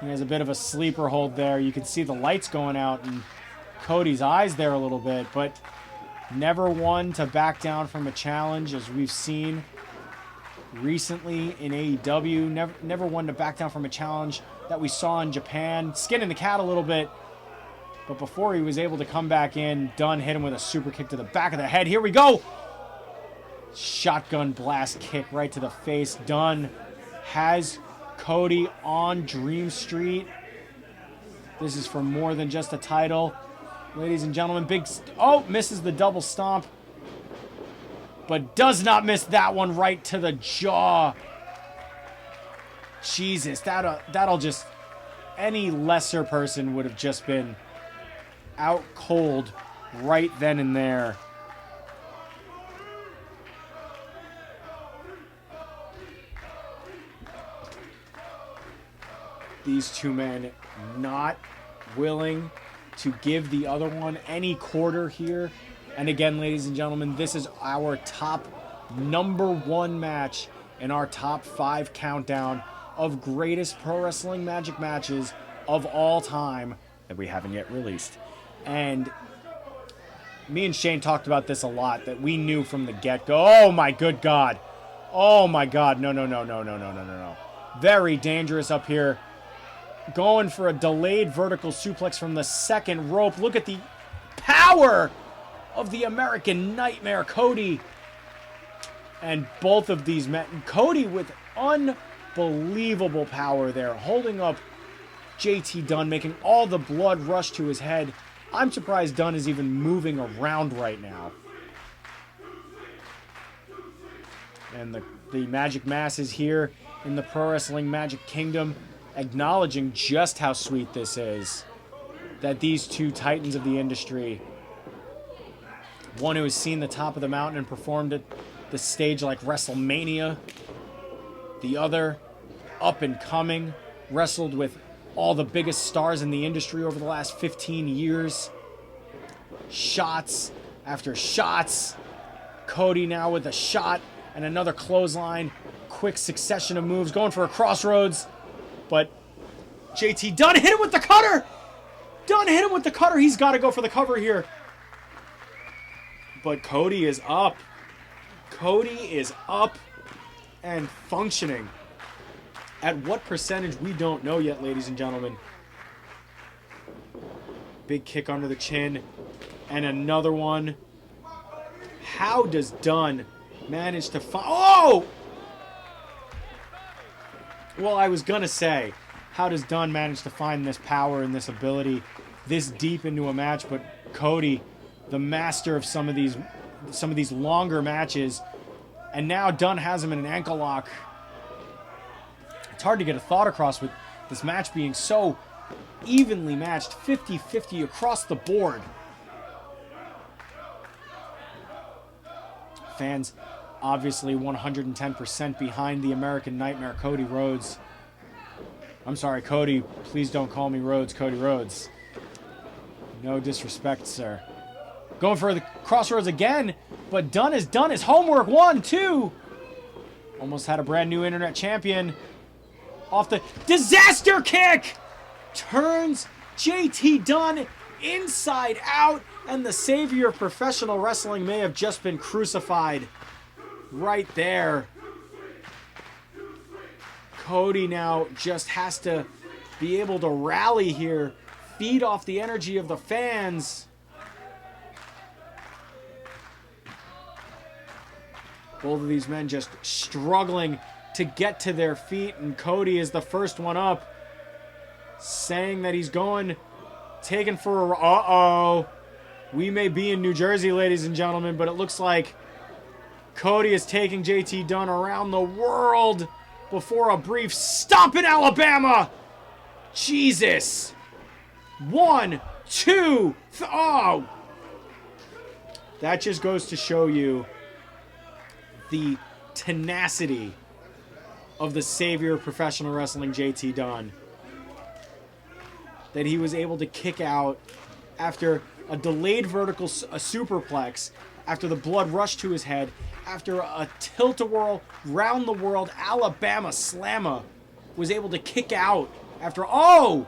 he has a bit of a sleeper hold there. You can see the lights going out in Cody's eyes there a little bit, but never one to back down from a challenge, as we've seen recently in AEW. Never one to back down from a challenge that we saw in Japan. Skinning the cat a little bit. But before he was able to come back in, Dunn hit him with a super kick to the back of the head. Here we go. Shotgun blast kick right to the face. Dunn has Cody on Dream Street. This is for more than just a title. Ladies and gentlemen, misses the double stomp. But does not miss that one right to the jaw. Jesus, that'll just... Any lesser person would have just been out cold right then and there. These two men not willing to give the other one any quarter here. And again, ladies and gentlemen, this is our top #1 match in our top 5 countdown of greatest pro wrestling magic matches of all time that we haven't yet released. And me and Shane talked about this a lot, that we knew from the get-go. Oh my good God. Oh my God. No. Very dangerous up here. Going for a delayed vertical suplex from the second rope. Look at the power of the American Nightmare, Cody. And both of these men, Cody with unbelievable power there, holding up JT Dunn, making all the blood rush to his head. I'm surprised Dunn is even moving around right now. And the Magic Masses here in the Pro Wrestling Magic Kingdom, acknowledging just how sweet this is. That these two titans of the industry, one who has seen the top of the mountain and performed at the stage like WrestleMania, the other up and coming, wrestled with all the biggest stars in the industry over the last 15 years. Shots after shots. Cody now with a shot and another clothesline. Quick succession of moves, going for a crossroads. But JT Dunn hit him with the cutter. Dunn hit him with the cutter. He's got to go for the cover here. But Cody is up. Cody is up and functioning. At what percentage, we don't know yet, ladies and gentlemen. Big kick under the chin. And another one. How does Dunn manage to find... Oh! Well, I was going to say, how does Dunn manage to find this power and this ability this deep into a match? But Cody, the master of some of these longer matches, and now Dunn has him in an ankle lock. It's hard to get a thought across with this match being so evenly matched, 50-50 across the board. Fans obviously 110% behind the American Nightmare, Cody Rhodes. I'm sorry, Cody, please don't call me Rhodes, Cody Rhodes. No disrespect, sir. Going for the crossroads again, but Dunn has done his homework. 1, 2. Almost had a brand new internet champion. Off the disaster kick! Turns JT Dunn inside out, and the savior of professional wrestling may have just been crucified right there. Cody now just has to be able to rally here, feed off the energy of the fans. Both of these men just struggling to get to their feet, and Cody is the first one up, saying that he's going, taking for a... Uh-oh. We may be in New Jersey, ladies and gentlemen, but it looks like Cody is taking JT Dunn around the world before a brief stop in Alabama. Jesus. 1, 2, oh. That just goes to show you the tenacity of the savior of professional wrestling, JT Dunn. That he was able to kick out after a delayed vertical a superplex, after the blood rushed to his head, after a tilt-a-whirl round the world Alabama slammer, was able to kick out after... Oh!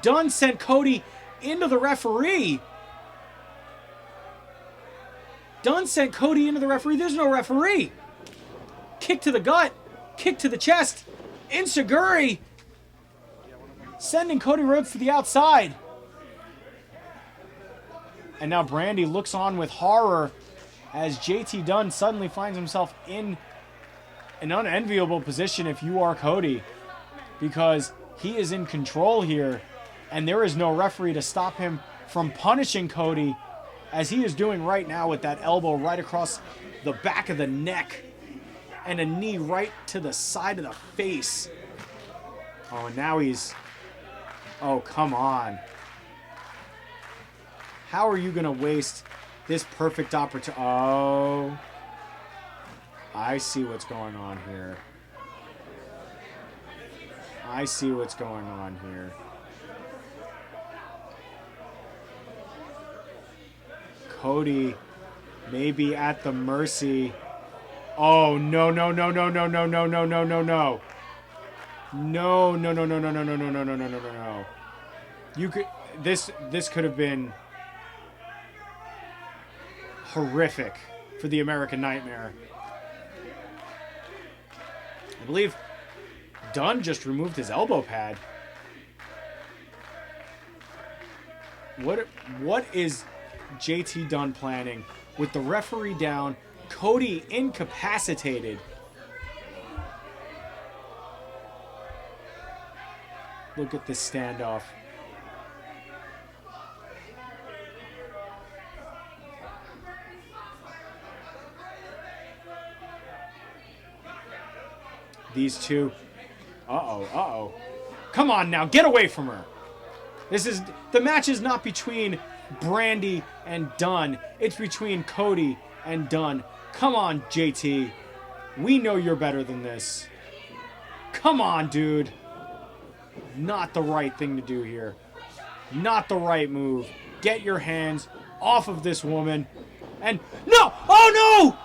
Dunn sent Cody into the referee. Dunn sent Cody into the referee. There's no referee. Kick to the gut. Kick to the chest. Enziguri. Sending Cody Rhodes to the outside. And now Brandy looks on with horror as JT Dunn suddenly finds himself in an unenviable position if you are Cody. Because he is in control here. And there is no referee to stop him from punishing Cody as he is doing right now with that elbow right across the back of the neck. And a knee right to the side of the face. Oh, and now he's... Oh, come on. How are you going to waste this perfect opportunity? Oh. I see what's going on here. I see what's going on here. Cody may be at the mercy. Oh, no, no, no, no, no, no, no, no, no, no, no. No, no, no, no, no, no, no, no, no, no, no, no, no. You could... This could have been horrific for the American Nightmare. I believe Dunn just removed his elbow pad. What is JT Dunn planning with the referee down, Cody incapacitated? Look at this standoff. These two. Uh-oh, uh-oh. Come on now, get away from her. The match is not between Brandy and Dunn. It's between Cody and Dunn. Come on, JT. We know you're better than this. Come on, dude. Not the right thing to do here. Not the right move. Get your hands off of this woman. And no! Oh no!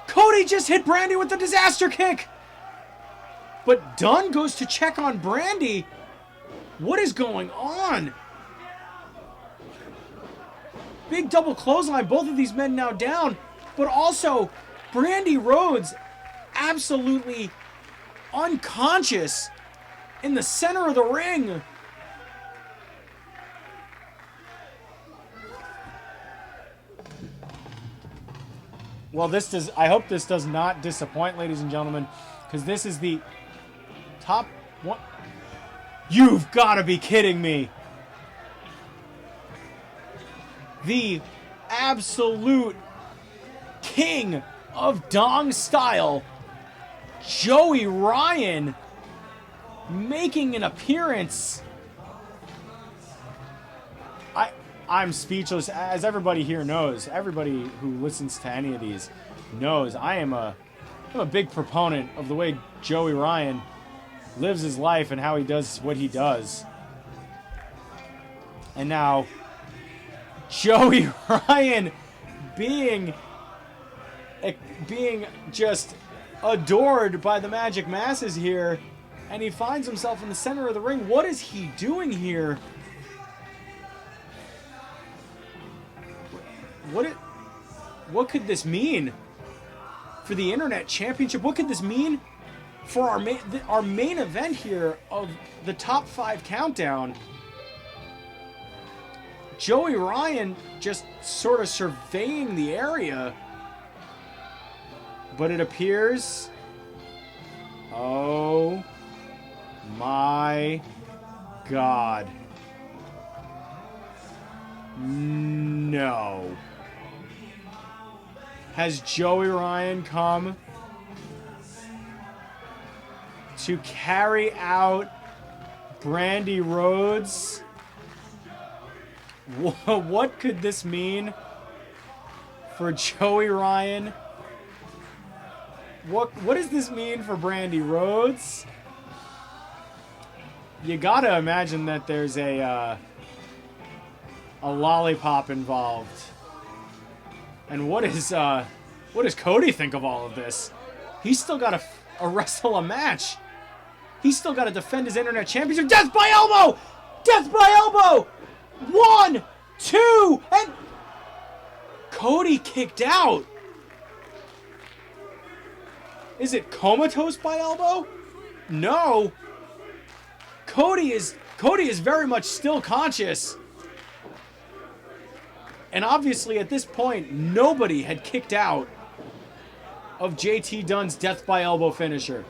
Cody just hit Brandy with the disaster kick. But Dunn goes to check on Brandy. What is going on? Big double clothesline. Both of these men now down. But also, Rhodes absolutely unconscious in the center of the ring. Well, I hope this does not disappoint, ladies and gentlemen, because this is the top one. You've got to be kidding me. The absolute king of Dong style, Joey Ryan, making an appearance. I'm speechless, as everybody here knows. Everybody who listens to any of these knows I'm a big proponent of the way Joey Ryan lives his life and how he does what he does. And now, Joey Ryan being just adored by the Magic Masses here, and he finds himself in the center of the ring. What is he doing here? What could this mean for the Internet Championship? What could this mean for our main event here of the top 5 countdown? Joey Ryan just sort of surveying the area, but it appears, oh my God, no. Has Joey Ryan come to carry out Rhodes? What could this mean for Joey Ryan? What does this mean for Rhodes? You gotta imagine that there's a lollipop involved. And what does Cody think of all of this? He's still got to wrestle a match. He's still got to defend his Internet Championship. Death by elbow! Death by elbow! 1, 2, and Cody kicked out. Is it comatose by elbow? No. Cody is very much still conscious. And obviously, at this point, nobody had kicked out of JT Dunn's death by elbow finisher.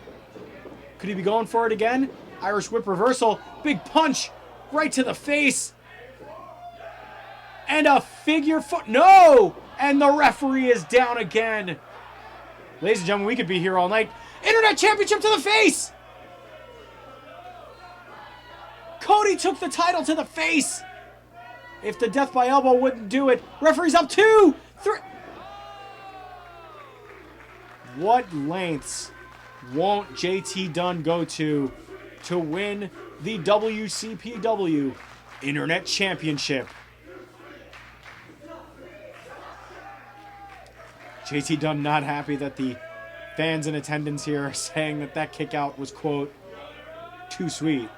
Could he be going for it again? Irish whip reversal. Big punch right to the face. And a figure foot. No! And the referee is down again. Ladies and gentlemen, we could be here all night. Internet Championship to the face! Cody took the title to the face. If the death by elbow wouldn't do it, referee's up 2, 3. What lengths won't JT Dunn go to win the WCPW Internet Championship? JT Dunn not happy that the fans in attendance here are saying that kick out was, quote, too sweet.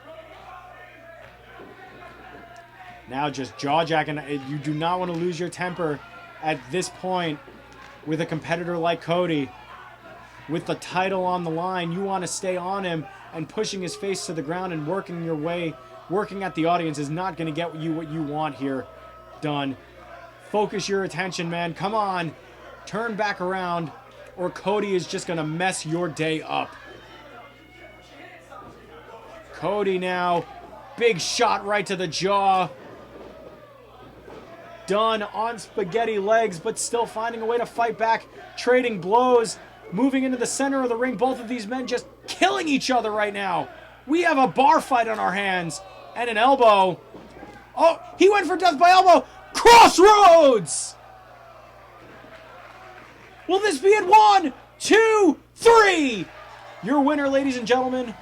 Now just jaw-jacking. You do not want to lose your temper at this point with a competitor like Cody. With the title on the line, you want to stay on him, and pushing his face to the ground and working your way, working at the audience is not going to get you what you want here, Dunn. Focus your attention, man. Come on. Turn back around, or Cody is just going to mess your day up. Cody now. Big shot right to the jaw. Dunn on spaghetti legs, but still finding a way to fight back, trading blows, moving into the center of the ring. Both of these men just killing each other right now. We have a bar fight on our hands, and an elbow. Oh, he went for death by elbow. Crossroads! Will this be at 1, 2, 3? Your winner, ladies and gentlemen,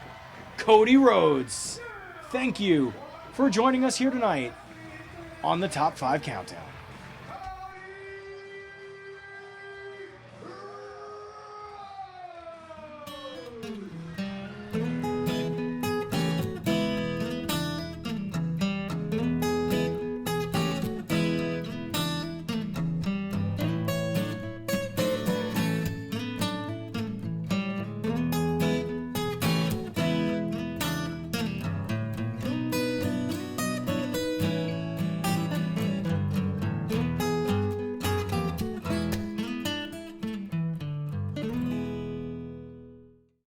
Cody Rhodes. Thank you for joining us here tonight on the Top 5 Countdown.